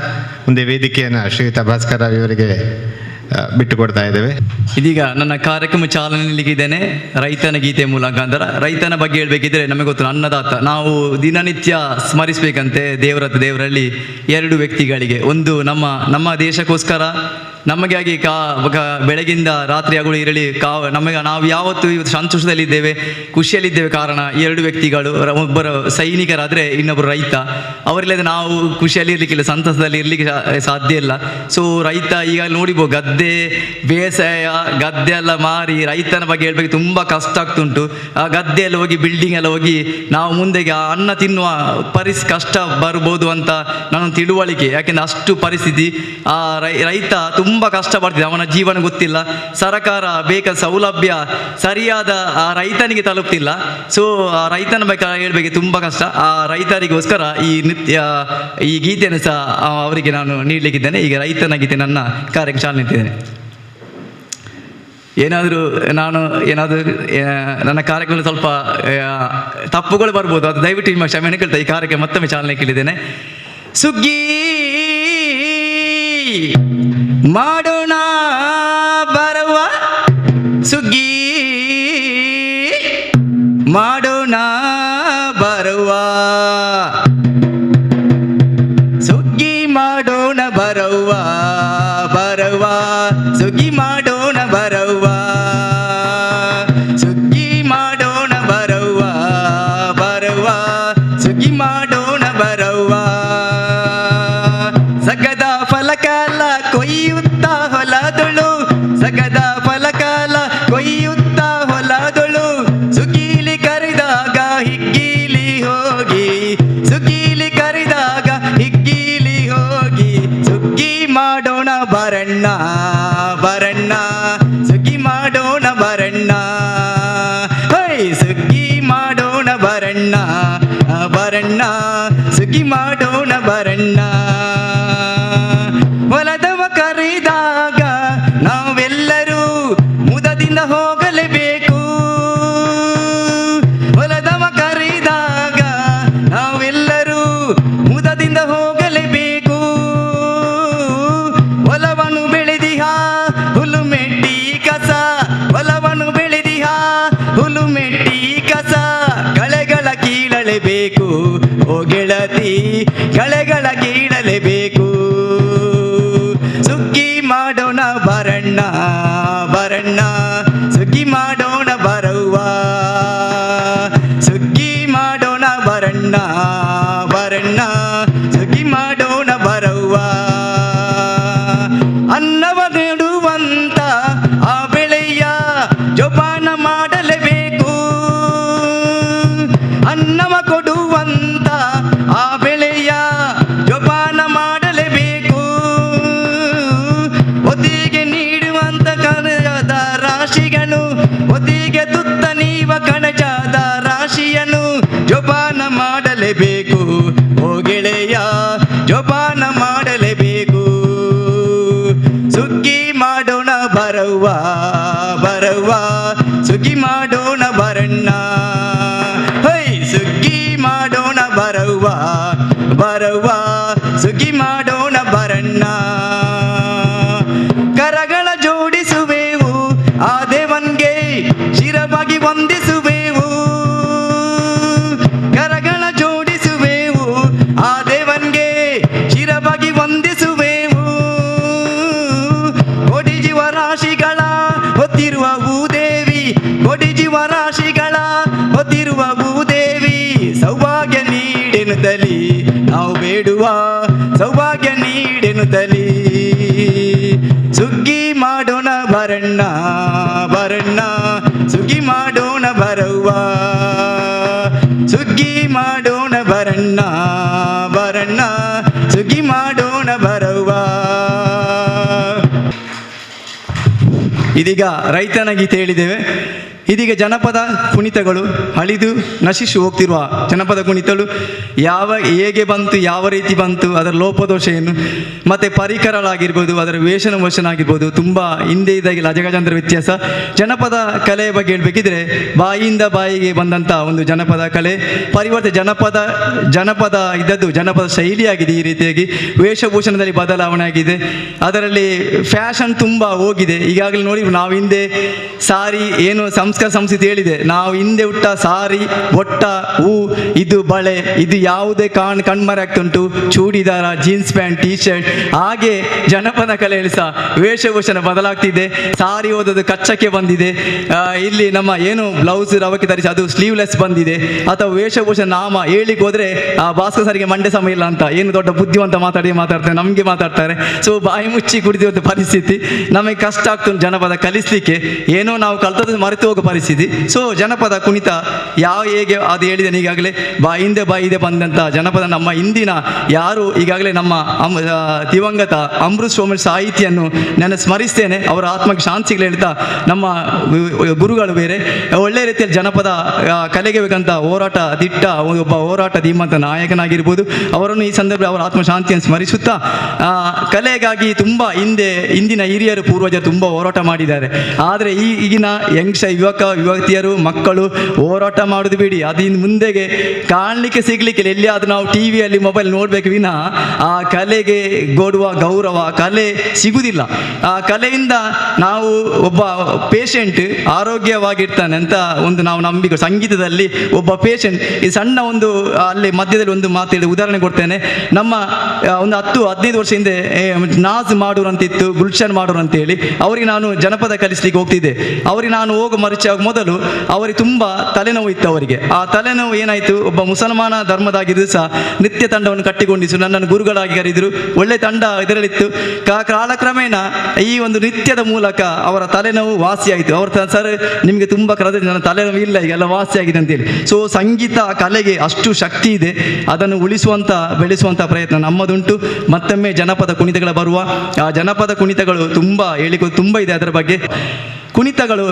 ಮುಂದೆ ವೇದಿಕೆಯನ್ನು ಶ್ರೀಯುತ ಭಾಸ್ಕರ್ ರಾವ್ ಇವರಿಗೆ ಬಿಟ್ಟುಕೊಡ್ತಾ ಇದ್ದೇವೆ. ಇದೀಗ ನನ್ನ ಕಾರ್ಯಕ್ರಮ ಚಾಲನೆಯಲ್ಲಿದ್ದೇನೆ ರೈತನ ಗೀತೆ ಮೂಲಕ. ರೈತನ ಬಗ್ಗೆ ಹೇಳಬೇಕಿದ್ರೆ ನಮಗೆ ಗೊತ್ತು, ಅನ್ನದಾತ. ನಾವು ದಿನನಿತ್ಯ ಸ್ಮರಿಸಬೇಕಂತೆ ದೇವರಲ್ಲಿ 2 ವ್ಯಕ್ತಿಗಳಿಗೆ. ಒಂದು ನಮ್ಮ ದೇಶಕ್ಕೋಸ್ಕರ ನಮಗಾಗಿ ಬೆಳಗಿಂದ ರಾತ್ರಿ ಆಗಲು ಇರಲಿ ನಾವು ಯಾವತ್ತು ಇವತ್ತು ಸಂತೋಷದಲ್ಲಿದ್ದೇವೆ, ಖುಷಿಯಲ್ಲಿದ್ದೇವೆ. ಕಾರಣ 2 ವ್ಯಕ್ತಿಗಳು, ಒಬ್ಬರು ಸೈನಿಕರಾದರೆ ಇನ್ನೊಬ್ಬರು ರೈತ. ಅವರಿಲ್ಲದೆ ನಾವು ಖುಷಿಯಲ್ಲಿ ಇರಲಿಕ್ಕಿಲ್ಲ, ಸಂತಸದಲ್ಲಿ ಇರಲಿಕ್ಕೆ ಸಾಧ್ಯ ಇಲ್ಲ. ಸೊ ರೈತ ಈಗ ನೋಡಿಬೋದು, ಗದ್ದೆ ಬೇಸಾಯ ಗದ್ದೆ ಎಲ್ಲ ಮಾರಿ ರೈತನ ಬಗ್ಗೆ ಹೇಳ್ಬೇಕು ತುಂಬ ಕಷ್ಟ ಆಗ್ತುಂಟು. ಆ ಗದ್ದೆಯಲ್ಲಿ ಹೋಗಿ ಬಿಲ್ಡಿಂಗ್ ಎಲ್ಲ ಹೋಗಿ ನಾವು ಮುಂದೆಗೆ ಅನ್ನ ತಿನ್ನುವ ಕಷ್ಟ ಬರ್ಬೋದು ಅಂತ ನನ್ನ ತಿಳುವಳಿಕೆ. ಯಾಕೆಂದರೆ ಅಷ್ಟು ಪರಿಸ್ಥಿತಿ. ಆ ರೈತ ತುಂಬ ಕಷ್ಟಪಡ್ತಿದ್ದೆ, ಅವನ ಜೀವನ ಗೊತ್ತಿಲ್ಲ. ಸರ್ಕಾರ ಬೇಕಾದ ಸೌಲಭ್ಯ ಸರಿಯಾದ ಆ ರೈತನಿಗೆ ತಲುಪ್ತಿಲ್ಲ. ಸೊ ಆ ರೈತನ ಬಗ್ಗೆ ಹೇಳ್ಬೇಕು ತುಂಬ ಕಷ್ಟ. ಆ ರೈತರಿಗೋಸ್ಕರ ಈ ಗೀತೆಯನ್ನು ಸಹ ಅವರಿಗೆ ನಾನು ನೀಡಲಿಕ್ಕಿದ್ದೇನೆ. ಈಗ ರೈತನ ಗೀತೆ ನನ್ನ ಕಾರ್ಯಕ್ಕೆ ಚಾಲನೆ ಇದ್ದೇನೆ. ನಾನು ನನ್ನ ಕಾರ್ಯಕ್ರಮ ಸ್ವಲ್ಪ ತಪ್ಪುಗಳು ಬರ್ಬೋದು, ಅದು ದಯವಿಟ್ಟು ನಿಮ್ಮ ಕ್ಷಮೆ ಕೇಳ್ತಾ ಈ ಕಾರ್ಯಕ್ಕೆ ಮತ್ತೊಮ್ಮೆ ಚಾಲನೆ ಕೇಳಿದ್ದೇನೆ. ಸುಗ್ಗಿ ಮಾಡೋಣ ಬರುವ ಸುಗ್ಗಿ ಮಾಡೋಣ ಬರುವ ಸುಗ್ಗಿ ಮಾಡೋಣ ಬರುವ ಬರುವ ಸುಗ್ಗಿ ಮಾಡೋಣ ಬರುವ ಸುಗ್ಗಿ ಮಾಡೋಣ ಬರುವ ಬರುವ ಸುಗ್ಗಿ ಮಾಡೋಣ ಬರುವ ಸಗದ ಫಲಕಾಲ ಕೊಯ್ಯುತ್ತ ಹೊಲದೊಳು ಸಗದ ಫಲಕಾಲ ಕೊಯ್ಯುತ್ತ ಹೊಲದೊಳು ಸುಗೀಲಿ ಕರೆದಾಗ ಹಿಗ್ಗೀಲಿ ಹೋಗಿ ಸುಗೀಲಿ ಕರೆದಾಗ ಹಿಗ್ಗೀಲಿ ಹೋಗಿ ಸುಗ್ಗಿ ಮಾಡೋಣ ಬರಣ್ಣ ಬರಣ್ಣ ಸುಗ್ಗಿ ಮಾಡೋಣ ಬರಣ್ಣ ಹೊಯ್ ಸುಗ್ಗಿ ಮಾಡೋಣ ಬರಣ್ಣ ಬರಣ್ಣ ಸುಗ್ಗಿ ಮಾಡೋಣ ಬರಣ್ಣ ಹೊಲದವ ಕರೆದಾಗ ನಾವೆಲ್ಲರೂ ಮುದದಿಂದ ಹೋಗಲೇಬೇಕು ಹೊಲದವ ಕರೆದಾಗ ನಾವೆಲ್ಲರೂ ಮುದದಿಂದ ಹೋಗಲೇಬೇಕು ಹೊಲವನ್ನು ಬೆಳೆದಿಹ ಹುಲ್ಲು ಮೆಟ್ಟಿ ಕಸ ಹೊಲವನ್ನು ಬೆಳೆದಿಹ ಹುಲ್ಲು ಮೆಟ್ಟಿ ಕಸ ಕಳೆಗಳ ಕೀಳಲೇಬೇಕು ಓ ಗೆಳತಿ ಕಳೆಗಳ ಕೀಳಲೇಬೇಕು ಸುಗ್ಗಿ ಮಾಡೋಣ ಬರಣ್ಣ ಬರಣ್ಣ ಸುಗ್ಗಿ ಮಾಡೋಣ ಬರುವ ಸುಗ್ಗಿ ಮಾಡೋಣ ಬರಣ್ಣ ಬರಣ್ಣ ಸುಗ್ಗಿ ಮಾಡೋಣ ಬರುವ ಅನ್ನವ ನೆಡುವಂತ ಆ ಬೆಳೆಯ ಜೋಪಾನ ಮಾಡಲೇಬೇಕು ಅನ್ನವ ಕೊಡುವಂತ ಆ ಬೆಳೆಯ ಜೋಪಾನ ಮಾಡಲೇಬೇಕು ಒತ್ತಿಗೆ ನೀಡುವಂತ ಕಣಜದ ರಾಶಿಗಳು ಒತ್ತಿಗೆ ತುತ್ತ ನೀವ ಕಣಜದ ರಾಶಿಯನ್ನು ಜೋಪಾನ ಮಾಡಲೇಬೇಕು ಓ ಗೆಳೆಯ ಜೋಪಾನ ಮಾಡಲೇಬೇಕು ಸುಗ್ಗಿ ಮಾಡೋಣ ಬರುವ ಬರುವ ಸುಗ್ಗಿ ಮಾಡೋಣ ಬರಣ್ಣ ಹೊಯ್ ಸುಗ್ಗಿ ಮಾಡೋಣ ಬರುವ ಬರುವ ಸುಗ್ಗಿ ಮಾಡೋಣ ಬರಣ್ಣ ಕರಗಳ ಜೋಡಿಸುವೆವು ಆ ದೇವನ್ಗೆ ಶಿರವಾಗಿ ವಂದಿಸುವೆವು ಕರಗಳ ಜೋಡಿಸುವೆವು ಆ ದೇವನ್ಗೆ ಶಿರವಾಗಿ ವಂದಿಸುವೆವು ಕೊಡಿ ಜೀವ ರಾಶಿಗಳ ಹೊತ್ತಿರುವ ಭೂದೇವಿ ಕೊಡಿ ಜೀವ ರಾಶಿಗಳ ಹೊತ್ತಿರುವ ಭೂದೇವಿ ಸೌಭಾಗ್ಯ ನೀಡೆನುತ್ತಲಿ ನಾವು ಬೇಡುವ ಸೌಭಾಗ್ಯ ನೀಡೆನುತ್ತಲಿ ಸುಗ್ಗಿ ಮಾಡೋಣ ಬರಣ್ಣ ಬರಣ್ಣ ಸುಗ್ಗಿ ಮಾಡೋಣ ಬರುವ ಸುಗ್ಗಿ ಮಾಡೋಣ ಬರಣ್ಣ ಬರಣ್ಣ ಸುಗ್ಗಿ ಮಾಡೋಣ ಬರುವ ಇದೀಗ ರೈತನ ಗೀತೆ ಹೇಳಿದ್ದೇವೆ. ಇದೀಗ ಜನಪದ ಕುಣಿತಗಳು ಅಳಿದು ನಶಿಸಿ ಹೋಗ್ತಿರುವ ಜನಪದ ಕುಣಿತಗಳು ಹೇಗೆ ಬಂತು, ಯಾವ ರೀತಿ ಬಂತು, ಅದರ ಲೋಪದೋಷ ಏನು, ಮತ್ತು ಪರಿಕರಗಳಾಗಿರ್ಬೋದು, ಅದರ ವೇಷನ ಆಗಿರ್ಬೋದು, ತುಂಬ ಹಿಂದೆ ಇದ್ದಾಗಿಲ್ಲ ಅಜಗಜಾಂತರ ವ್ಯತ್ಯಾಸ. ಜನಪದ ಕಲೆಯ ಬಗ್ಗೆ ಹೇಳಬೇಕಿದ್ರೆ ಬಾಯಿಯಿಂದ ಬಾಯಿಗೆ ಬಂದಂಥ ಒಂದು ಜನಪದ ಕಲೆ ಪರಿವರ್ತೆ ಜನಪದ ಇದ್ದದ್ದು ಜನಪದ ಶೈಲಿಯಾಗಿದೆ. ಈ ರೀತಿಯಾಗಿ ವೇಷಭೂಷಣದಲ್ಲಿ ಬದಲಾವಣೆ ಆಗಿದೆ. ಅದರಲ್ಲಿ ಫ್ಯಾಷನ್ ತುಂಬ ಹೋಗಿದೆ. ಈಗಾಗಲೇ ನೋಡಿ, ನಾವು ಹಿಂದೆ ಸಾರಿ ಏನು ಸಂಸ್ಕಾರ ಸಂಸ್ಕೃತಿ ಹೇಳಿದೆ, ನಾವು ಹಿಂದೆ ಹುಟ್ಟ ಸಾರಿ, ಬೊಟ್ಟ, ಹೂ, ಇದು ಬಳೆ, ಇದು ಯಾವುದೇ ಕಣ್ಮರೆ ಆಗ್ತುಂಟು, ಚೂಡಿದಾರ, ಜೀನ್ಸ್ ಪ್ಯಾಂಟ್, ಟೀ ಶರ್ಟ್. ಹಾಗೆ ಜನಪದ ಕಲೆಯಲ್ಲಿ ಸಹ ವೇಷಭೂಷಣ ಬದಲಾಗ್ತಿದೆ. ಸಾರಿ ಓದೋದು ಕಚ್ಚಕ್ಕೆ ಬಂದಿದೆ. ಇಲ್ಲಿ ನಮ್ಮ ಏನು ಬ್ಲೌಸ್ ರವಕ್ಕೆ ಧರಿಸಿ ಅದು ಸ್ಲೀವ್ಲೆಸ್ ಬಂದಿದೆ. ಅಥವಾ ವೇಷಭೂಷಣ ನಾಮ ಹೇಳಿಕ್ ಹೋದ್ರೆ ಭಾಸ್ಕರ್ ಸರಿಗೆ ಮಂಡೆ ಸಮಯ ಇಲ್ಲ ಅಂತ ಏನು ದೊಡ್ಡ ಬುದ್ಧಿವಂತ ಮಾತಾಡ್ತಾರೆ, ನಮಗೆ ಮಾತಾಡ್ತಾರೆ. ಸೊ ಬಾಯಿ ಮುಚ್ಚಿ ಕುಡಿದಿರೋ ಪರಿಸ್ಥಿತಿ. ನಮಗೆ ಕಷ್ಟ ಆಗ್ತುಂಟು ಜನಪದ ಕಲಿಸ್ಲಿಕ್ಕೆ. ಏನೋ ನಾವು ಕಲ್ತದ್ದು ಮರೆತು ಹೋಗೋ ಪರಿಸ್ಥಿತಿ. ಸೊ ಜನಪದ ಕುಣಿತ ಹೇಗೆ ಅದು ಹೇಳಿದ್ದೇನೆ ಈಗಾಗಲೇ, ಬಾಯಿಂದ ಬಾಯಿದೆ ಬಂದಂಥ ಜನಪದ ನಮ್ಮ ಇಂದಿನ ಯಾರು ಈಗಾಗಲೇ ನಮ್ಮ ದಿವಂಗತ ಅಮೃತ್ ಸೋಮೇಶ್ ಸಾಹಿತಿಯನ್ನು ನಾನು ಸ್ಮರಿಸ್ತೇನೆ. ಅವರ ಆತ್ಮಕ್ಕೆ ಶಾಂತಿ ಸಿಗಲಿ ಹೇಳ್ತಾ, ನಮ್ಮ ಗುರುಗಳು ಬೇರೆ ಒಳ್ಳೆ ರೀತಿಯಲ್ಲಿ ಜನಪದ ಕಲೆಗೆ ಬೇಕಂತ ಹೋರಾಟ ದಿಟ್ಟ ಒಬ್ಬ ಹೋರಾಟ ಧೀಮಂತ ನಾಯಕನಾಗಿರ್ಬೋದು. ಅವರನ್ನು ಈ ಸಂದರ್ಭದಲ್ಲಿ ಅವರ ಆತ್ಮಶಾಂತಿಯನ್ನು ಸ್ಮರಿಸುತ್ತಾ, ಕಲೆಗಾಗಿ ತುಂಬ ಹಿಂದಿನ ಹಿರಿಯರು ಪೂರ್ವಜರು ತುಂಬ ಹೋರಾಟ ಮಾಡಿದ್ದಾರೆ. ಆದರೆ ಈಗಿನ ಯಂಗ್ಸ್ಟರ್ ಯುವಕ ಯುವತಿಯರು ಮಕ್ಕಳು ಹೋರಾಟ ಮಾಡೋದು ಬಿಡಿ, ಅದು ಇನ್ನು ಮುಂದೆಗೆ ಕಾಣಲಿಕ್ಕೆ ಸಿಗ್ಲಿಕ್ಕೆ ಎಲ್ಲಿಯಾದರೂ ನಾವು ಟಿ ವಿಯಲ್ಲಿ ಮೊಬೈಲ್ ನೋಡಬೇಕು ವಿನಃ ಆ ಕಲೆಗೆ ಕೊಡುವ ಗೌರವ, ಕಲೆ ಸಿಗುವುದಿಲ್ಲ. ಆ ಕಲೆಯಿಂದ ನಾವು ಒಬ್ಬ ಪೇಷಂಟ್ ಆರೋಗ್ಯವಾಗಿರ್ತಾನೆ ಅಂತ ಒಂದು ನಾವು ನಂಬಿಕೆ. ಸಂಗೀತದಲ್ಲಿ ಒಬ್ಬ ಪೇಷಂಟ್, ಈ ಸಣ್ಣ ಒಂದು ಅಲ್ಲಿ ಮಧ್ಯದಲ್ಲಿ ಒಂದು ಮಾತು ಹೇಳಿ ಉದಾಹರಣೆ ಕೊಡ್ತೇನೆ. ನಮ್ಮ ಒಂದು 10-15 ವರ್ಷ ಹಿಂದೆ ನಾಜ್ ಮಾಡೋರು ಅಂತಿತ್ತು, ಗುಲ್ಶನ್ ಮಾಡೋರು ಅಂತೇಳಿ, ಅವರಿಗೆ ನಾನು ಜನಪದ ಕಲಿಸ್ಲಿಕ್ಕೆ ಹೋಗ್ತಿದ್ದೆ. ಅವರಿಗೆ ನಾನು ಹೋಗೋ ಮೊದಲು ಅವರಿಗೆ ತುಂಬ ತಲೆನೋವು ಇತ್ತು. ಅವರಿಗೆ ಆ ತಲೆನೋವು ಏನಾಯಿತು, ಒಬ್ಬ ಮುಸಲ್ಮಾನ ಧರ್ಮದಾಗಿದ್ದು ಸಹ ನೃತ್ಯ ತಂಡವನ್ನು ಕಟ್ಟಿಕೊಂಡಿದ್ದು, ನನ್ನನ್ನು ಗುರುಗಳಾಗಿ ಕರೆದಿದ್ರು, ಒಳ್ಳೆ ತಂಡ ಇದರಲ್ಲಿತ್ತು. ಕಾಲಕ್ರಮೇಣ ಈ ಒಂದು ನೃತ್ಯದ ಮೂಲಕ ಅವರ ತಲೆನೋವು ವಾಸಿಯಾಯಿತು. ಅವ್ರ ಸರ್ ನಿಮಗೆ ತುಂಬ ಕರೆದ ನನ್ನ ತಲೆನೋವು ಇಲ್ಲ, ಈಗೆಲ್ಲ ವಾಸಿಯಾಗಿದೆ ಅಂತೇಳಿ. ಸೊ ಸಂಗೀತ ಕಲೆಗೆ ಅಷ್ಟು ಶಕ್ತಿ ಇದೆ, ಅದನ್ನು ಉಳಿಸುವಂಥ ಬೆಳೆಸುವಂಥ ಪ್ರಯತ್ನ ನಮ್ಮದುಂಟು. ಮತ್ತೊಮ್ಮೆ ಜನಪದ ಕುಣಿತಗಳ ಬರುವ ಆ ಜನಪದ ಕುಣಿತಗಳು ತುಂಬ ತುಂಬ ಇದೆ. ಅದರ ಬಗ್ಗೆ ಕುಣಿತಗಳು,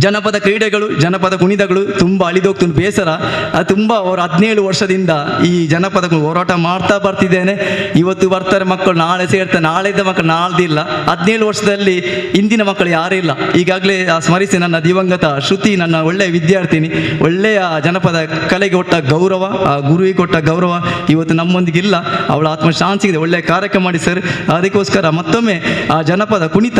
ಜನಪದ ಕ್ರೀಡೆಗಳು, ಜನಪದ ಕುಣಿತಗಳು ತುಂಬ ಅಳಿದೋಗ್ತುಂಟು. ಬೇಸರ. ಅದು ತುಂಬ ಅವರು 17 ವರ್ಷದಿಂದ ಈ ಜನಪದ ಹೋರಾಟ ಮಾಡ್ತಾ ಬರ್ತಿದ್ದೇನೆ. ಇವತ್ತು ಬರ್ತಾರೆ ಮಕ್ಕಳು, ನಾಳೆ ಸೇರ್ತಾರೆ, ನಾಳೆದ ಮಕ್ಕಳು ನಾಳ್ದಿಲ್ಲ. 17 ವರ್ಷದಲ್ಲಿ ಇಂದಿನ ಮಕ್ಕಳು ಯಾರೂ ಇಲ್ಲ. ಈಗಾಗಲೇ ಸ್ಮರಿಸಿ ನನ್ನ ದಿವಂಗತ ಶ್ರುತಿ, ನನ್ನ ಒಳ್ಳೆಯ ವಿದ್ಯಾರ್ಥಿನಿ, ಒಳ್ಳೆಯ ಜನಪದ ಕಲೆಗೆ ಕೊಟ್ಟ ಗೌರವ, ಆ ಗುರುವಿಗೆ ಕೊಟ್ಟ ಗೌರವ ಇವತ್ತು ನಮ್ಮೊಂದಿಗಿಲ್ಲ. ಅವಳ ಆತ್ಮಶಾಂತಿ ಸಿಗಿದೆ, ಒಳ್ಳೆಯ ಕಾರ್ಯಕ್ರಮ ಮಾಡಿ ಸರ್. ಅದಕ್ಕೋಸ್ಕರ ಮತ್ತೊಮ್ಮೆ ಆ ಜನಪದ ಕುಣಿತ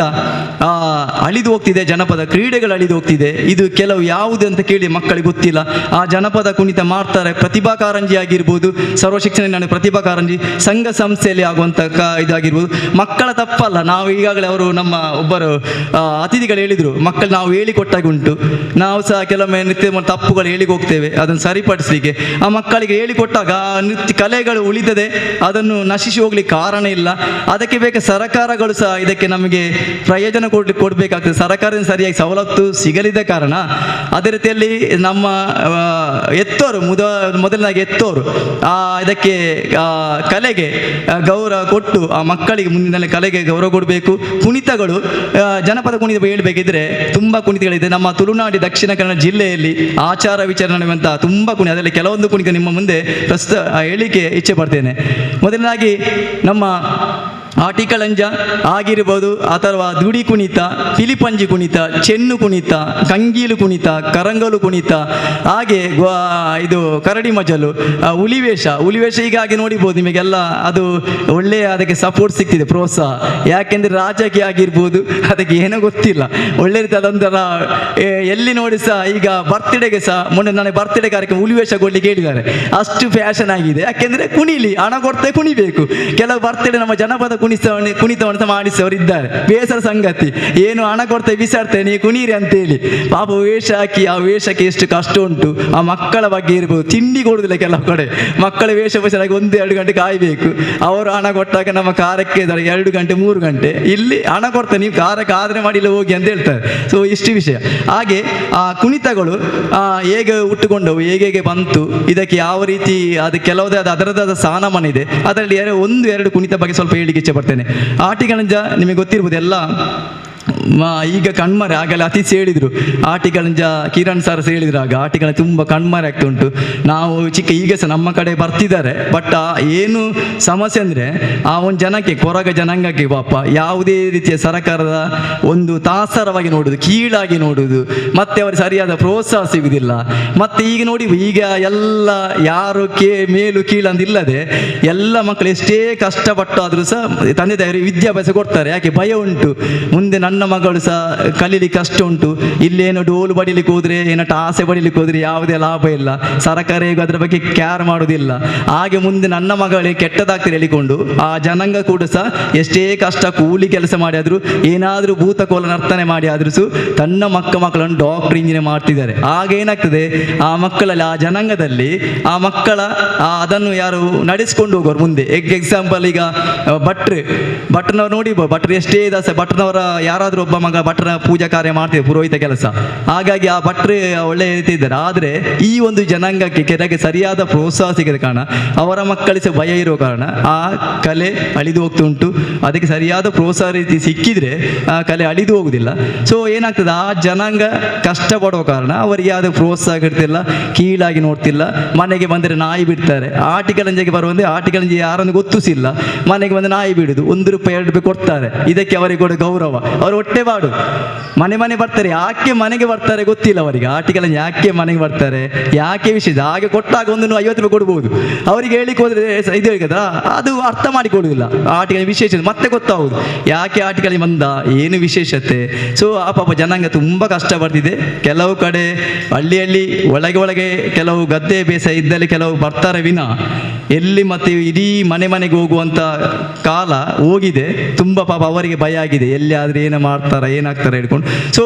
ಅಳಿದು ಹೋಗ್ತಿದೆ, ಜನಪದ ಕ್ರೀಡೆಗಳು ಅಳಿದು ಹೋಗ್ತಿದೆ. ಇದು ಕೆಲವು ಯಾವುದು ಅಂತ ಕೇಳಿ ಮಕ್ಕಳಿಗೆ ಗೊತ್ತಿಲ್ಲ. ಆ ಜನಪದ ಕುಣಿತ ಮಾಡ್ತಾರೆ. ಪ್ರತಿಭಾ ಕಾರಂಜಿ ಆಗಿರ್ಬೋದು, ಸರ್ವ ಶಿಕ್ಷಣ ಪ್ರತಿಭಾ ಕಾರಂಜಿ, ಸಂಘ ಸಂಸ್ಥೆಯಲ್ಲಿ ಆಗುವಂಥ ಇದಾಗಿರ್ಬೋದು. ಮಕ್ಕಳ ತಪ್ಪಲ್ಲ. ನಾವು ಈಗಾಗಲೇ ಅವರು ನಮ್ಮ ಒಬ್ಬರು ಅತಿಥಿಗಳು ಹೇಳಿದರು, ಮಕ್ಕಳು ನಾವು ಹೇಳಿಕೊಟ್ಟಾಗ ಉಂಟು, ನಾವು ಸಹ ಕೆಲವೊಮ್ಮೆ ನೃತ್ಯ ತಪ್ಪುಗಳು ಹೇಳಿಗೆ ಹೋಗ್ತೇವೆ, ಅದನ್ನು ಸರಿಪಡಿಸಲಿಕ್ಕೆ. ಆ ಮಕ್ಕಳಿಗೆ ಹೇಳಿಕೊಟ್ಟಾಗ ನೃತ್ಯ ಕಲೆಗಳು ಉಳಿತದೆ, ಅದನ್ನು ನಶಿಸಿ ಹೋಗ್ಲಿಕ್ಕೆ ಕಾರಣ ಇಲ್ಲ. ಅದಕ್ಕೆ ಬೇಕಾದ ಸರ್ಕಾರಗಳು ಸಹ ಇದಕ್ಕೆ ನಮಗೆ ಪ್ರಯೋಜನ ಕೊಡಬೇಕಾಗ್ತದೆ. ಸರ್ಕಾರದಿಂದ ಸರಿಯಾಗಿ ಸವಲತ್ತು ಸಿಗಲಿದ್ದ ಕಾರಣ ಅದೇ ರೀತಿಯಲ್ಲಿ ನಮ್ಮ ಎತ್ತೋರು ಮೊದಲನಾಗಿ ಎತ್ತೋರು ಇದಕ್ಕೆ ಕಲೆಗೆ ಗೌರವ ಕೊಟ್ಟು ಆ ಮಕ್ಕಳಿಗೆ ಮುಂದಿನ ಕಲೆಗೆ ಗೌರವ ಕೊಡಬೇಕು. ಕುಣಿತಗಳು, ಜನಪದ ಕುಣಿತ ಹೇಳಬೇಕಿದ್ರೆ ತುಂಬ ಕುಣಿತಗಳಿದೆ. ನಮ್ಮ ತುಳುನಾಡಿ ದಕ್ಷಿಣ ಕನ್ನಡ ಜಿಲ್ಲೆಯಲ್ಲಿ ಆಚಾರ ವಿಚಾರ ನಡೆಯುವಂಥ ತುಂಬ ಕುಣಿತ, ಅದರಲ್ಲಿ ಕೆಲವೊಂದು ಕುಣಿತ ನಿಮ್ಮ ಮುಂದೆ ಪ್ರಸ್ತುತ ಹೇಳಿಕೆ ಇಚ್ಛೆ ಪಡ್ತೇನೆ. ಮೊದಲನಾಗಿ ನಮ್ಮ ಆಟಿಕಳಂಜ ಆಗಿರ್ಬೋದು, ಅಥವಾ ದುಡಿ ಕುಣಿತ, ಪಿಲಿಪಂಜಿ ಕುಣಿತ, ಚೆನ್ನು ಕುಣಿತ, ಕಂಗೀಲು ಕುಣಿತ, ಕರಂಗಲು ಕುಣಿತ, ಹಾಗೆ ಇದು ಕರಡಿ ಮಜಲು, ಹುಲಿವೇಷ ಹೀಗಾಗಿ ನೋಡಿಬೋದು ನಿಮಗೆಲ್ಲ. ಅದು ಒಳ್ಳೆಯ ಅದಕ್ಕೆ ಸಪೋರ್ಟ್ ಸಿಗ್ತಿದೆ, ಪ್ರೋತ್ಸಾಹ. ಯಾಕೆಂದರೆ ರಾಜಕೀಯ ಆಗಿರ್ಬೋದು ಅದಕ್ಕೆ ಏನೋ ಗೊತ್ತಿಲ್ಲ, ಒಳ್ಳೆ ರೀತಿ ಅದೊಂಥರ ಎಲ್ಲಿ ನೋಡಿ ಸಹ ಈಗ ಬರ್ತ್ಡೇಗೆ ಸಹ ಮೊನ್ನೆ ನನಗೆ ಬರ್ತ್ಡೇ ಕಾರ್ಯಕ್ರಮ ಹುಲಿವೇಷ ಕೊಡ್ಲಿಕ್ಕೆ ಹೇಳಿದ್ದಾರೆ. ಅಷ್ಟು ಫ್ಯಾಷನ್ ಆಗಿದೆ. ಯಾಕೆಂದರೆ ಕುಣಿಲಿ, ಹಣ ಕೊಡ್ತೇ ಕುಣಿಬೇಕು. ಕೆಲವು ಬರ್ತ್ಡೇ ನಮ್ಮ ಜನಪದ ಕುಣಿತವನ್ನು ಮಾಡಿಸೋರು ಇದ್ದಾರೆ. ಬೇಸರ ಸಂಗತಿ, ಏನು ಹಣ ಕೊಡ್ತೇವೆ ಬಿಸಾಡ್ತೇವೆ, ನೀವು ಕುಣೀರಿ ಅಂತೇಳಿ. ಪಾಪ ವೇಷ ಹಾಕಿ ಆ ವೇಷಕ್ಕೆ ಎಷ್ಟು ಕಷ್ಟ ಉಂಟು. ಆ ಮಕ್ಕಳ ಬಗ್ಗೆ ಇರ್ಬೋದು, ತಿಂಡಿ ಕೊಡುದಿಲ್ಲ ಕೆಲವು ಕಡೆ. ಮಕ್ಕಳ ವೇಷಭೂಷಣಕ್ಕೆ 1-2 ಗಂಟೆ ಕಾಯಬೇಕು. ಅವರು ಹಣ ಕೊಟ್ಟಾಗ ನಮ್ಮ ಕಾರ್ಯಕ್ಕೆ 2 ಗಂಟೆ 3 ಗಂಟೆ. ಇಲ್ಲಿ ಹಣ ಕೊಡ್ತೇವೆ, ನೀವು ಕಾರ್ಯಕ್ಕೆ ಆದರೆ ಮಾಡಿಲ್ಲ ಹೋಗಿ ಅಂತ ಹೇಳ್ತಾರೆ. ಸೊ ಇಷ್ಟು ವಿಷಯ. ಹಾಗೆ ಆ ಕುಣಿತಗಳು ಹೇಗೆ ಹುಟ್ಟುಕೊಂಡವು, ಹೇಗೆ ಬಂತು, ಇದಕ್ಕೆ ಯಾವ ರೀತಿ, ಅದು ಕೆಲವುದೇ ಅದರದಾದ ಸ್ಥಾನಮಾನ ಇದೆ. ಅದರಲ್ಲಿ 1-2 ಕುಣಿತ ಬಗ್ಗೆ ಸ್ವಲ್ಪ ಹೇಳಿಕ್ಕೆ ಇಚ್ಛೆ ಪಡ್ತೇನೆ. ಆಟಿಗಳಂಜ ನಿಮಗೆ ಗೊತ್ತಿರ್ಬೋದು ಎಲ್ಲ. ಈಗ ಕಣ್ಮರೆ, ಆಗಲೇ ಅತಿಥಿ ಹೇಳಿದರು ಆಟಿಗಳಂಜ, ಕಿರಣ್ ಸರ್ ಹೇಳಿದ್ರು ಆಗ ಆಟಿಗಳ ತುಂಬ ಕಣ್ಮರೆ ಆಗ್ತಾ ಉಂಟು. ನಾವು ಈಗ ಸಹ ನಮ್ಮ ಕಡೆ ಬರ್ತಿದ್ದಾರೆ. ಬಟ್ ಏನು ಸಮಸ್ಯೆ ಅಂದರೆ ಆ ಒಂದು ಜನಕ್ಕೆ, ಕೊರಗ ಜನಾಂಗಕ್ಕೆ ಪಾಪ ಯಾವುದೇ ರೀತಿಯ ಸರ್ಕಾರದ ಒಂದು ತಾತ್ಸಾರವಾಗಿ ನೋಡುವುದು, ಕೀಳಾಗಿ ನೋಡುವುದು, ಮತ್ತೆ ಅವರಿಗೆ ಸರಿಯಾದ ಪ್ರೋತ್ಸಾಹ ಸಿಗುವುದಿಲ್ಲ. ಮತ್ತು ಈಗ ನೋಡಿ, ಈಗ ಎಲ್ಲ ಯಾರು ಮೇಲು ಕೀಳಂದಿಲ್ಲದೆ ಎಲ್ಲ ಮಕ್ಕಳು ಎಷ್ಟೇ ಕಷ್ಟಪಟ್ಟು ಆದರೂ ಸಹ ತಂದೆ ತಾಯಿಯವರು ವಿದ್ಯಾಭ್ಯಾಸ ಕೊಡ್ತಾರೆ. ಯಾಕೆ? ಭಯ ಉಂಟು, ಮುಂದೆ ನನ್ನ ಮಗಳು ಸಹ ಕಲೀಲಿಕ್ಕೆ ಕಷ್ಟ ಉಂಟು, ಇಲ್ಲೇನೋ ಡೋಲು ಬಡಿಲಿಕ್ಕೆ ಹೋದ್ರೆ, ಏನೋ ಟಾಸೆ ಬಡಿಲಿಕ್ಕೆ ಹೋದ್ರೆ ಯಾವುದೇ ಲಾಭ ಇಲ್ಲ, ಸರ್ಕಾರ ಈಗ ಅದರ ಬಗ್ಗೆ ಕೇರ್ ಮಾಡೋದಿಲ್ಲ. ಹಾಗೆ ಮುಂದೆ ನನ್ನ ಮಗಳಿಗೆ ಕೆಟ್ಟದಾಗ್ತದೆ ಹೇಳಿಕೊಂಡು ಆ ಜನಾಂಗ ಕೂಡ ಸಹ ಎಷ್ಟೇ ಕಷ್ಟ ಕೂಲಿ ಕೆಲಸ ಮಾಡಿ ಆದರೂ, ಏನಾದರೂ ಭೂತಕೋಲ ನರ್ತನೆ ಮಾಡಿ ಆದರೂ ಸಹ ತನ್ನ ಮಕ್ಕಳನ್ನು ಡಾಕ್ಟರ್ ಇಂಜಿನಿಯರ್ ಮಾಡ್ತಿದ್ದಾರೆ. ಆಗ ಏನಾಗ್ತದೆ, ಆ ಮಕ್ಕಳಲ್ಲಿ, ಆ ಜನಾಂಗದಲ್ಲಿ ಆ ಮಕ್ಕಳ ಅದನ್ನು ಯಾರು ನಡೆಸ್ಕೊಂಡು ಹೋಗೋರು ಮುಂದೆ. ಎಕ್ಸಾಂಪಲ್ ಈಗ ಭಟ್ರನವ್ರು ನೋಡಿ, ಭಟ್ರು ಎಷ್ಟೇ ದಾಸ ಭಟ್ರನವರ ಯಾರಾದರೂ ಒಬ್ಬ ಮಗ ಭಟ್ರ ಪೂಜಾ ಕಾರ್ಯ ಮಾಡ್ತೀವಿ, ಪುರೋಹಿತ ಕೆಲಸ. ಹಾಗಾಗಿ ಆ ಭಟ್ರು ಒಳ್ಳೆ ರೀತಿ ಇದ್ದಾರೆ. ಆದರೆ ಈ ಒಂದು ಜನಾಂಗಕ್ಕೆ ಕೆರೆಗೆ ಸರಿಯಾದ ಪ್ರೋತ್ಸಾಹ ಸಿಗದ ಕಾರಣ, ಅವರ ಮಕ್ಕಳಿಗೆ ಭಯ ಇರೋ ಕಾರಣ ಆ ಕಲೆ ಅಳಿದು ಹೋಗ್ತುಂಟು. ಅದಕ್ಕೆ ಸರಿಯಾದ ಪ್ರೋತ್ಸಾಹ ರೀತಿ ಸಿಕ್ಕಿದ್ರೆ ಆ ಕಲೆ ಅಳಿದು ಹೋಗುದಿಲ್ಲ. ಸೊ ಏನಾಗ್ತದೆ, ಆ ಜನಾಂಗ ಕಷ್ಟಪಡೋ ಕಾರಣ ಅವರಿಗೆ ಯಾವುದೇ ಪ್ರೋತ್ಸಾಹ ಇರ್ತಿಲ್ಲ, ಕೀಳಾಗಿ ನೋಡ್ತಿಲ್ಲ. ಮನೆಗೆ ಬಂದರೆ ನಾಯಿ ಬಿಡ್ತಾರೆ. ಆಟಿಗಳಂಜಿಗೆ ಬರುವಂತೆ ಆಟಿಗಳಂಜಿ ಯಾರನ್ನು ಗೊತ್ತಿಸಿಲ್ಲ, ಮನೆಗೆ ಬಂದು ನಾಯಿ ಬಿಡುದು, 1 ರೂಪಾಯಿ 2 ರೂಪಾಯಿ ಕೊಡ್ತಾರೆ. ಇದಕ್ಕೆ ಅವರಿಗೆ ಕೂಡ ಗೌರವ. ಅವರು ಹೊಟ್ಟೆಪಾಡು. ಮನೆ ಮನೆ ಬರ್ತಾರೆ, ಯಾಕೆ ಮನೆಗೆ ಬರ್ತಾರೆ ಗೊತ್ತಿಲ್ಲ ಅವರಿಗೆ. ಆಟಿಕೆಲ್ಲ ಯಾಕೆ ಮನೆಗೆ ಬರ್ತಾರೆ, ಯಾಕೆ ವಿಷಯ, ಹಾಗೆ ಕೊಟ್ಟಾಗ ಒಂದು 50 ರೂಪಾಯಿ ಕೊಡ್ಬೋದು. ಅವರಿಗೆ ಹೇಳಿಕ್ಕೆ ಹೋದ್ರೆ ಇದು ಹೇಳಿದ ಅದು ಅರ್ಥ ಮಾಡಿಕೊಡುವುದಿಲ್ಲ ಆಟಿಕೆ ವಿಶೇಷತೆ. ಮತ್ತೆ ಗೊತ್ತಾಗುದು ಯಾಕೆ ಆಟಿಕೆಗಳಿಗೆ ಬಂದ, ಏನು ವಿಶೇಷತೆ. ಸೊ ಆ ಪಾಪ ಜನಾಂಗ ತುಂಬ ಕಷ್ಟ ಬರ್ತಿದೆ. ಕೆಲವು ಕಡೆ ಹಳ್ಳಿಯಲ್ಲಿ ಒಳಗೆ ಕೆಲವು ಗದ್ದೆ ಬೇಸಾಯ ಇದ್ದಲ್ಲಿ ಕೆಲವು ಬರ್ತಾರೆ ವಿನ ಎಲ್ಲಿ ಮತ್ತೆ ಇಡೀ ಮನೆಗೆ ಹೋಗುವಂಥ ಕಾಲ ಹೋಗಿದೆ. ತುಂಬ ಪಾಪ ಅವರಿಗೆ ಭಯ ಆಗಿದೆ, ಎಲ್ಲಿ ಆದ್ರೆ ಏನು ಮಾಡ್ತಾರ ಏನಾಗ್ತಾರ ಹೇಳ್ಕೊಂಡು. ಸೊ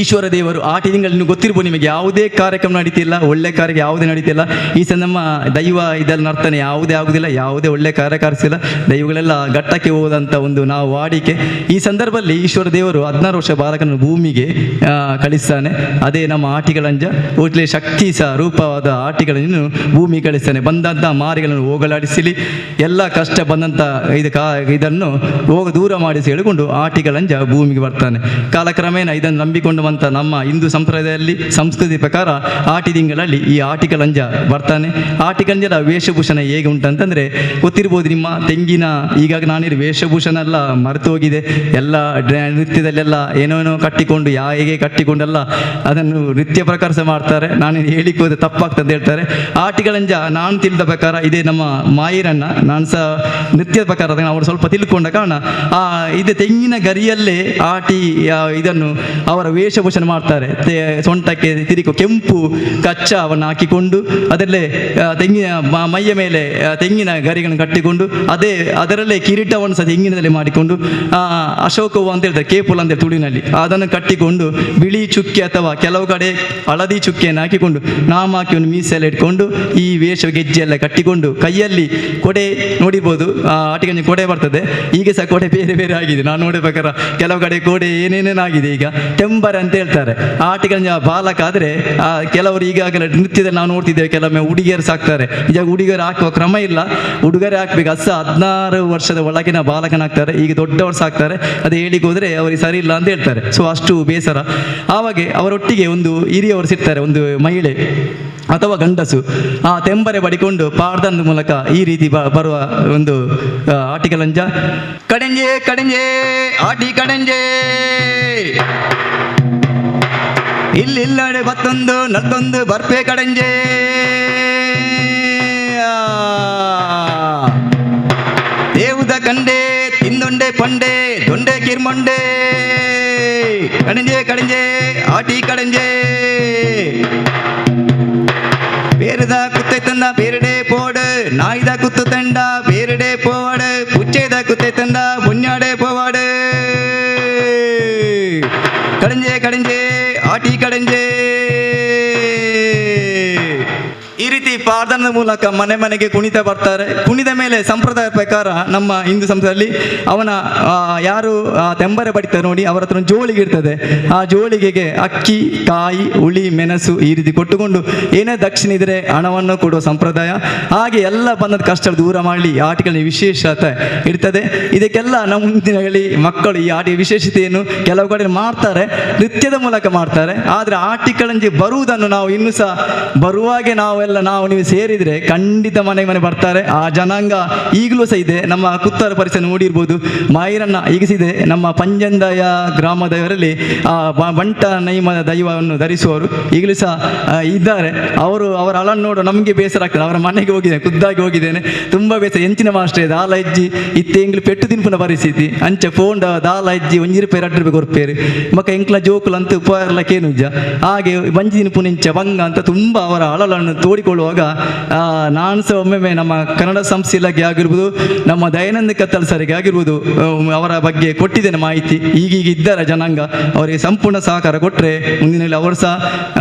ಈಶ್ವರ ದೇವರು ಆಟಿ ತಿಂಗಳು ಗೊತ್ತಿರ್ಬೋದು ನಿಮಗೆ, ಯಾವುದೇ ಕಾರ್ಯಕ್ರಮ ನಡೀತಿಲ್ಲ, ಒಳ್ಳೆ ಕಾರ್ಯ ಯಾವುದೇ ನಡೀತಿಲ್ಲ. ಈ ಸಲ ನಮ್ಮ ದೈವ ಇದರಲ್ಲಿ ನರ್ತನೆ ಯಾವುದೇ ಆಗುದಿಲ್ಲ, ಯಾವುದೇ ಒಳ್ಳೆ ಕಾರ್ಯ ಕಾರ್ಯಿಸಿಲ್ಲ. ದೈವಗಳೆಲ್ಲ ಘಟ್ಟಕ್ಕೆ ಹೋದಂಥ ಒಂದು ನಾವು ವಾಡಿಕೆ. ಈ ಸಂದರ್ಭದಲ್ಲಿ ಈಶ್ವರ ದೇವರು 16 ವರ್ಷ ಬಾಲಕನ ಭೂಮಿಗೆ ಕಳಿಸ್ತಾನೆ. ಅದೇ ನಮ್ಮ ಆಟಿಗಳಂಜ ಒಟ್ಲೆ ಶಕ್ತಿ ಸಹ ರೂಪವಾದ ಆಟಿಗಳನ್ನು ಭೂಮಿಗೆ ಕಳಿಸ್ತಾನೆ. ಬಂದಂಥ ಮಾರಿಗಳನ್ನು ಹೋಗಲಾಡಿಸಲಿ, ಎಲ್ಲ ಕಷ್ಟ ಬಂದಂಥ ಇದನ್ನು ದೂರ ಮಾಡಿಸಿ ಹೇಳಿಕೊಂಡು ಆಟಿಗಳಂಜ ಭೂಮಿಗೆ ಬರ್ತಾನೆ. ಕಾಲಕ್ರಮೇಣ ಇದನ್ನು ನಂಬಿಕೊಂಡು ನಮ್ಮ ಹಿಂದೂ ಸಂಪ್ರದಾಯದಲ್ಲಿ ಸಂಸ್ಕೃತಿ ಪ್ರಕಾರ ಆಟಿ ತಿಂಗಳಲ್ಲಿ ಈ ಆಟಿಕಲಂಜ ಬರ್ತಾನೆ. ಆಟಿಕಲಂಜದ ವೇಷಭೂಷಣ ಹೇಗೆ ಉಂಟಂತಂದ್ರೆ ಗೊತ್ತಿರ್ಬೋದು ನಿಮ್ಮ ತೆಂಗಿನ, ಈಗಾಗ ನಾನಿರು ವೇಷಭೂಷಣ ಎಲ್ಲ ಮರೆತು ಹೋಗಿದೆ. ಎಲ್ಲ ನೃತ್ಯದಲ್ಲೆಲ್ಲ ಏನೇನೋ ಕಟ್ಟಿಕೊಂಡು ಹೇಗೆ ಕಟ್ಟಿಕೊಂಡೆಲ್ಲ ಅದನ್ನು ನೃತ್ಯ ಪ್ರಕಾರ ಸಹ ಮಾಡ್ತಾರೆ. ನಾನು ಹೇಳಿಕ್ಕೆ ಹೋದ್ರೆ ತಪ್ಪಾಗ್ತದೆ ಅಂತ ಹೇಳ್ತಾರೆ. ಆಟಿಕಲಂಜ ನಾನು ತಿಳಿದ ಪ್ರಕಾರ ಇದೇ ನಮ್ಮ ಮಾಯಿರನ್ನ ನಾನು ಸಹ ನೃತ್ಯದ ಪ್ರಕಾರ ಅವರು ಸ್ವಲ್ಪ ತಿಳ್ಕೊಂಡ ಕಾರಣ ಇದು ತೆಂಗಿನ ಗರಿಯಲ್ಲೇ ಆಟಿ ಇದನ್ನು ಅವರ ವೇಷಭೂಷಣ ಮಾಡ್ತಾರೆ. ಸೊಂಟಕ್ಕೆ ತಿರುಗು ಕೆಂಪು ಕಚ್ಚಾವನ್ನು ಹಾಕಿಕೊಂಡು ಅದರಲ್ಲೇ ತೆಂಗಿನ ಮೈಯ ಮೇಲೆ ತೆಂಗಿನ ಗರಿಗಳನ್ನು ಕಟ್ಟಿಕೊಂಡು ಅದರಲ್ಲೇ ಕಿರೀಟವನ್ನು ಸಹ ತೆಂಗಿನದಲ್ಲಿ ಮಾಡಿಕೊಂಡು ಅಶೋಕವು ಅಂತ ಹೇಳ್ತಾರೆ, ಕೇಪುಲ ಅಂತ ತುಳಿನಲ್ಲಿ ಅದನ್ನು ಕಟ್ಟಿಕೊಂಡು ಬಿಳಿ ಚುಕ್ಕೆ ಅಥವಾ ಕೆಲವು ಕಡೆ ಹಳದಿ ಚುಕ್ಕೆಯನ್ನು ಹಾಕಿಕೊಂಡು ನಾಮ ಹಾಕಿ ಒಂದು ಮೀಸೆಲ್ಲ ಇಟ್ಕೊಂಡು ಈ ವೇಷ ಗೆಜ್ಜೆ ಎಲ್ಲ ಕಟ್ಟಿಕೊಂಡು ಕೈಯಲ್ಲಿ ಕೊಡೆ ನೋಡಿರ್ಬೋದು, ಆಟಿಗೆ ಕೊಡೆ ಬರ್ತದೆ. ಈಗ ಸಹ ಕೊಡೆ ಬೇರೆ ಬೇರೆ ಆಗಿದೆ. ನಾನು ನೋಡಿದ ಪ್ರಕಾರ ಕೆಲವು ಕಡೆ ಕೊಡೆ ಏನೇನೇನಾಗಿದೆ. ಈಗ ಟೆಂಬರ್ ಅಂತ ಹೇಳ್ತಾರೆ ಆಟಿಗಳ ಬಾಲಕ. ಆದರೆ ಕೆಲವರು ಈಗಾಗಲೇ ನೃತ್ಯದಲ್ಲಿ ನಾವು ನೋಡ್ತಿದ್ದೇವೆ, ಕೆಲವೊಮ್ಮೆ ಹುಡುಗಿಯರು ಸಾಕ್ತಾರೆ. ಈಗ ಹುಡುಗಿಯರು ಹಾಕುವ ಕ್ರಮ ಇಲ್ಲ, ಹುಡುಗರೇ ಹಾಕ್ಬೇಕು. 16 ವರ್ಷದ ಒಳಗಿನ ಬಾಲಕನಾಗ್ತಾರೆ. ಈಗ ದೊಡ್ಡವರು ಸಾಕ್ತಾರೆ, ಅದು ಹೇಳಿಕ್ಕೆ ಹೋದ್ರೆ ಅವರಿಗೆ ಸರಿ ಇಲ್ಲ ಅಂತ ಹೇಳ್ತಾರೆ. ಸೊ ಅಷ್ಟು ಬೇಸರ. ಆವಾಗ ಅವರೊಟ್ಟಿಗೆ ಒಂದು ಹಿರಿಯವರು ಸಿಗ್ತಾರೆ, ಒಂದು ಮಹಿಳೆ ಅಥವಾ ಗಂಡಸು ಆ ತೆಂಬರೆ ಬಡಿಕೊಂಡು ಪಾಡ್ದನ ಮೂಲಕ ಈ ರೀತಿ ಬರುವ ಒಂದು ಆಟಿಕಲಂಜ. ಕಡೆಂಜೆ ಕಡೆಂಜೆ ಆಟಿ ಕಡೆಂಜೆ ಇಲ್ಲಿಲ್ಲಡೆ ಬತ್ತೊಂದು ನಲ್ದೊಂದು ಬರ್ಪೆ ಕಡೆಂಜೆ ದೇವುದ ಕಂಡೆ ತಿಂದೊಂಡೆ ಪಂಡೆ ದೊಂಡೆ ಕಿರ್ಮೊಂಡೆ ಕಡೆಂಜೆ ಕಡೆಂಜೆ ಆಟಿ ಕಡೆಂಜೆ பேருதா குத்தை தந்தா பேருடே போடு நாய்தா குத்து தண்டா பேருடே போவாடு புச்சைதா குத்தை தந்தா புஞ்ஞாடே போவாடு கடைஞ்சே கடைஞ்சே ஆட்டி கடைஞ்சே. ಈ ರೀತಿ ಪಾಡ್ದನದ ಮೂಲಕ ಮನೆಗೆ ಕುಣಿತ ಬರ್ತಾರೆ. ಕುಣಿದ ಮೇಲೆ ಸಂಪ್ರದಾಯ ಪ್ರಕಾರ ನಮ್ಮ ಹಿಂದೂ ಸಂಪ್ರದಾಯದಲ್ಲಿ ಅವನ ಯಾರು ತೆಂಬರೆ ಬಡಿತಾರೆ ನೋಡಿ, ಅವರ ಹತ್ರ ಜೋಳಿಗೆ ಇರ್ತದೆ. ಆ ಜೋಳಿಗೆಗೆ ಅಕ್ಕಿ, ಕಾಯಿ, ಹುಳಿ, ಮೆಣಸು ಈ ರೀತಿ ಕೊಟ್ಟುಕೊಂಡು ಏನೇ ದಕ್ಷಿಣ ಇದ್ರೆ ಹಣವನ್ನು ಕೊಡುವ ಸಂಪ್ರದಾಯ. ಹಾಗೆ ಎಲ್ಲ ಬಂದದ ಕಷ್ಟ ದೂರ ಮಾಡಲಿ ಆಟಿಗಳ ವಿಶೇಷತೆ ಇರ್ತದೆ. ಇದಕ್ಕೆಲ್ಲ ನಮ್ಮ ಮುಂದಿನ ಹೇಳಿ ಮಕ್ಕಳು ಈ ಆಟಿಯ ವಿಶೇಷತೆಯನ್ನು ಕೆಲವು ಕಡೆ ಮಾಡ್ತಾರೆ, ನೃತ್ಯದ ಮೂಲಕ ಮಾಡ್ತಾರೆ. ಆದರೆ ಆಟಿಗಳಂಜಿ ಬರುವುದನ್ನು ನಾವು ಇನ್ನೂ ಸಹ ಬರುವಾಗೆ ನಾವು ನೀವು ಸೇರಿದ್ರೆ ಖಂಡಿತ ಮನೆ ಬರ್ತಾರೆ. ಆ ಜನಾಂಗ ಈಗಲೂ ಸಹ ಇದೆ. ನಮ್ಮ ಕುತ್ತಾರ ಪರಿಸರ ನೋಡಿರ್ಬೋದು, ಮಾಯಿರನ್ನ ಈಗಿಸಿದೆ. ನಮ್ಮ ಪಂಜಂದಾಯ ಗ್ರಾಮದವರಲ್ಲಿ ಬಂಟ ನೈಮದ ದೈವವನ್ನು ಧರಿಸುವವರು ಈಗಲೂ ಸಹ ಇದ್ದಾರೆ. ಅವರ ಅಳನ್ನು ನೋಡು ನಮಗೆ ಬೇಸರ ಆಗ್ತದೆ. ಅವರ ಮನೆಗೆ ಹೋಗಿದ್ದೇನೆ, ಖುದ್ದಾಗಿ ಹೋಗಿದ್ದೇನೆ, ತುಂಬ ಬೇಸರ. ಎಂಚಿನ ಮಾಸ್ಟರ್ ದಾಲ ಅಜ್ಜಿ ಇತ್ತೆ ಎಂಗ್ಲು ಪೆಟ್ಟು ತಿನ್ಪುನ ಪರಿಸ್ಥಿತಿ ಅಂಚೆ ಫೋನ್ ದಾಲ ಅಜ್ಜಿ 1 ರೂಪಾಯಿ 2 ರೂಪಾಯಿ ಕೊರ್ಪೇರು ಮಕ್ಕ ಎಂಕ್ಲ ಜೋಕುಲು ಅಂತ ಉಪಹಾರಲ್ಲ ಕೇನುಜ್ಜ ಹಾಗೆ ಬಂಜಿ ತಿನ್ಪುನಿಂಚ ಬಂಗ ಅಂತ ತುಂಬ ಅವರ ಅಳಲನ್ನು ತೋಡಿಕೊಳ್ಳುವಾಗ ನಾನು ಸಹ ಒಮ್ಮೆ ನಮ್ಮ ಕನ್ನಡ ಸಂಸ್ಥೆ ಇಲಾಖೆ ಆಗಿರ್ಬೋದು, ನಮ್ಮ ದಯಾನಂದ ಕತ್ತಲ್ ಸರಿಗೆ ಆಗಿರ್ಬೋದು, ಅವರ ಬಗ್ಗೆ ಕೊಟ್ಟಿದ್ದೇನೆ ಮಾಹಿತಿ. ಈಗೀಗ ಇದ್ದಾರೆ ಜನಾಂಗ, ಅವರಿಗೆ ಸಂಪೂರ್ಣ ಸಹಕಾರ ಕೊಟ್ಟರೆ ಮುಂದಿನಲ್ಲಿ ಅವರು ಸಹ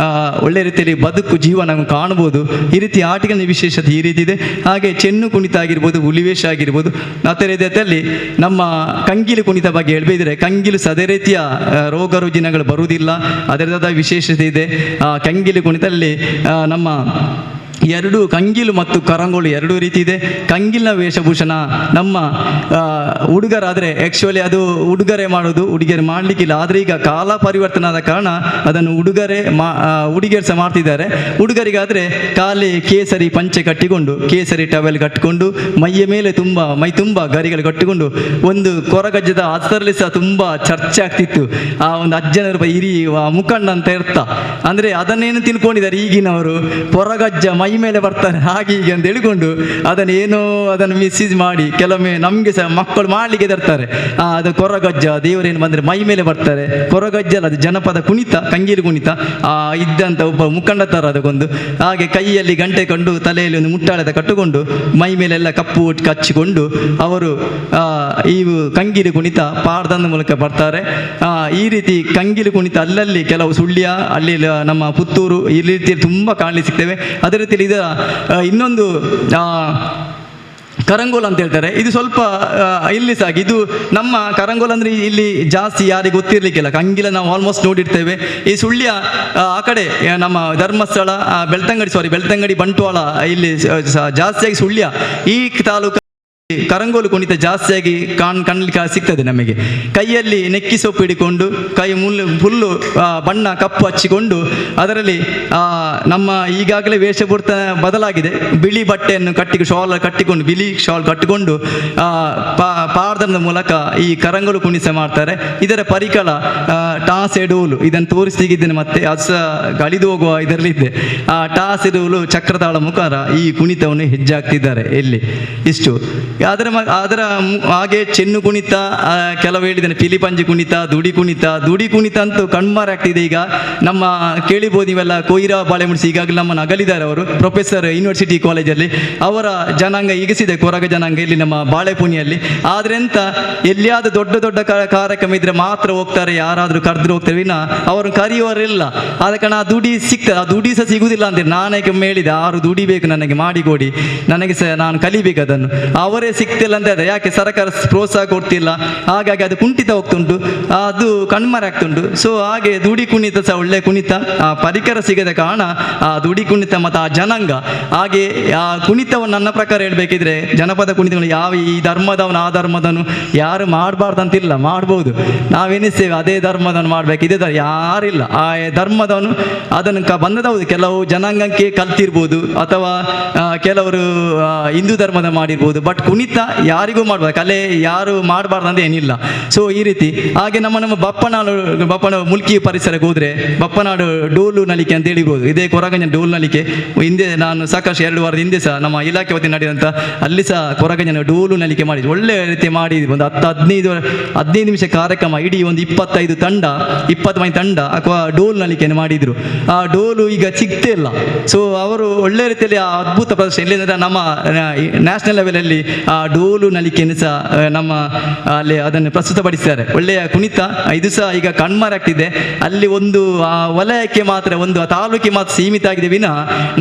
ಒಳ್ಳೆ ರೀತಿಯಲ್ಲಿ ಬದುಕು ಜೀವನ ಕಾಣ್ಬೋದು. ಈ ರೀತಿ ಆಟಿಗಳ ವಿಶೇಷತೆ ಈ ರೀತಿ ಇದೆ. ಹಾಗೆ ಚೆನ್ನು ಕುಣಿತ ಆಗಿರ್ಬೋದು, ಹುಲಿವೇಷ ಆಗಿರ್ಬೋದು. ಅದೇ ರೀತಿಯಲ್ಲಿ ನಮ್ಮ ಕಂಗಿಲು ಕುಣಿತ ಬಗ್ಗೆ ಹೇಳ್ಬೇಕಿದ್ರೆ, ಕಂಗಿಲು ಅದೇ ರೀತಿಯ ರೋಗ ರುಜಿನಗಳು ಬರುವುದಿಲ್ಲ, ಅದರದಾದ ವಿಶೇಷತೆ ಇದೆ. ಕಂಗಿಲು ಕುಣಿತದಲ್ಲಿ ನಮ್ಮ ಎರಡು ಕಂಗಿಲು ಮತ್ತು ಕರಂಗೋಲು ಎರಡೂ ರೀತಿ ಇದೆ. ಕಂಗಿಲಿನ ವೇಷಭೂಷಣ ನಮ್ಮ ಹುಡುಗರಾದರೆ ಆ್ಯಕ್ಚುಲಿ ಅದು ಉಡುಗೊರೆ ಮಾಡೋದು, ಹುಡುಗಿಯರು ಮಾಡಲಿಕ್ಕಿಲ್ಲ. ಆದರೆ ಈಗ ಕಾಲ ಪರಿವರ್ತನೆ ಆದ ಕಾರಣ ಅದನ್ನು ಹುಡುಗಿಯರು ಸಹ ಮಾಡ್ತಿದ್ದಾರೆ. ಹುಡುಗರಿಗಾದರೆ ಖಾಲಿ ಕೇಸರಿ ಪಂಚೆ ಕಟ್ಟಿಕೊಂಡು, ಕೇಸರಿ ಟವೆಲ್ ಕಟ್ಟಿಕೊಂಡು, ಮೈ ತುಂಬ ಗರಿಗಳು ಕಟ್ಟಿಕೊಂಡು ಒಂದು ಕೊರಗಜ್ಜದ ಅದರಲ್ಲಿ ಸಹ ತುಂಬ ಚರ್ಚೆ ಆಗ್ತಿತ್ತು. ಆ ಒಂದು ಅಜ್ಜನರು ಹಿರಿ ಮುಖಂಡ ಅಂತ ಇರ್ತಾ, ಅಂದರೆ ಅದನ್ನೇನು ತಿಳ್ಕೊಂಡಿದ್ದಾರೆ ಈಗಿನವರು, ಕೊರಗಜ್ಜ ಮೈ ಮೇಲೆ ಬರ್ತಾರೆ ಹಾಗೆ ಹೀಗೆ ಅಂತ ಹೇಳಿಕೊಂಡು ಅದನ್ನು ಮಿಸ್ಯೂಸ್ ಮಾಡಿ ಕೆಲವೊಮ್ಮೆ ನಮಗೆ ಸಹ ಮಕ್ಕಳು ಮಾಡಲಿಕ್ಕೆ ತರ್ತಾರೆ. ಅದು ಕೊರಗಜ್ಜ ದೇವರೇನು ಬಂದರೆ ಮೈ ಮೇಲೆ ಬರ್ತಾರೆ. ಕೊರಗಜ್ಜ ಅಲ್ಲ, ಅದು ಜನಪದ ಕುಣಿತ, ಕಂಗೀಲು ಕುಣಿತ. ಇದ್ದಂಥ ಒಬ್ಬ ಮುಖಂಡ ಥರ ಅದಕ್ಕೊಂದು ಹಾಗೆ ಕೈಯಲ್ಲಿ ಗಂಟೆ ಕೊಂಡು ತಲೆಯಲ್ಲಿ ಒಂದು ಮುಟ್ಟಾಳದ ಕಟ್ಟುಕೊಂಡು ಮೈ ಮೇಲೆಲ್ಲ ಕಪ್ಪು ಕಚ್ಚಿಕೊಂಡು ಅವರು ಈ ಕಂಗೀಲು ಕುಣಿತ ಪಾಡ್ದಂದ ಮೂಲಕ ಬರ್ತಾರೆ. ಈ ರೀತಿ ಕಂಗೀಲು ಕುಣಿತ ಅಲ್ಲಲ್ಲಿ ಕೆಲವು ಸುಳ್ಯ, ಅಲ್ಲಿ ನಮ್ಮ ಪುತ್ತೂರು, ಈ ರೀತಿ ತುಂಬ ಕಾಣಲಿ ಸಿಗ್ತೇವೆ. ಅದೇ ರೀತಿಯಲ್ಲಿ ಇದರ ಇನ್ನೊಂದು ಕರಂಗೋಲ್ ಅಂತ ಹೇಳ್ತಾರೆ. ಇದು ಸ್ವಲ್ಪ ಇಲ್ಲಿ ಸಹ ಇದು ನಮ್ಮ ಕರಂಗೋಲ್ ಅಂದರೆ ಇಲ್ಲಿ ಜಾಸ್ತಿ ಯಾರಿಗೆ ಗೊತ್ತಿರಲಿಕ್ಕಿಲ್ಲ. ಕಂಗಿಲ ನಾವು ಆಲ್ಮೋಸ್ಟ್ ನೋಡಿರ್ತೇವೆ. ಈ ಸುಳ್ಯ ಆ ಕಡೆ ನಮ್ಮ ಧರ್ಮಸ್ಥಳ, ಬೆಳ್ತಂಗಡಿ, ಬಂಟ್ವಾಳ ಇಲ್ಲಿ ಜಾಸ್ತಿಯಾಗಿ ಸುಳ್ಯ ಈ ತಾಲೂಕು ಕರಂಗೋಲು ಕುಣಿತ ಜಾಸ್ತಿಯಾಗಿ ಕಾಣಲಿಕ್ಕೆ ಸಿಗ್ತದೆ ನಮಗೆ. ಕೈಯಲ್ಲಿ ನೆಕ್ಕಿ ಸೊಪ್ಪು ಹಿಡಿಕೊಂಡು, ಕೈ ಫುಲ್ಲು ಬಣ್ಣ ಕಪ್ಪು ಹಚ್ಚಿಕೊಂಡು, ಅದರಲ್ಲಿ ನಮ್ಮ ಈಗಾಗಲೇ ವೇಷಭೂಷಣ ಬದಲಾಗಿದೆ. ಬಿಳಿ ಬಟ್ಟೆಯನ್ನು ಶಾಲ್ ಕಟ್ಟಿಕೊಂಡು, ಬಿಳಿ ಶಾಲ್ ಕಟ್ಟಿಕೊಂಡು ಪಾಡ್ದನದ ಮೂಲಕ ಈ ಕರಂಗೋಲು ಕುಣಿತ ಮಾಡ್ತಾರೆ. ಇದರ ಪರಿಕಳ ಟಾಸೆ ಡೋಲು, ಇದನ್ನು ತೋರಿಸ್ತಿದ್ದೇನೆ, ಮತ್ತೆ ಅದು ಸಹ ಕಳಿದು ಹೋಗುವ ಇದರಲ್ಲಿದ್ದೆ. ಆ ಟಾಸೆ ಡೋಲು ಚಕ್ರತಾಳ ಮುಖಾರ ಈ ಕುಣಿತವನ್ನು ಹೆಜ್ಜಾಗ್ತಿದ್ದಾರೆ ಇಲ್ಲಿ. ಇಷ್ಟು ಅದರ ಹಾಗೆ ಚೆನ್ನು ಕುಣಿತ, ಕೆಲವು ಹೇಳಿದ್ದೇನೆ, ಪಿಲಿಪಂಜಿ ಕುಣಿತ, ದುಡಿ ಕುಣಿತ ಅಂತೂ ಕಣ್ಮಾರಾಗ್ತಿದೆ. ಈಗ ನಮ್ಮ ಕೇಳಿಬೋದು ನೀವೆಲ್ಲ, ಕೊಯ್ರಾ ಬಾಳೆಮುಡಿಸಿ ಈಗಾಗಲೇ ನಮ್ಮನ್ನು ಅಗಲಿದ್ದಾರೆ ಅವರು, ಪ್ರೊಫೆಸರ್ ಯೂನಿವರ್ಸಿಟಿ ಕಾಲೇಜಲ್ಲಿ. ಅವರ ಜನಾಂಗ ಈಗಿಸಿದೆ, ಕೊರಗ ಜನಾಂಗ ಇಲ್ಲಿ ನಮ್ಮ ಬಾಳೆಪುಣಿಯಲ್ಲಿ. ಆದರೆ ಅಂತ ಎಲ್ಲಿಯಾದ ದೊಡ್ಡ ಕಾರ್ಯಕ್ರಮ ಇದ್ರೆ ಮಾತ್ರ ಹೋಗ್ತಾರೆ, ಯಾರಾದರೂ ಕರೆದ್ರು ಹೋಗ್ತಾರೆ, ವಿನ ಅವರು ಕರೆಯುವವರಿಲ್ಲ. ಆದ ಕಾರಣ ಆ ದುಡಿ ಸಿಗ್ತದೆ, ಆ ದುಡಿ ಸಹ ಸಿಗುವುದಿಲ್ಲ ಅಂತ ನಾನೇ ಹೇಳಿದೆ, 6 ದುಡಿ ಬೇಕು ನನಗೆ ಮಾಡಿಕೊಡಿ, ನನಗೆ ಸಹ ನಾನು ಕಲಿಬೇಕು ಅದನ್ನು. ಅವರೇ ಸಿಗ್ತಿಲ್ಲ ಅಂತ ಹೇಳಿದ್ರೆ, ಯಾಕೆ ಸರ್ಕಾರ ಪ್ರೋತ್ಸಾಹ ಕೊಡ್ತಿಲ್ಲ, ಹಾಗಾಗಿ ಅದು ಕುಂಠಿತ ಹೋಗ್ತುಂಟು, ಅದು ಕಣ್ಮರಾಗ್ತುಂಟು. ಸೊ ಹಾಗೆ ದುಡಿ ಕುಣಿತ ಸಹ ಒಳ್ಳೆ ಕುಣಿತ. ಆ ಪರಿಕರ ಸಿಗದ ಕಾರಣ ಆ ದುಡಿ ಕುಣಿತ ಮತ್ತು ಆ ಜನಾಂಗ, ಹಾಗೆ ಆ ಕುಣಿತವನ್ನು ನನ್ನ ಪ್ರಕಾರ ಹೇಳ್ಬೇಕಿದ್ರೆ, ಜನಪದ ಕುಣಿತಗಳು ಯಾವ ಈ ಧರ್ಮದವನು ಆ ಧರ್ಮದವನು ಯಾರು ಮಾಡಬಾರ್ದಂತಿಲ್ಲ, ಮಾಡ್ಬೋದು. ನಾವೆನಿಸ್ತೇವೆ ಅದೇ ಧರ್ಮದವನು ಮಾಡ್ಬೇಕು, ಇದೇ ಯಾರಿಲ್ಲ. ಆ ಧರ್ಮದವನು ಅದನ್ನು ಬಂದದೌದು, ಕೆಲವು ಜನಾಂಗಕ್ಕೆ ಕಲ್ತಿರ್ಬೋದು, ಅಥವಾ ಕೆಲವರು ಹಿಂದೂ ಧರ್ಮದ ಮಾಡಿರ್ಬೋದು. ಬಟ್ ಕುಣಿತ ಯಾರಿಗೂ ಮಾಡ್ಬಾರ್ದು, ಕಲೆ ಯಾರು ಮಾಡಬಾರ್ದಂತ ಏನಿಲ್ಲ. ಸೊ ಈ ರೀತಿ ಹಾಗೆ ನಮ್ಮ ಬಪ್ಪನಾಡು ಮುಲ್ಕಿ ಪರಿಸರಕ್ಕೆ ಹೋದರೆ ಬಪ್ಪನಾಡು ಡೋಲು ನಲಿಕೆ ಅಂತ ಹೇಳಿರ್ಬೋದು. ಇದೇ ಕೊರಗಂಜ ಡೋಲು ನಲಿಕೆ ಹಿಂದೆ ನಾನು ಸಾಕಷ್ಟು 2 ವಾರದ ಹಿಂದೆ ಸಹ ನಮ್ಮ ಇಲಾಖೆ ವತಿಯಿಂದ ನಡೆದಂಥ ಅಲ್ಲಿ ಸಹ ಕೊರಗಂಜನ ಡೋಲು ನಲಿಕೆ ಮಾಡಿದ್ರು, ಒಳ್ಳೆ ರೀತಿ ಮಾಡಿದ್ರು. ಒಂದು 10-15 ನಿಮಿಷ ಕಾರ್ಯಕ್ರಮ, ಇಡೀ ಒಂದು 20 ಮಂದಿ ತಂಡ ಅಥವಾ ಡೋಲು ನಲಿಕೆಯನ್ನು ಮಾಡಿದ್ರು. ಆ ಡೋಲು ಈಗ ಸಿಗ್ತೇ ಇಲ್ಲ. ಸೊ ಅವರು ಒಳ್ಳೆ ರೀತಿಯಲ್ಲಿ ಆ ಅದ್ಭುತ ಪ್ರದರ್ಶನ ಇಲ್ಲಿಂದ ನಮ್ಮ ನ್ಯಾಷನಲ್ ಲೆವೆಲಲ್ಲಿ ಆ ಡೋಲು ನಲಿಕೆಯನ್ನು ಸಹ ನಮ್ಮ ಅಲ್ಲಿ ಅದನ್ನು ಪ್ರಸ್ತುತಪಡಿಸಿದ್ದಾರೆ. ಒಳ್ಳೆಯ ಕುಣಿತ. ಇದು ಸಹ ಈಗ ಕಣ್ಮರಾಗ್ತಿದೆ. ಅಲ್ಲಿ ಒಂದು ಆ ವಲಯಕ್ಕೆ ಮಾತ್ರ, ಒಂದು ತಾಲೂಕಿಗೆ ಮಾತ್ರ ಸೀಮಿತ ಆಗಿದೆ ವಿನ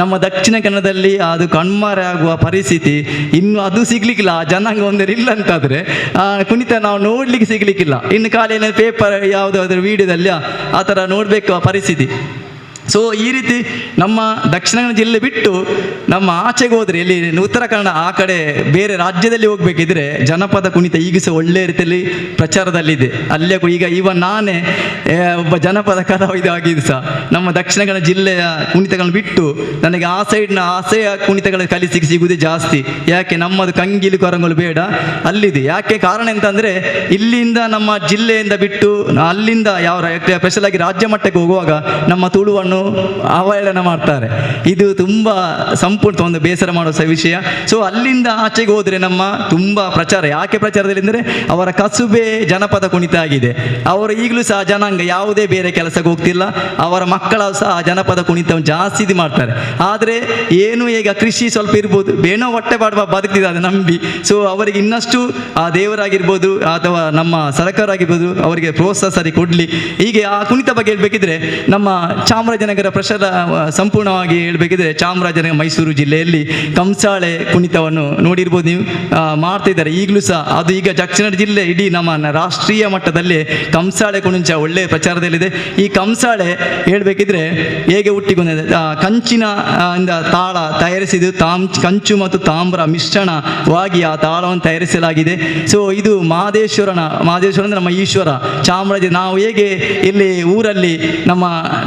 ನಮ್ಮ ದಕ್ಷಿಣ ಕನ್ನಡದಲ್ಲಿ ಅದು ಕಣ್ಮರಾಗುವ ಪರಿಸ್ಥಿತಿ ಇನ್ನು ಅದು ಸಿಗ್ಲಿಕ್ಕಿಲ್ಲ. ಆ ಜನಾಂಗ ಒಂದರೆ ಇಲ್ಲ ಅಂತಾದರೆ ಆ ಕುಣಿತ ನಾವು ನೋಡ್ಲಿಕ್ಕೆ ಸಿಗ್ಲಿಕ್ಕಿಲ್ಲ. ಇನ್ನು ಕಾಲೇನ ಪೇಪರ್ ಯಾವುದಾದ್ರೂ ವಿಡಿಯೋದಲ್ಲಿ ಆ ಥರ ನೋಡಬೇಕು ಆ ಪರಿಸ್ಥಿತಿ. ಸೊ ಈ ರೀತಿ ನಮ್ಮ ದಕ್ಷಿಣ ಕನ್ನಡ ಜಿಲ್ಲೆ ಬಿಟ್ಟು ನಮ್ಮ ಆಚೆಗೆ ಹೋದರೆ, ಇಲ್ಲಿ ಉತ್ತರ ಕನ್ನಡ ಆ ಕಡೆ ಬೇರೆ ರಾಜ್ಯದಲ್ಲಿ ಹೋಗ್ಬೇಕಿದ್ರೆ ಜನಪದ ಕುಣಿತ ಈಗ ಸಹ ಒಳ್ಳೆ ರೀತಿಯಲ್ಲಿ ಪ್ರಚಾರದಲ್ಲಿದೆ. ಅಲ್ಲೇ ಈಗ ನಾನೇ ಒಬ್ಬ ಜನಪದ ಕಲಾವಿದ ಆಗಿದ್ದು ಸಹ ನಮ್ಮ ದಕ್ಷಿಣ ಕನ್ನಡ ಜಿಲ್ಲೆಯ ಕುಣಿತಗಳನ್ನು ಬಿಟ್ಟು ನನಗೆ ಆ ಸೈಡ್ನ ಆಸೆಯ ಕುಣಿತಗಳ ಕಲಿಸಿಗೆ ಸಿಗುವುದೇ ಜಾಸ್ತಿ. ಯಾಕೆ ನಮ್ಮದು ಕಂಗೀಲು ಕರಂಗೋಲು ಬೇಡ, ಅಲ್ಲಿದೆ. ಯಾಕೆ ಕಾರಣ ಎಂತಂದರೆ, ಇಲ್ಲಿಂದ ನಮ್ಮ ಜಿಲ್ಲೆಯಿಂದ ಬಿಟ್ಟು ಅಲ್ಲಿಂದ ಯಾವ ಸ್ಪೆಷಲ್ ಆಗಿ ರಾಜ್ಯ ಮಟ್ಟಕ್ಕೆ ಹೋಗುವಾಗ ನಮ್ಮ ತುಳುವನ್ನು ಅವಹೇಳನ ಮಾಡ್ತಾರೆ. ಇದು ತುಂಬ ಸಂಪೂರ್ಣ ಒಂದು ಬೇಸರ ಮಾಡೋ ವಿಷಯ. ಸೊ ಅಲ್ಲಿಂದ ಆಚೆಗೆ ಹೋದರೆ ನಮ್ಮ ತುಂಬ ಪ್ರಚಾರ. ಯಾಕೆ ಪ್ರಚಾರದಲ್ಲಿ ಅಂದರೆ ಅವರ ಕಸುಬೆ ಜನಪದ ಕುಣಿತ ಆಗಿದೆ. ಅವರು ಈಗಲೂ ಸಹ ಜನಾಂಗ ಯಾವುದೇ ಬೇರೆ ಕೆಲಸಕ್ಕೆ ಹೋಗ್ತಿಲ್ಲ. ಅವರ ಮಕ್ಕಳ ಸಹ ಜನಪದ ಕುಣಿತವನ್ನು ಜಾಸ್ತಿ ಇದು ಮಾಡ್ತಾರೆ. ಆದರೆ ಏನು ಈಗ ಕೃಷಿ ಸ್ವಲ್ಪ ಇರ್ಬೋದು, ಬೇನೋ ಹೊಟ್ಟೆ ಪಾಡುವ ಬದುಕ್ತಿದೆ ಅದು ನಂಬಿ. ಸೊ ಅವರಿಗೆ ಇನ್ನಷ್ಟು ಆ ದೇವರಾಗಿರ್ಬೋದು ಅಥವಾ ನಮ್ಮ ಸರ್ಕಾರ ಆಗಿರ್ಬೋದು ಅವರಿಗೆ ಪ್ರೋತ್ಸಾಹ ಸರಿ ಕೊಡಲಿ. ಹೀಗೆ ಆ ಕುಣಿತ ಬಗ್ಗೆ ಹೇಳ್ಬೇಕಿದ್ರೆ, ನಮ್ಮ ಚಾಮರಾಜನಗರ ಚಾಮರಾಜನಗರ ಸಂಪೂರ್ಣವಾಗಿ ಹೇಳಬೇಕಿದ್ರೆ ಚಾಮರಾಜನಗರ ಮೈಸೂರು ಜಿಲ್ಲೆಯಲ್ಲಿ ಕಂಸಾಳೆ ಕುಣಿತವನ್ನು ನೋಡಿರ್ಬೋದು ನೀವು, ಮಾಡ್ತಿದ್ದಾರೆ ಈಗಲೂ ಸಹ. ಅದು ಈಗ ದಕ್ಷಿಣ ಜಿಲ್ಲೆ ಇಡೀ ನಮ್ಮ ರಾಷ್ಟ್ರೀಯ ಮಟ್ಟದಲ್ಲಿ ಕಂಸಾಳೆ ಕುಣಿತ ಒಳ್ಳೆಯ ಪ್ರಚಾರದಲ್ಲಿದೆ. ಈ ಕಂಸಾಳೆ ಹೇಳಬೇಕಿದ್ರೆ ಹೇಗೆ ಹುಟ್ಟಿಕೊಂಡಿದೆ, ಕಂಚಿನ ಇಂದ ತಾಳ ತಯಾರಿಸಿದ್ದು, ಕಂಚು ಮತ್ತು ತಾಮ್ರ ಮಿಶ್ರಣವಾಗಿ ಆ ತಾಳವನ್ನು ತಯಾರಿಸಲಾಗಿದೆ. ಸೊ ಇದು ಮಹದೇಶ್ವರ ಅಂದ್ರೆ ನಮ್ಮ ಈಶ್ವರ ಚಾಮರಾಜ. ನಾವು ಹೇಗೆ ಇಲ್ಲಿ ಊರಲ್ಲಿ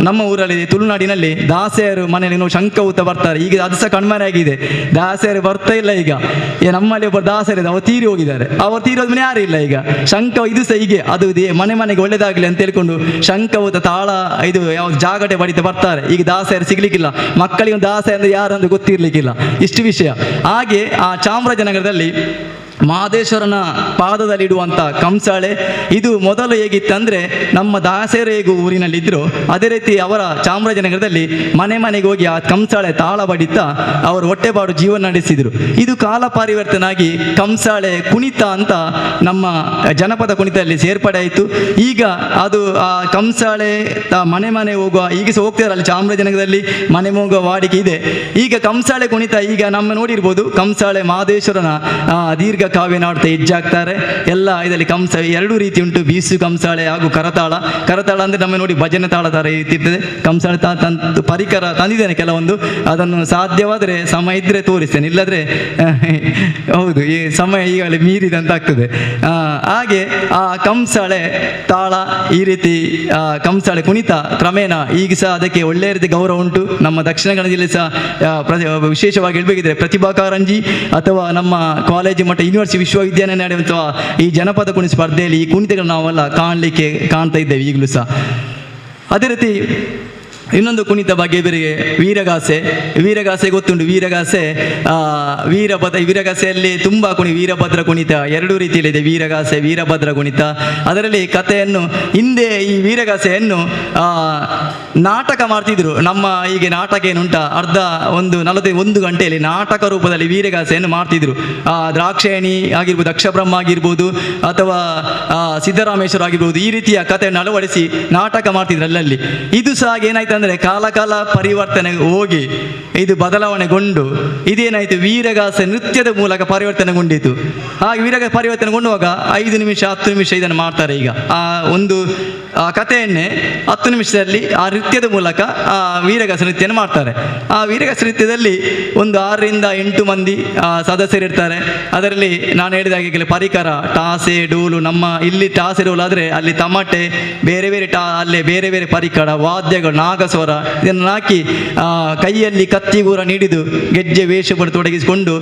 ನಮ್ಮ ಊರಲ್ಲಿ ತುಳುನಾಡಿನಲ್ಲಿ ದಾಸೆಯರು ಮನೆಯಲ್ಲಿ ನಾವು ಶಂಖ ಬರ್ತಾರೆ, ಈಗ ಅದು ಸಹ ಕಣ್ಮರೆ ಆಗಿದೆ, ದಾಸೆಯರು ಬರ್ತಾ ಇಲ್ಲ ಈಗ. ನಮ್ಮಲ್ಲಿ ಒಬ್ಬರು ದಾಸರಿದೆ, ಅವರು ತೀರಿ ಹೋಗಿದ್ದಾರೆ, ಅವರು ತೀರೋದ್ಮೇಲೆ ಯಾರು ಇಲ್ಲ ಈಗ. ಶಂಖ ಇದು ಸಹ ಹೀಗೆ, ಅದು ಮನೆಗೆ ಒಳ್ಳೇದಾಗಲಿ ಅಂತ ಹೇಳ್ಕೊಂಡು ಶಂಖ ತಾಳ ಇದು ಯಾವ ಜಾಗಟೆ ಬಡಿತ ಬರ್ತಾರೆ. ಈಗ ದಾಸೆಯರು ಸಿಗ್ಲಿಕ್ಕಿಲ್ಲ, ಮಕ್ಕಳಿಗೆ ದಾಸೆ ಅಂದ್ರೆ ಯಾರು ಅಂತ ಗೊತ್ತಿರ್ಲಿಕ್ಕಿಲ್ಲ, ಇಷ್ಟು ವಿಷಯ. ಹಾಗೆ ಆ ಚಾಮರಾಜನಗರದಲ್ಲಿ ಮಹದೇಶ್ವರನ ಪಾದದಲ್ಲಿ ಇಡುವಂಥ ಕಂಸಾಳೆ ಇದು ಮೊದಲು ಹೇಗಿತ್ತಂದರೆ ನಮ್ಮ ದಾಸೇರು ಹೇಗೂ ಊರಿನಲ್ಲಿದ್ದರು ಅದೇ ರೀತಿ ಅವರ ಚಾಮರಾಜನಗರದಲ್ಲಿ ಮನೆಗೆ ಹೋಗಿ ಆ ಕಂಸಾಳೆ ತಾಳ ಬಡಿತಾ ಅವರು ಹೊಟ್ಟೆಪಾಡು ಜೀವನ ನಡೆಸಿದರು. ಇದು ಕಾಲ ಪರಿವರ್ತನೆ ಆಗಿ ಕಂಸಾಳೆ ಕುಣಿತ ಅಂತ ನಮ್ಮ ಜನಪದ ಕುಣಿತದಲ್ಲಿ ಸೇರ್ಪಡೆ ಆಯಿತು. ಈಗ ಅದು ಆ ಕಂಸಾಳೆ ಮನೆ ಹೋಗುವ, ಈಗ ಸಹ ಹೋಗ್ತಾರಲ್ಲಿ ಚಾಮರಾಜನಗರದಲ್ಲಿ ಮನೆ ಹೋಗುವ ವಾಡಿಕೆ ಇದೆ. ಈಗ ಕಂಸಾಳೆ ಕುಣಿತ ಈಗ ನಮ್ಮ ನೋಡಿರ್ಬೋದು, ಕಂಸಾಳೆ ಮಹದೇಶ್ವರನ ದೀರ್ಘ ಕಾವ್ಯ ನಾಡ್ತಾ ಹೆಜ್ಜಾಗ್ತಾರೆ ಎಲ್ಲ. ಇದರಲ್ಲಿ ಎರಡು ರೀತಿ ಉಂಟು, ಬೀಸು ಕಂಸಾಳೆ ಹಾಗೂ ಕರತಾಳ. ಕರತಾಳ ಅಂದರೆ ನಮ್ಮ ನೋಡಿ ಭಜನೆ ತಾಳ ಥರ ಇರ್ತಿರ್ತದೆ. ಕಂಸಾಳೆ ಪರಿಕರ ತಂದಿದ್ದೇನೆ ಕೆಲವೊಂದು, ಅದನ್ನು ಸಾಧ್ಯವಾದರೆ ಸಮಯ ಇದ್ದರೆ ತೋರಿಸ್ತೇನೆ, ಇಲ್ಲದ್ರೆ ಹೌದು ಈ ಸಮಯ ಈಗಾಗಲೇ ಮೀರಿದಂತ ಆಗ್ತದೆ. ಹಾಗೆ ಆ ಕಂಸಾಳೆ ತಾಳ ಈ ರೀತಿ ಕಂಸಾಳೆ ಕುಣಿತ ಕ್ರಮೇಣ ಈಗ ಸಹ ಅದಕ್ಕೆ ಒಳ್ಳೆಯ ರೀತಿ ಗೌರವ ಉಂಟು. ನಮ್ಮ ದಕ್ಷಿಣ ಕನ್ನಡ ಜಿಲ್ಲೆ ಸಹ ವಿಶೇಷವಾಗಿ ಹೇಳ್ಬೇಕಿದ್ರೆ ಪ್ರತಿಭಾ ಕಾರಂಜಿ ಅಥವಾ ನಮ್ಮ ಕಾಲೇಜು ಮಟ್ಟ ಯೂನಿವರ್ಸಿಟಿ ವಿಶ್ವವಿದ್ಯಾಲಯ ನಡೆಯುವಂಥ ಈ ಜನಪದ ಕುಣಿತ ಸ್ಪರ್ಧೆಯಲ್ಲಿ ಈ ಕುಣಿತಗಳು ನಾವೆಲ್ಲ ಕಾಣ್ತಾ ಇದ್ದೇವೆ ಈಗಲೂ ಸಹ. ಅದೇ ರೀತಿ ಇನ್ನೊಂದು ಕುಣಿತ ಬಗ್ಗೆ ಬೇರೆ ವೀರಗಾಸೆ ಗೊತ್ತುಂಟು. ವೀರಗಾಸೆಯಲ್ಲಿ ತುಂಬ ವೀರಭದ್ರ ಕುಣಿತ ಎರಡು ರೀತಿಯಲ್ಲಿದೆ, ವೀರಗಾಸೆ ವೀರಭದ್ರ ಕುಣಿತ. ಅದರಲ್ಲಿ ಕಥೆಯನ್ನು ಹಿಂದೆ ಈ ವೀರಗಾಸೆಯನ್ನು ನಾಟಕ ಮಾಡ್ತಿದ್ರು. ನಮ್ಮ ಹೀಗೆ ನಾಟಕ ಏನುಂಟ ಒಂದು 41 ಗಂಟೆಯಲ್ಲಿ ನಾಟಕ ರೂಪದಲ್ಲಿ ವೀರಗಾಸೆಯನ್ನು ಮಾಡ್ತಿದ್ರು. ದ್ರಾಕ್ಷಾಯಣಿ ಆಗಿರ್ಬೋದು, ದಕ್ಷಬ್ರಹ್ಮ ಆಗಿರ್ಬೋದು, ಅಥವಾ ಸಿದ್ದರಾಮೇಶ್ವರ ಆಗಿರ್ಬೋದು, ಈ ರೀತಿಯ ಕಥೆಯನ್ನು ಅಳವಡಿಸಿ ನಾಟಕ ಮಾಡ್ತಿದ್ರು ಅಲ್ಲಲ್ಲಿ. ಇದು ಸಹ ಏನಾಯ್ತು ಅಂದರೆ ಕಾಲ ಪರಿವರ್ತನೆಗೆ ಹೋಗಿ ಇದು ಬದಲಾವಣೆಗೊಂಡು ಇದೇನಾಯಿತು, ವೀರಗಾಸೆ ನೃತ್ಯದ ಮೂಲಕ ಪರಿವರ್ತನೆಗೊಂಡಿತು. ಹಾಗೆ ವೀರಗಾಸೆ ಪರಿವರ್ತನೆಗೊಂಡುವಾಗ 5 ನಿಮಿಷ 10 ನಿಮಿಷ ಇದನ್ನು ಮಾಡ್ತಾರೆ. ಈಗ ಆ ಕಥೆಯನ್ನೇ 10 ನಿಮಿಷದಲ್ಲಿ ಆ ನೃತ್ಯದ ಮೂಲಕ ಆ ವೀರಗಾಸ ನೃತ್ಯವನ್ನು ಮಾಡ್ತಾರೆ. ಆ ವೀರಗಾಸ ನೃತ್ಯದಲ್ಲಿ ಒಂದು 6 ರಿಂದ 8 ಮಂದಿ ಸದಸ್ಯರಿರ್ತಾರೆ. ಅದರಲ್ಲಿ ನಾನು ಹೇಳಿದಾಗೆ ಪರಿಕರ ಟಾಸೆ ಡೋಲು, ನಮ್ಮ ಇಲ್ಲಿ ಟಾಸೆ ಡೋಲು ಆದರೆ ಅಲ್ಲಿ ತಮಟೆ, ಬೇರೆ ಬೇರೆ ಪರಿಕರ ವಾದ್ಯಗಳು, ನಾಗಸ್ವರ ಇದನ್ನು ಹಾಕಿ ಕೈಯಲ್ಲಿ ಕತ್ತಿಗೂರ ನೀಡಿದು ಗೆಜ್ಜೆ ವೇಷಪಡು ತೊಡಗಿಸಿಕೊಂಡು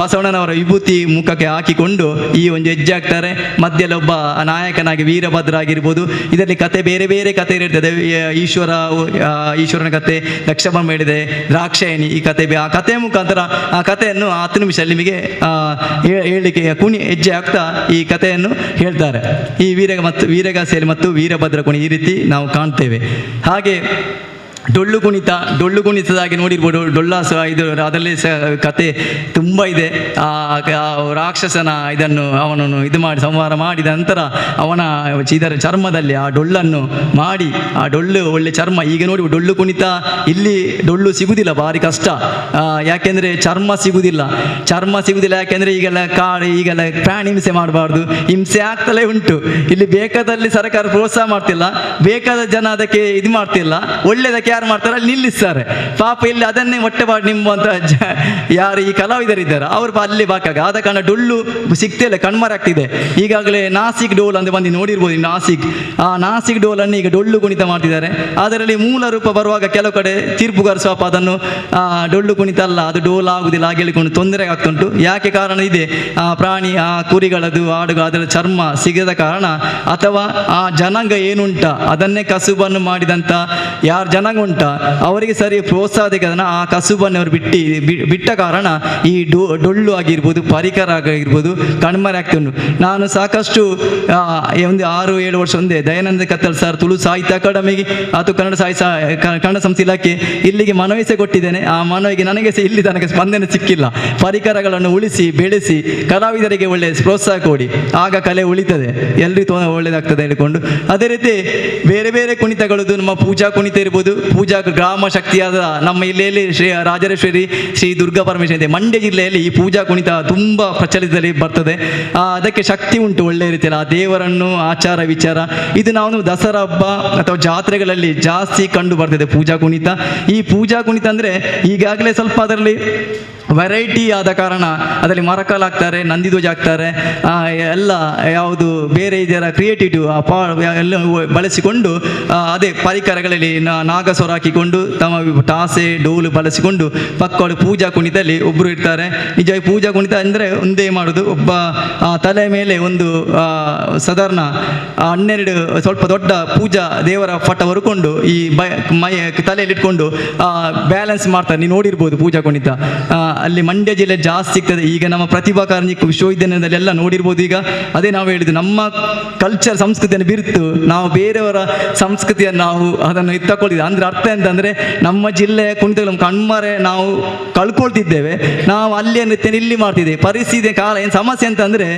ಬಸವಣ್ಣನವರ ವಿಭೂತಿ ಮುಖಕ್ಕೆ ಹಾಕಿಕೊಂಡು ಈ ಒಂದು ಹೆಜ್ಜೆ ಹಾಕ್ತಾರೆ. ಮಧ್ಯದಲ್ಲಿ ಒಬ್ಬ ನಾಯಕನಾಗಿ ವೀರಭದ್ರ ಆಗಿರ್ಬೋದು. ಇದರಲ್ಲಿ ಕತೆ ಬೇರೆ ಕತೆ ಇರ್ತದೆ. ಈಶ್ವರನ ಕತೆ, ದಕ್ಷಬ್ರಹ್ಮ ಹೇಳಿದೆ, ದ್ರಾಕ್ಷಾಯಣಿ ಈ ಕತೆ. ಆ ಕಥೆಯ ಮುಖಾಂತರ ಆ ಕಥೆಯನ್ನು 10 ನಿಮಿಷ ನಿಮಗೆ ಹೇಳಲಿಕ್ಕೆ ಹೆಜ್ಜೆ ಹಾಕ್ತಾ ಈ ಕಥೆಯನ್ನು ಹೇಳ್ತಾರೆ. ಈ ವೀರಗಾಸೆಯಲ್ಲಿ ಮತ್ತು ವೀರಭದ್ರ ಕುಣಿ ಈ ರೀತಿ ನಾವು ಕಾಣ್ತೇವೆ. ಹಾಗೆ ಡೊಳ್ಳು ಕುಣಿತದಾಗಿ ನೋಡಿರ್ಬೋದು. ಡೊಳ್ಳಾಸ ಇದು ಅದರಲ್ಲಿ ಸಹ ಕತೆ ತುಂಬ ಇದೆ. ರಾಕ್ಷಸನ ಅವನನ್ನು ಇದು ಮಾಡಿ ಸಂಹಾರ ಮಾಡಿದ ನಂತರ ಅವನ ಇದರ ಚರ್ಮದಲ್ಲಿ ಆ ಡೊಳ್ಳನ್ನು ಮಾಡಿ, ಆ ಡೊಳ್ಳು ಒಳ್ಳೆ ಚರ್ಮ. ಈಗ ನೋಡಿ ಡೊಳ್ಳು ಕುಣಿತ ಇಲ್ಲಿ ಡೊಳ್ಳು ಸಿಗುವುದಿಲ್ಲ, ಭಾರಿ ಕಷ್ಟ. ಯಾಕೆಂದರೆ ಚರ್ಮ ಸಿಗುವುದಿಲ್ಲ. ಯಾಕೆಂದರೆ ಈಗೆಲ್ಲ ಪ್ರಾಣಿ ಹಿಂಸೆ ಮಾಡಬಾರ್ದು, ಹಿಂಸೆ ಆಗ್ತಲೇ ಉಂಟು. ಇಲ್ಲಿ ಬೇಕಾದಲ್ಲಿ ಸರ್ಕಾರ ಪ್ರೋತ್ಸಾಹ ಮಾಡ್ತಿಲ್ಲ, ಬೇಕಾದ ಜನ ಅದಕ್ಕೆ ಇದು ಮಾಡ್ತಿಲ್ಲ, ಒಳ್ಳೆದಕ್ಕೆ ಯಾರು ಮಾಡ್ತಾರೆ ಅಲ್ಲಿ ನಿಲ್ಲಿಸ್ತಾರೆ. ಪಾಪ ಇಲ್ಲಿ ಅದನ್ನೇ ಹೊಟ್ಟೆಪಾಡು ನಿಂಬುವಂತ ಯಾರು ಈ ಕಲಾವಿದರಿದ್ದಾರೆ ಅವರು ಅಲ್ಲಿ ಬಾಕಾಗ ಆದ ಕಾರಣ ಡೊಳ್ಳು ಸಿಗ್ತಿಲ್ಲ, ಕಣ್ಮರಾಗ್ತಿದೆ. ಈಗಾಗಲೇ ನಾಸಿಕ್ ಡೋಲ್ ಅಂತ ಬಂದು ನೋಡಿರ್ಬೋದು. ನಾಸಿಕ್ ಡೋಲನ್ನು ಈಗ ಡೊಳ್ಳು ಕುಣಿತ ಮಾಡ್ತಿದ್ದಾರೆ. ಅದರಲ್ಲಿ ಮೂಲ ರೂಪ ಬರುವಾಗ ಕೆಲವು ಕಡೆ ತೀರ್ಪುಗಾರ ಸ್ವಾಪ ಅದನ್ನು ಡೊಳ್ಳು ಕುಣಿತ ಅಲ್ಲ, ಅದು ಡೋಲ್ ಆಗುದಿಲ್ಲ ಹಾಗೆ ಹೇಳಿಕೊಂಡು ತೊಂದರೆ ಆಗ್ತುಂಟು. ಯಾಕೆ ಕಾರಣ ಇದೆ, ಆ ಪ್ರಾಣಿ, ಆ ಕುರಿಗಳದು, ಆಡುಗಳು, ಅದರ ಚರ್ಮ ಸಿಗದ ಕಾರಣ, ಅಥವಾ ಆ ಜನಾಂಗ ಏನುಂಟ ಅದನ್ನೇ ಕಸುಬನ್ನು ಮಾಡಿದಂತ ಯಾರು ಜನಾಂಗ ಉಂಟ ಅವರಿಗೆ ಸರಿ ಪ್ರೋತ್ಸಾಹ ಕಾರಣ ಆ ಕಸುಬನ್ನು ಅವರು ಬಿಟ್ಟ ಕಾರಣ ಈ ಡೊಳ್ಳು ಆಗಿರ್ಬೋದು, ಪರಿಕರ ಆಗಿರ್ಬೋದು ಕಣ್ಮರೆ ಆಗ್ತುಂಟು. ನಾನು ಸಾಕಷ್ಟು ಒಂದು 6-7 ವರ್ಷ ಒಂದೇ ದಯಾನಂದ ಕತ್ತಲ್ ಸರ್ ತುಳು ಸಾಹಿತ್ಯ ಅಕಾಡೆಮಿಗೆ ಅಥವಾ ಕನ್ನಡ ಸಂಸ್ಥೆ ಇಲಾಖೆ ಇಲ್ಲಿಗೆ ಮನವಿ ಕೊಟ್ಟಿದ್ದೇನೆ. ಆ ಮನವಿಗೆ ನನಗೆ ಸಹ ಇಲ್ಲಿ ತನಕ ಸ್ಪಂದನೆ ಸಿಕ್ಕಿಲ್ಲ. ಪರಿಕರಗಳನ್ನು ಉಳಿಸಿ ಬೆಳೆಸಿ ಕಲಾವಿದರಿಗೆ ಒಳ್ಳೆ ಪ್ರೋತ್ಸಾಹ ಕೊಡಿ, ಆಗ ಕಲೆ ಉಳಿತದೆ, ಎಲ್ರಿಗೂ ಒಳ್ಳೆಯದಾಗ್ತದೆ ಹೇಳಿಕೊಂಡು. ಅದೇ ರೀತಿ ಬೇರೆ ಕುಣಿತಗಳು, ನಮ್ಮ ಪೂಜಾ ಕುಣಿತ ಇರ್ಬೋದು, ಪೂಜಾ ಗ್ರಾಮ ಶಕ್ತಿಯಾದ ನಮ್ಮ ಜಿಲ್ಲೆಯಲ್ಲಿ ಶ್ರೀ ರಾಜರಾಜೇಶ್ವರಿ ಶ್ರೀ ದುರ್ಗಾ ಪರಮೇಶ್ವರಿ ಇದೆ. ಮಂಡ್ಯ ಜಿಲ್ಲೆಯಲ್ಲಿ ಈ ಪೂಜಾ ಕುಣಿತ ತುಂಬ ಪ್ರಚಲಿತದಲ್ಲಿ ಬರ್ತದೆ. ಅದಕ್ಕೆ ಶಕ್ತಿ ಉಂಟು ಒಳ್ಳೆ ರೀತಿಯಲ್ಲಿ. ಆ ದೇವರನ್ನು ಆಚಾರ ವಿಚಾರ ಇದು ನಾವು ದಸರಾ ಹಬ್ಬ ಅಥವಾ ಜಾತ್ರೆಗಳಲ್ಲಿ ಜಾಸ್ತಿ ಕಂಡು ಬರ್ತದೆ ಪೂಜಾ ಕುಣಿತ. ಈ ಪೂಜಾ ಕುಣಿತ ಅಂದರೆ ಈಗಾಗಲೇ ಸ್ವಲ್ಪ ಅದರಲ್ಲಿ ವೆರೈಟಿ ಆದ ಕಾರಣ ಅದರಲ್ಲಿ ಮರಕಾಲು ಹಾಕ್ತಾರೆ, ನಂದಿಧ್ವಜ ಹಾಕ್ತಾರೆ, ಎಲ್ಲ ಯಾವುದು ಬೇರೆ ಇದರ ಕ್ರಿಯೇಟಿವ್ ಎಲ್ಲ ಬಳಸಿಕೊಂಡು ಅದೇ ಪರಿಕರಗಳಲ್ಲಿ ನಾಗಸ್ವರ ಹಾಕಿಕೊಂಡು ತಮ್ಮ ಟಾಸೆ ಡೋಲು ಬಳಸಿಕೊಂಡು ಪಕ್ಕಗಳು ಪೂಜಾ ಕುಣಿತದಲ್ಲಿ ಒಬ್ಬರು ಇರ್ತಾರೆ. ನಿಜವಾಗಿ ಪೂಜಾ ಕುಣಿತ ಅಂದರೆ ಒಂದೇ ಮಾಡೋದು, ಒಬ್ಬ ತಲೆ ಮೇಲೆ ಒಂದು ಸಾಧಾರಣ 12 ಸ್ವಲ್ಪ ದೊಡ್ಡ ಪೂಜಾ ದೇವರ ಪಟ ಹೊರ್ಕೊಂಡು ಈ ಮೈ ತಲೆಯಲ್ಲಿ ಇಟ್ಕೊಂಡು ಬ್ಯಾಲೆನ್ಸ್ ಮಾಡ್ತಾರೆ. ನೀವು ನೋಡಿರ್ಬೋದು ಪೂಜಾ ಕುಣಿತ ಅಲ್ಲಿ ಮಂಡ್ಯ ಜಿಲ್ಲೆ ಜಾಸ್ತಿ ಸಿಗ್ತದೆ. ಈಗ ನಮ್ಮ ಪ್ರತಿಭಾ ಕಾರ್ಮಿಕ ವಿಶ್ವವಿದ್ಯಾಲಯದಲ್ಲಿ ಎಲ್ಲ ನೋಡಿರ್ಬೋದು. ಈಗ ಅದೇ ನಾವು ಹೇಳಿದ್ದು, ನಮ್ಮ ಕಲ್ಚರ್ ಸಂಸ್ಕೃತಿಯನ್ನು ಬಿರುತು ನಾವು ಬೇರೆಯವರ ಸಂಸ್ಕೃತಿಯನ್ನು ನಾವು ಅದನ್ನು ತಗೊಳ್ತಿದ್ದೇವೆ. ಅಂದರೆ ಅರ್ಥ ಎಂತಂದರೆ ನಮ್ಮ ಜಿಲ್ಲೆಯ ಕುಣಿತಗಳು ಕಣ್ಮರೆ ನಾವು ಕಳ್ಕೊಳ್ತಿದ್ದೇವೆ. ನಾವು ಅಲ್ಲಿಯ ನೃತ್ಯ ಇಲ್ಲಿ ಮಾಡ್ತಿದ್ದೇವೆ. ಪರಿಸ್ಥಿತಿ ಕಾಲ ಏನು ಸಮಸ್ಯೆ ಅಂತಂದರೆ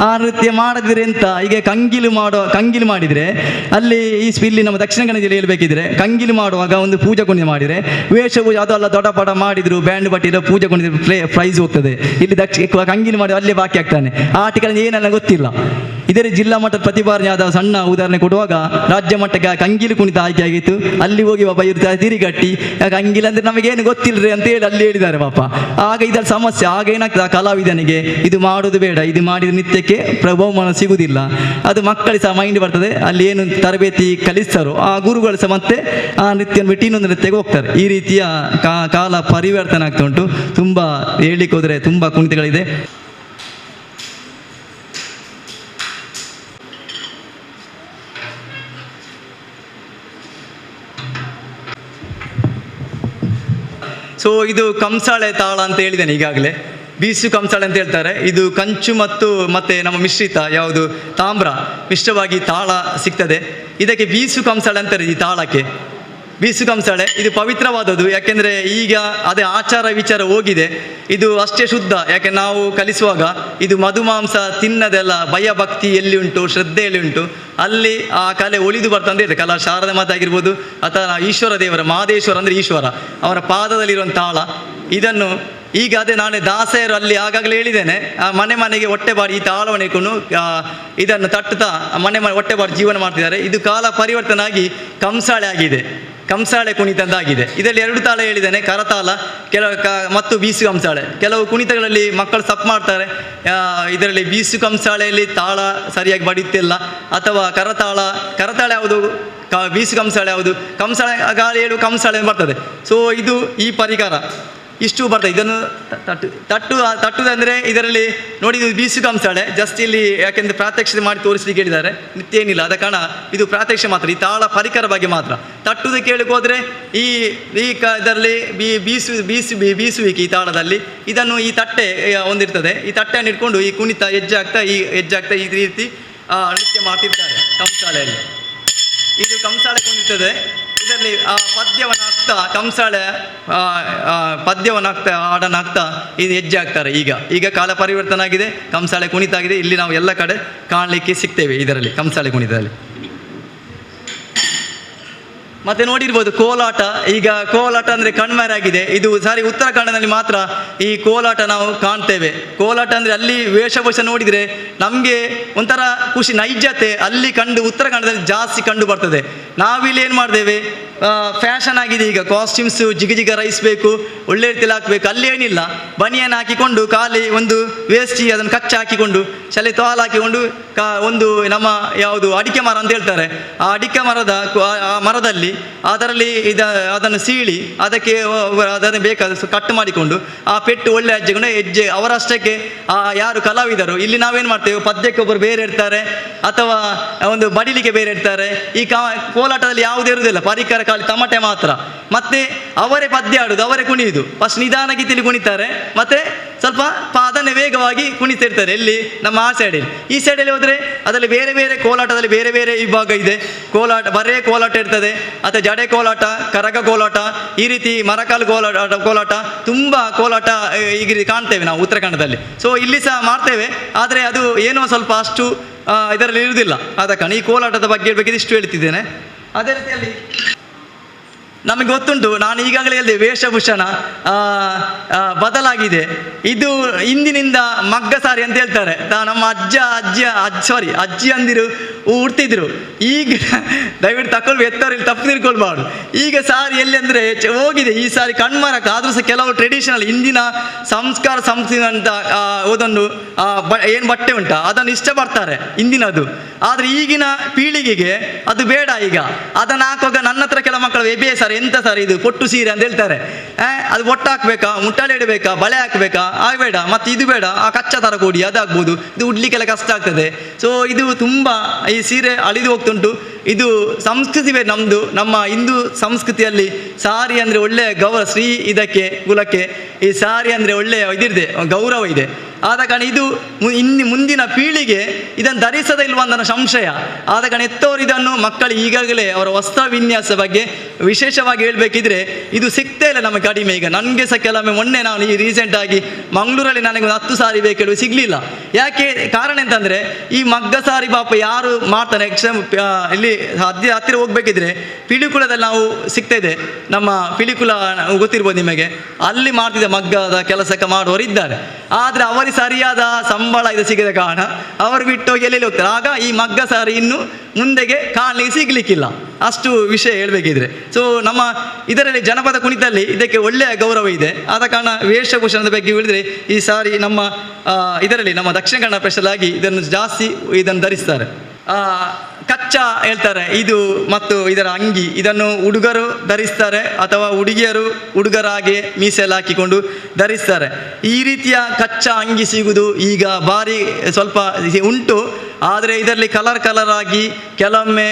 ಆ ನೃತ್ಯ ಮಾಡದಿದ್ರೆ ಎಂತ, ಈಗ ಕಂಗಿಲು ಮಾಡಿದರೆ ಅಲ್ಲಿ ಇಲ್ಲಿ ನಮ್ಮ ದಕ್ಷಿಣ ಕನ್ನಡ ಜಿಲ್ಲೆ ಹೇಳ್ಬೇಕಿದ್ರೆ ಕಂಗಿಲು ಮಾಡುವಾಗ ಒಂದು ಪೂಜಾ ಕುಣಿತ ಮಾಡಿದರೆ ವೇಷಭೂಷ ಅದೆಲ್ಲ ದೊಡ್ಡ ಪಟ ಮಾಡಿದ್ರು ಬ್ಯಾಂಡ್ ಬಟ್ಟಿರೋ ಪೂಜಾ ಕುಣಿತ ಪ್ರೈಸ್ ಹೋಗ್ತದೆ. ಇಲ್ಲಿ ಕಂಗಿಲು ಮಾಡಿ ಅಲ್ಲೇ ಬಾಕಿ ಆಗ್ತಾನೆ. ಆ ಆಟಿಕೆಲ್ಲ ಏನೆಲ್ಲ ಗೊತ್ತಿಲ್ಲ. ಇದೇ ಜಿಲ್ಲಾ ಮಟ್ಟದ ಪ್ರತಿಭಾನ್ಯಾದ ಸಣ್ಣ ಉದಾಹರಣೆ ಕೊಡುವಾಗ ರಾಜ್ಯ ಮಟ್ಟಕ್ಕೆ ಕಂಗಿಲು ಕುಣಿತ ಆಯ್ಕೆ ಆಗಿತ್ತು. ಅಲ್ಲಿ ಹೋಗಿ ಒಬ್ಬ ಇರ್ತಾರೆ ತಿರುಗಟ್ಟಿ ಕಂಗಿಲು ಅಂದರೆ ನಮಗೇನು ಗೊತ್ತಿಲ್ಲರಿ ಅಂತ ಹೇಳಿ ಅಲ್ಲಿ ಹೇಳಿದ್ದಾರೆ ಪಾಪ. ಆಗ ಇದರ ಸಮಸ್ಯೆ. ಆಗ ಏನಾಗ್ತದೆ, ಆ ಕಲಾವಿದನಿಗೆ ಇದು ಮಾಡೋದು ಬೇಡ, ಇದು ಮಾಡಿದ ನಿತ್ಯಕ್ಕೆ ಬಹುಮಾನ ಸಿಗುವುದಿಲ್ಲ. ಅದು ಮಕ್ಕಳಿಗೆ ಸಹ ಮೈಂಡ್ ಬರ್ತದೆ. ಅಲ್ಲಿ ಏನು ತರಬೇತಿ ಕಲಿಸ್ತಾರೋ ಆ ಗುರುಗಳು ಸಹ ಮತ್ತೆ ಆ ನೃತ್ಯ ಬಿಟ್ಟು ಇನ್ನೊಂದು ನೃತ್ಯಕ್ಕೆ ಹೋಗ್ತಾರೆ. ಈ ರೀತಿಯ ಕಾಲ ಪರಿವರ್ತನೆ ಆಗ್ತಾ ಉಂಟು. ತುಂಬ ಹೇಳಲಿಕ್ಕೆ ಹೋದರೆ ತುಂಬ ಕುಣಿತಗಳಿದೆ. ಸೊ ಇದು ಕಂಸಾಳೆ ತಾಳ ಅಂತ ಹೇಳಿದ್ದೇನೆ ಈಗಾಗಲೇ. ಬೀಸು ಕಂಸಾಳೆ ಅಂತ ಹೇಳ್ತಾರೆ. ಇದು ಕಂಚು ಮತ್ತೆ ನಮ್ಮ ಮಿಶ್ರಿತ ಯಾವುದು ತಾಮ್ರ ಮಿಶ್ರವಾಗಿ ತಾಳ ಸಿಗ್ತದೆ. ಇದಕ್ಕೆ ಬೀಸು ಕಂಸಾಳೆ ಅಂತಾರೆ. ಈ ತಾಳಕ್ಕೆ ಬೀಸು ಕಂಸಾಳೆ ಇದು ಪವಿತ್ರವಾದದ್ದು. ಯಾಕೆಂದರೆ ಈಗ ಅದೇ ಆಚಾರ ವಿಚಾರ ಹೋಗಿದೆ. ಇದು ಅಷ್ಟೇ ಶುದ್ಧ. ಯಾಕೆ ನಾವು ಕಲಿಸುವಾಗ ಇದು ಮಧುಮಾಂಸ ತಿನ್ನದೆಲ್ಲ ಭಯ ಭಕ್ತಿ ಎಲ್ಲಿ ಉಂಟು, ಶ್ರದ್ಧೆ ಎಲ್ಲಿ ಉಂಟು ಅಲ್ಲಿ ಆ ಕಲೆ ಒಳಿದು ಬರ್ತಂತ ಇದೆ. ಕಲಾ ಶಾರದಾ ಮಾತೆ ಆಗಿರ್ಬೋದು ಅಥವಾ ಈಶ್ವರ ದೇವರ ಮಹದೇಶ್ವರ ಅಂದರೆ ಈಶ್ವರ ಅವರ ಪಾದದಲ್ಲಿರುವಂಥ ತಾಳ. ಇದನ್ನು ಈಗ ಅದೇ ನಾಳೆ ದಾಸೆಯರು ಅಲ್ಲಿ ಆಗಾಗಲೇ ಹೇಳಿದ್ದೇನೆ, ಮನೆ ಮನೆಗೆ ಹೊಟ್ಟೆಬಾಡಿ ಈ ತಾಳವನ್ನು ಇಟ್ಕೊಂಡು ಇದನ್ನು ತಟ್ಟುತ್ತಾ ಮನೆ ಹೊಟ್ಟೆಬಾಡಿ ಜೀವನ ಮಾಡ್ತಿದ್ದಾರೆ. ಇದು ಕಾಲ ಪರಿವರ್ತನೆ ಆಗಿ ಕಂಸಾಳೆ ಆಗಿದೆ, ಕಂಸಾಳೆ ಕುಣಿತ ಅಂತಾಗಿದೆ. ಇದರಲ್ಲಿ 2 ತಾಳ ಹೇಳಿದ್ದೇನೆ, ಕರತಾಳ ಮತ್ತು ಬೀಸು ಕಂಸಾಳೆ. ಕೆಲವು ಕುಣಿತಗಳಲ್ಲಿ ಮಕ್ಕಳು ತಪ್ಪು ಮಾಡ್ತಾರೆ. ಇದರಲ್ಲಿ ಬೀಸು ಕಂಸಾಳೆಯಲ್ಲಿ ತಾಳ ಸರಿಯಾಗಿ ಬಡಿಯುತ್ತಿಲ್ಲ, ಅಥವಾ ಕರತಾಳ ಯಾವುದು ಬೀಸು ಕಂಸಾಳೆ ಯಾವುದು, ಕಂಸಾಳೆ ಗಾಳಿ ಹೇಳು ಕಂಸಾಳೆ ಬರ್ತದೆ. ಸೊ ಇದು ಈ ಪರಿಕರ ಇಷ್ಟು ಬರ್ತದೆ. ಇದನ್ನು ತಟ್ಟುದಂದರೆ ಇದರಲ್ಲಿ ನೋಡಿ ಇದು ಬೀಸು ಕಂಸಾಳೆ ಜಸ್ಟ್ ಇಲ್ಲಿ ಯಾಕೆಂದರೆ ಪ್ರಾತ್ಯಕ್ಷಿತೆ ಮಾಡಿ ತೋರಿಸಲಿಕ್ಕೆ ಹೇಳಿದ್ದಾರೆ, ನಿತ್ಯ ಏನಿಲ್ಲ. ಆದ ಕಾರಣ ಇದು ಪ್ರಾತ್ಯಕ್ಷಿಕೆ ಮಾತ್ರ, ಈ ತಾಳ ಪರಿಕರ ಬಗ್ಗೆ ಮಾತ್ರ. ತಟ್ಟುವುದಕ್ಕೆ ಕೇಳಕ್ಕೆ ಹೋದರೆ ಇದರಲ್ಲಿ ಬೀಸುವಿಕೆ ಈ ತಾಳದಲ್ಲಿ ಇದನ್ನು ಈ ತಟ್ಟೆ ಒಂದಿರ್ತದೆ. ಈ ತಟ್ಟೆಯನ್ನು ಇಟ್ಕೊಂಡು ಈ ಕುಣಿತ ಹೆಜ್ಜೆ ಆಗ್ತಾ ಈ ರೀತಿ ನೃತ್ಯ ಮಾಡ್ತಿರ್ತಾರೆ ಕಂಸಾಳೆಯಲ್ಲಿ. ಇದು ಕಂಸಾಳೆ ಕುಣಿತದೆ. ಇದರಲ್ಲಿ ಪದ್ಯವನ್ನು ಹಾಕ್ತಾ ಕಂಸಾಳೆ ಪದ್ಯವನ್ನು ಹಾಕ್ತಾ ಹಾಡನ್ನು ಹಾಕ್ತಾ ಇದು ಹೆಜ್ಜೆ ಹಾಕ್ತಾರೆ. ಈಗ ಕಾಲ ಪರಿವರ್ತನೆ ಆಗಿದೆ, ಕಂಸಾಳೆ ಕುಣಿತ ಆಗಿದೆ. ಇಲ್ಲಿ ನಾವು ಎಲ್ಲ ಕಡೆ ಕಾಣಲಿಕ್ಕೆ ಸಿಗ್ತೇವೆ ಇದರಲ್ಲಿ ಕಂಸಾಳೆ ಕುಣಿತದಲ್ಲಿ. ಮತ್ತೆ ನೋಡಿರ್ಬೋದು ಕೋಲಾಟ. ಈಗ ಕೋಲಾಟ ಅಂದರೆ ಕಣ್ಮರೆಯಾಗಿದೆ. ಇದು ಸಾರಿ ಉತ್ತರಾಖಂಡದಲ್ಲಿ ಮಾತ್ರ ಈ ಕೋಲಾಟ ನಾವು ಕಾಣ್ತೇವೆ. ಕೋಲಾಟ ಅಂದರೆ ಅಲ್ಲಿ ವೇಷಭೂಷ ನೋಡಿದರೆ ನಮಗೆ ಒಂಥರ ಖುಷಿ, ನೈಜತೆ ಅಲ್ಲಿ ಉತ್ತರಾಖಂಡದಲ್ಲಿ ಜಾಸ್ತಿ ಕಂಡು ಬರ್ತದೆ. ನಾವಿಲ್ಲಿ ಏನು ಮಾಡ್ತೇವೆ, ಫ್ಯಾಷನ್ ಆಗಿದೆ ಈಗ, ಕಾಸ್ಟ್ಯೂಮ್ಸು ಜಿಗ ರೈಸ್ ಬೇಕು, ಒಳ್ಳೆ ರೀತಿಯಲ್ಲಿ ಹಾಕಬೇಕು. ಅಲ್ಲೇನಿಲ್ಲ, ಬನಿಯನ್ನು ಹಾಕಿಕೊಂಡು ಖಾಲಿ ಒಂದು ವೇಸ್ಟಿ ಅದನ್ನು ಕಚ್ಚ ಹಾಕಿಕೊಂಡು ಚಲೆ ತೋಲ್ ಹಾಕಿಕೊಂಡು ಒಂದು ನಮ್ಮ ಯಾವುದು ಅಡಿಕೆ ಮರ ಅಂತ ಹೇಳ್ತಾರೆ, ಆ ಅಡಿಕೆ ಮರದಲ್ಲಿ ಅದರಲ್ಲಿ ಅದನ್ನು ಸೀಳಿ ಅದನ್ನು ಬೇಕಾದ ಕಟ್ ಮಾಡಿಕೊಂಡು ಆ ಪೆಟ್ಟು ಒಳ್ಳೆ ಹೆಜ್ಜೆ ಅವರಷ್ಟಕ್ಕೆ ಯಾರು ಕಲಾವಿದರು. ಇಲ್ಲಿ ನಾವೇನು ಮಾಡ್ತೇವೆ, ಪದ್ಯಕ್ಕೆ ಒಬ್ಬರು ಬೇರೆ ಇರ್ತಾರೆ ಅಥವಾ ಒಂದು ಬಡಿಲಿಕ್ಕೆ ಬೇರೆ ಇರ್ತಾರೆ. ಈ ಕೋಲಾಟದಲ್ಲಿ ಯಾವುದೇ ಇರುವುದಿಲ್ಲ, ಪರಿಕರ ಖಾಲಿ ತಮಟೆ ಮಾತ್ರ. ಮತ್ತೆ ಅವರೇ ಪದ್ಯ ಆಡುದು, ಅವರೇ ಕುಣಿಯುವುದು. ಫಸ್ಟ್ ನಿಧಾನ ಗೀತಿಲಿ ಕುಣಿತಾರೆ, ಮತ್ತೆ ಸ್ವಲ್ಪ ಅದನ್ನೇ ವೇಗವಾಗಿ ಕುಣಿತಿರ್ತಾರೆ. ಎಲ್ಲಿ ನಮ್ಮ ಆ ಸೈಡಲ್ಲಿ. ಈ ಸೈಡಲ್ಲಿ ಹೋದರೆ ಅದರಲ್ಲಿ ಬೇರೆ ಬೇರೆ ಕೋಲಾಟದಲ್ಲಿ ಬೇರೆ ಬೇರೆ ವಿಭಾಗ ಇದೆ. ಬರೇ ಕೋಲಾಟ ಇರ್ತದೆ, ಅಥವಾ ಜಡೆ ಕೋಲಾಟ, ಕರಗ ಕೋಲಾಟ, ಈ ರೀತಿ ಮರಕಾಲು ಕೋಲಾಟ ತುಂಬ ಕೋಲಾಟ ಈಗ ಕಾಣ್ತೇವೆ ನಾವು ಉತ್ತರಾಖಂಡದಲ್ಲಿ. ಸೊ ಇಲ್ಲಿ ಸಹ ಮಾಡ್ತೇವೆ, ಆದರೆ ಅದು ಏನೋ ಸ್ವಲ್ಪ ಅಷ್ಟು ಇದರಲ್ಲಿ ಇರುವುದಿಲ್ಲ. ಆದ ಕಾರಣ ಈ ಕೋಲಾಟದ ಬಗ್ಗೆ ಹೇಳ್ಬೇಕಿದ್ದು ಇಷ್ಟು ಹೇಳ್ತಿದ್ದೇನೆ. ಅದೇ ರೀತಿಯಲ್ಲಿ ನಮಗೆ ಗೊತ್ತುಂಟು, ನಾನು ಈಗಾಗಲೇ ಹೇಳಿದೆ ವೇಷಭೂಷಣ ಬದಲಾಗಿದೆ. ಇದು ಇಂದಿನಿಂದ ಮಗ್ಗ ಸಾರಿ ಅಂತ ಹೇಳ್ತಾರೆ. ನಮ್ಮ ಅಜ್ಜಿ ಅಂದಿರು ಉಡ್ತಿದ್ರು. ಈಗ ದಯವಿಟ್ಟು ತಗೊಳ್ಬೇಕು, ಎತ್ತವ್ರಲ್ಲಿ ತಪ್ಪು ತಿಳ್ಕೊಳ್ಬಾರ್ದು. ಈಗ ಸಾರಿ ಎಲ್ಲಿ ಅಂದರೆ ಹೋಗಿದೆ ಈ ಸಾರಿ ಕಣ್ಮರಕ. ಆದರೂ ಸಹ ಕೆಲವು ಟ್ರೆಡಿಷನಲ್ ಇಂದಿನ ಸಂಸ್ಕಾರ ಸಂಸ್ಕೃತಿ ಅಂತ ಅದೊಂದು ಏನು ಬಟ್ಟೆ ಉಂಟ ಅದನ್ನು ಇಷ್ಟಪಡ್ತಾರೆ ಇಂದಿನದು. ಆದರೆ ಈಗಿನ ಪೀಳಿಗೆಗೆ ಅದು ಬೇಡ. ಈಗ ಅದನ್ನು ಹಾಕುವಾಗ ನನ್ನ ಹತ್ರ ಕೆಲ ಮಕ್ಕಳು ಸರ್ ಎಂತ ಸರ್ ಇದು ಪೊಟ್ಟು ಸೀರೆ ಅಂತ ಹೇಳ್ತಾರೆ. ಅದು ಒಟ್ಟು ಹಾಕ್ಬೇಕಾ, ಮುಟ್ಟಾಳೆ ಇಡಬೇಕಾ, ಬಳೆ ಹಾಕ್ಬೇಕಾ, ಆಗಬೇಡ, ಮತ್ತು ಇದು ಬೇಡ, ಆ ಕಚ್ಚಾ ಥರ ಕೊಡಿ, ಅದಾಗ್ಬೋದು, ಇದು ಉಡ್ಲಿಕ್ಕೆಲ್ಲ ಕಷ್ಟ ಆಗ್ತದೆ. ಸೊ ಇದು ತುಂಬ ಈ ಸೀರೆ ಅಳಿದು ಹೋಗ್ತುಂಟು. ಇದು ಸಂಸ್ಕೃತಿ ಬೇರೆ ನಮ್ಮದು. ನಮ್ಮ ಹಿಂದೂ ಸಂಸ್ಕೃತಿಯಲ್ಲಿ ಸಾರಿ ಅಂದರೆ ಒಳ್ಳೆಯ ಗೌರವ, ಶ್ರೀ ಇದಕ್ಕೆ ಕುಲಕ್ಕೆ ಈ ಸಾರಿ ಅಂದರೆ ಒಳ್ಳೆಯ ಇದಿದೆ, ಗೌರವ ಇದೆ. ಆದ ಕಾರಣ ಇದು ಮುಂದಿನ ಪೀಳಿಗೆ ಇದನ್ನು ಧರಿಸದೇ ಇಲ್ವ ಅನ್ನೋ ಸಂಶಯ. ಆದ ಕಾರಣ ಎತ್ತವರು ಇದನ್ನು ಮಕ್ಕಳು ಈಗಾಗಲೇ ಅವರ ವಸ್ತ್ರ ವಿನ್ಯಾಸ ಬಗ್ಗೆ ವಿಶೇಷವಾಗಿ ಹೇಳಬೇಕಿದ್ರೆ ಇದು ಸಿಗ್ತಾ ಇಲ್ಲ ನಮಗೆ ಕಡಿಮೆ. ಈಗ ನನಗೆ ಸಹ ಕೆಲವೊಮ್ಮೆ ಮೊನ್ನೆ ನಾನು ಈ ರೀಸೆಂಟಾಗಿ ಮಂಗಳೂರಲ್ಲಿ ನನಗೆ ಒಂದು 10 ಸಾರಿ ಬೇಕು ಸಿಗಲಿಲ್ಲ. ಯಾಕೆ ಕಾರಣ ಅಂತಂದರೆ ಈ ಮಗ್ಗ ಸಾರಿ ಪಾಪ ಯಾರು ಮಾಡ್ತಾನೆ. ಇಲ್ಲಿ ಹತ್ತಿರ ಹೋಗ್ಬೇಕಿದ್ರೆ ಪಿಲಿಕುಳದಲ್ಲಿ ನಾವು ಸಿಗ್ತಾ ಇದೆ, ನಮ್ಮ ಪಿಲಿಕುಳ ಗೊತ್ತಿರ್ಬೋದು ನಿಮಗೆ, ಅಲ್ಲಿ ಮಾಡ್ತಿದ್ದ ಮಗ್ಗದ ಕೆಲಸಕ್ಕೆ ಮಾಡುವವರು ಇದ್ದಾರೆ. ಆದರೆ ಅವರಿಗೆ ಸರಿಯಾದ ಸಂಬಳ ಇದು ಸಿಗದ ಕಾರಣ ಅವರು ಬಿಟ್ಟೋಗಿ ಎಲ್ಲೆಲ್ಲಿ ಹೋಗ್ತಾರೆ. ಆಗ ಈ ಮಗ್ಗ ಸಾರಿ ಇನ್ನು ಮುಂದೆಗೆ ಕಾಣಲಿಕ್ಕೆ ಸಿಗಲಿಕ್ಕಿಲ್ಲ. ಅಷ್ಟು ವಿಷಯ ಹೇಳಬೇಕಿದ್ರೆ. ಸೊ ನಮ್ಮ ಇದರಲ್ಲಿ ಜನಪದ ಕುಣಿತಲ್ಲಿ ಇದಕ್ಕೆ ಒಳ್ಳೆಯ ಗೌರವ ಇದೆ. ಆದ ಕಾರಣ ವೇಷಭೂಷಣದ ಬಗ್ಗೆ ಹೇಳಿದರೆ ಈ ಸಾರಿ ನಮ್ಮ ಇದರಲ್ಲಿ ನಮ್ಮ ದಕ್ಷಿಣ ಕನ್ನಡ ಸ್ಪೆಷಲ್ ಆಗಿ ಇದನ್ನು ಜಾಸ್ತಿ ಇದನ್ನು ಧರಿಸ್ತಾರೆ. ಕಚ್ಚಾ ಹೇಳ್ತಾರೆ ಇದು, ಮತ್ತು ಇದರ ಅಂಗಿ ಇದನ್ನು ಹುಡುಗರು ಧರಿಸ್ತಾರೆ ಅಥವಾ ಹುಡುಗಿಯರು ಹುಡುಗರಾಗಿ ಮೀಸೆಲ್ಲ ಹಾಕಿಕೊಂಡು ಧರಿಸ್ತಾರೆ. ಈ ರೀತಿಯ ಕಚ್ಚಾ ಅಂಗಿ ಸಿಗುವುದು ಈಗ ಭಾರಿ ಸ್ವಲ್ಪ ಉಂಟು. ಆದರೆ ಇದರಲ್ಲಿ ಕಲರ್ ಆಗಿ ಕೆಲವೊಮ್ಮೆ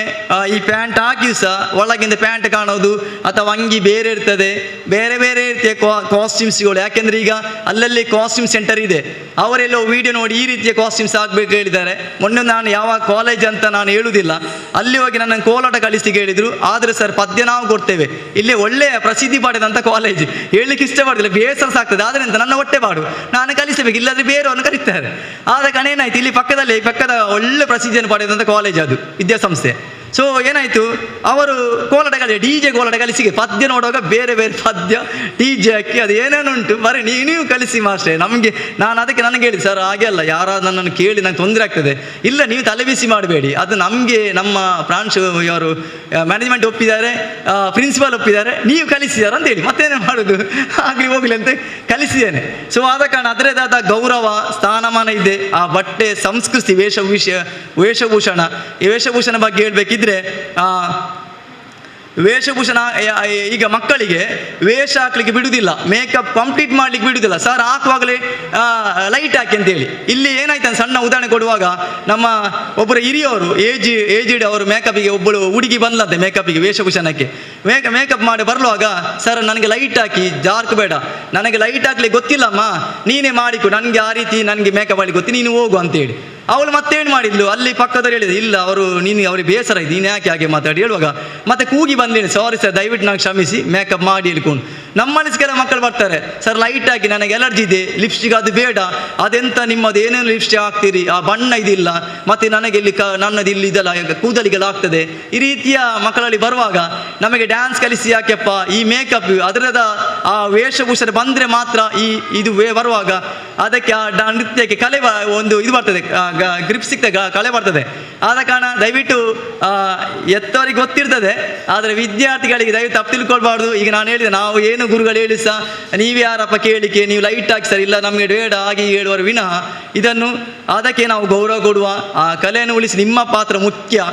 ಈ ಪ್ಯಾಂಟ್ ಹಾಕಿ ಸಹ ಒಳಗಿಂದ ಪ್ಯಾಂಟ್ ಕಾಣೋದು ಅಥವಾ ಅಂಗಿ ಬೇರೆ ಇರ್ತದೆ. ಬೇರೆ ಬೇರೆ ರೀತಿಯ ಕಾಸ್ಟ್ಯೂಮ್ಸ್ಗಳು. ಯಾಕೆಂದರೆ ಈಗ ಅಲ್ಲಲ್ಲಿ ಕಾಸ್ಟ್ಯೂಮ್ ಸೆಂಟರ್ ಇದೆ. ಅವರೆಲ್ಲೋ ವಿಡಿಯೋ ನೋಡಿ ಈ ರೀತಿಯ ಕಾಸ್ಟ್ಯೂಮ್ಸ್ ಆಗಬೇಕು ಹೇಳಿದ್ದಾರೆ. ಮೊನ್ನೆ ನಾನು ಯಾವ ಕಾಲೇಜ್ ಅಂತ ನಾನು ಹೇಳುವುದಿಲ್ಲ, ಅಲ್ಲಿ ಹೋಗಿ ನನ್ನ ಕೋಲಾಟ ಕಲಿಸಿಗೆ ಹೇಳಿದರು. ಆದರೆ ಸರ್ ಪದ್ಯ ನಾವು ಕೊಡ್ತೇವೆ, ಇಲ್ಲಿ ಒಳ್ಳೆಯ ಪ್ರಸಿದ್ಧಿ ಪಡೆದಂಥ ಕಾಲೇಜ್, ಹೇಳಲಿಕ್ಕೆ ಇಷ್ಟಪಡೋದಿಲ್ಲ, ಬೇಸರ ಆಗ್ತದೆ. ಆದರೆ ಅಂತ ನನ್ನ ಹೊಟ್ಟೆ ಪಾಡು ನಾನು ಕಲಿಸಬೇಕು, ಇಲ್ಲದ್ರೆ ಬೇರೆಯವ್ರನ್ನ ಕರೀತಾರೆ. ಆದ ಕಾರಣ ಏನಾಯ್ತು, ಇಲ್ಲಿ ಪಕ್ಕದ ಒಳ್ಳೆ ಪ್ರಸಿದ್ಧಿಯನ್ನು ಪಡೆದಂಥ ಕಾಲೇಜ್ ಅದು, ವಿದ್ಯಾಸಂಸ್ಥೆ. ಸೊ ಏನಾಯಿತು, ಅವರು ಕೋಲಾಟ DJ ಕೋಲಾಟ ಕಲಿಸಿಗೆ ಪದ್ಯ ನೋಡುವಾಗ ಬೇರೆ ಬೇರೆ ಪದ್ಯ DJ ಹಾಕಿ ಅದು ಏನೇನುಂಟು ಬರೀ ನೀವು ಕಲಿಸಿ ಮಾಸ್ಟ್ರೆ ನಮಗೆ. ನಾನು ಅದಕ್ಕೆ ನನಗೆ ಹೇಳಿ ಸರ್ ಹಾಗೆ ಅಲ್ಲ, ಯಾರಾದ್ರು ನನ್ನನ್ನು ಕೇಳಿ ನಂಗೆ ತೊಂದರೆ ಆಗ್ತದೆ. ಇಲ್ಲ ನೀವು ತಲೆಬಿಸಿ ಮಾಡಬೇಡಿ, ಅದು ನಮಗೆ ನಮ್ಮ ಇವರು ಮ್ಯಾನೇಜ್ಮೆಂಟ್ ಒಪ್ಪಿದ್ದಾರೆ, ಪ್ರಿನ್ಸಿಪಾಲ್ ಒಪ್ಪಿದ್ದಾರೆ, ನೀವು ಕಲಿಸಿದಾರ ಅಂತೇಳಿ ಮತ್ತೇನೇ ಮಾಡೋದು, ಆಗಲಿ ಹೋಗಲಿ ಅಂತ ಕಲಿಸಿದ್ದೇನೆ. ಸೊ ಆದ ಕಾರಣ ಅದರದಾದ ಗೌರವ ಸ್ಥಾನಮಾನ ಇದೆ. ಆ ಬಟ್ಟೆ ಸಂಸ್ಕೃತಿ ವೇಷಭೂಷಣ ಈ ವೇಷಭೂಷಣ ಬಗ್ಗೆ ಹೇಳಬೇಕಿದ್ರೆ ವೇಷಭೂಷಣ ಈಗ ಮಕ್ಕಳಿಗೆ ವೇಷ ಹಾಕ್ಲಿಕ್ಕೆ ಬಿಡುವುದಿಲ್ಲ, ಮೇಕಪ್ ಕಂಪ್ಲೀಟ್ ಮಾಡ್ಲಿಕ್ಕೆ ಬಿಡುವುದಿಲ್ಲ. ಸರ್ ಹಾಕುವಾಗಲೇ ಲೈಟ್ ಹಾಕಿ ಅಂತೇಳಿ. ಇಲ್ಲಿ ಏನಾಯ್ತು ಸಣ್ಣ ಉದಾಹರಣೆ ಕೊಡುವಾಗ ನಮ್ಮ ಒಬ್ಬರು ಹಿರಿಯವರು ಏಜಿಡ್ ಅವರು ಮೇಕಪ್ಪಿಗೆ ಒಬ್ಬಳು ಹುಡುಗಿ ಬಂದ್ಲಂತೆ ಮೇಕಪ್ಪಿಗೆ ವೇಷಭೂಷಣಕ್ಕೆ ಮೇಕಪ್ ಮಾಡಿ ಬರಲುವಾಗ, ಸರ್ ನನಗೆ ಲೈಟ್ ಹಾಕಿ ಜಾರ್ಕ್ ಬೇಡ, ನನಗೆ ಲೈಟ್ ಹಾಕ್ಲಿಕ್ಕೆ ಗೊತ್ತಿಲ್ಲಮ್ಮ, ನೀನೇ ಮಾಡಿಕೊ, ನನಗೆ ಆ ರೀತಿ ನನಗೆ ಮೇಕಪ್ ಮಾಡ್ಲಿಕ್ಕೆ ಗೊತ್ತಿ, ನೀನು ಹೋಗು ಅಂತೇಳಿ. ಅವಳು ಮತ್ತೇನು ಮಾಡಿದ್ಲು, ಅಲ್ಲಿ ಪಕ್ಕದವ್ರು ಹೇಳಿದ್ರು ಇಲ್ಲ ಅವ್ರಿಗೆ ಬೇಸರ ಇದೆ, ನೀನು ಯಾಕೆ ಹಾಗೆ ಮಾತಾಡಿ ಹೇಳುವಾಗ ಮತ್ತೆ ಕೂಗಿ ಬಂದೇಳಿ, ಸಾರಿ ಸರ್ ದಯವಿಟ್ಟು ನಾನು ಕ್ಷಮಿಸಿ, ಮೇಕಪ್ ಮಾಡಿ ಹೇಳ್ಕೊಂಡು. ನಮ್ಮಲ್ಲಿ ಕೆಲ ಮಕ್ಕಳು ಬರ್ತಾರೆ, ಸರ್ ಲೈಟ್ ಹಾಕಿ ನನಗೆ ಎಲರ್ಜಿ ಇದೆ, ಲಿಪ್ಸ್ಟಿಕ್ ಅದು ಬೇಡ, ಅದೆಂತ ನಿಮ್ಮದು ಏನೇನು ಲಿಪ್ಸ್ಟಿಕ್ ಹಾಕ್ತೀರಿ, ಆ ಬಣ್ಣ ಇದಿಲ್ಲ, ಮತ್ತು ನನಗೆ ಇಲ್ಲಿ ನನ್ನದು ಇಲ್ಲಿ ಇದೆಲ್ಲ ಕೂದಲಿಗೆಲ್ಲ ಆಗ್ತದೆ. ಈ ರೀತಿಯ ಮಕ್ಕಳಲ್ಲಿ ಬರುವಾಗ ನಮಗೆ ಡ್ಯಾನ್ಸ್ ಕಲಿಸಿ ಯಾಕೆಪ್ಪ, ಈ ಮೇಕಪ್ ಅದರದ ಆ ವೇಷಭೂಷಣ ಬಂದರೆ ಮಾತ್ರ ಇದು ಬರುವಾಗ ಅದಕ್ಕೆ ಆ ನೃತ್ಯಕ್ಕೆ ಕಲೆ ಒಂದು ಇದು ಬರ್ತದೆ, ಗ್ರಿಪ್ ಸಿಗ್ತದೆ, ಕಳೆ ಬರ್ತದೆ. ಆದ ಕಾರಣ ದಯವಿಟ್ಟು ಎತ್ತವರಿಗೆ ಗೊತ್ತಿರ್ತದೆ, ಆದರೆ ವಿದ್ಯಾರ್ಥಿಗಳಿಗೆ ದಯವಿಟ್ಟು ತಪ್ಪು ತಿಳ್ಕೊಳ್ಬಾರ್ದು. ಈಗ ನಾನು ಹೇಳಿದೆ, ನಾವು ಏನು ಗುರುಗಳು ಹೇಳಿ ಸಹ ನೀವು ಯಾರಪ್ಪ ಕೇಳಿಕೆ, ನೀವು ಲೈಟ್ ಹಾಕಿ ಸರ್, ಇಲ್ಲ ನಮಗೆ ಬೇಡ ಹಾಗೆ ಹೇಳುವರು ವಿನಃ ಇದನ್ನು ಅದಕ್ಕೆ ನಾವು ಗೌರವ ಕೊಡುವ, ಆ ಕಲೆಯನ್ನು ಉಳಿಸಿ ನಿಮ್ಮ ಪಾತ್ರ ಮುಖ್ಯ.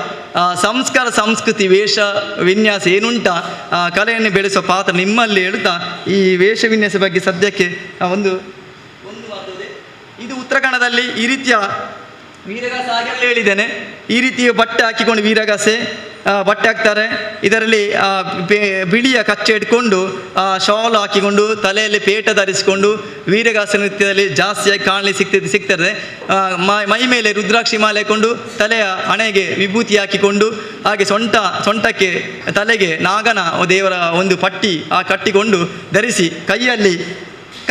ಸಂಸ್ಕಾರ ಸಂಸ್ಕೃತಿ ವೇಷ ವಿನ್ಯಾಸ ಏನುಂಟ ಆ ಕಲೆಯನ್ನು ಬೆಳೆಸುವ ಪಾತ್ರ ನಿಮ್ಮಲ್ಲಿ ಹೇಳ್ತಾ ಈ ವೇಷ ವಿನ್ಯಾಸ ಬಗ್ಗೆ ಸದ್ಯಕ್ಕೆ ಒಂದು ಮಾತುದೆ. ಇದು ಉತ್ತರ ಕನ್ನಡದಲ್ಲಿ ಈ ರೀತಿಯ ವೀರಗಾಸೆ ಹಾಗೆಲ್ಲ ಹೇಳಿದ್ದೇನೆ, ಈ ರೀತಿಯ ಬಟ್ಟೆ ಹಾಕಿಕೊಂಡು ವೀರಗಾಸೆ ಬಟ್ಟೆ ಹಾಕ್ತಾರೆ. ಇದರಲ್ಲಿ ಬಿಳಿಯ ಕಚ್ಚೆ ಇಟ್ಕೊಂಡು ಶಾಲ್ ಹಾಕಿಕೊಂಡು ತಲೆಯಲ್ಲಿ ಪೇಟ ಧರಿಸಿಕೊಂಡು ವೀರಗಾಸೆ ನೃತ್ಯದಲ್ಲಿ ಜಾಸ್ತಿಯಾಗಿ ಕಾಣಲಿಕ್ಕೆ ಸಿಗ್ತದೆ. ಮೈ ಮೇಲೆ ರುದ್ರಾಕ್ಷಿ ಮಾಲೆ ಹಾಕೊಂಡು ತಲೆಯ ಹಣೆಗೆ ವಿಭೂತಿ ಹಾಕಿಕೊಂಡು ಹಾಗೆ ಸೊಂಟಕ್ಕೆ ತಲೆಗೆ ನಾಗನ ದೇವರ ಒಂದು ಪಟ್ಟಿ ಕಟ್ಟಿಕೊಂಡು ಧರಿಸಿ ಕೈಯಲ್ಲಿ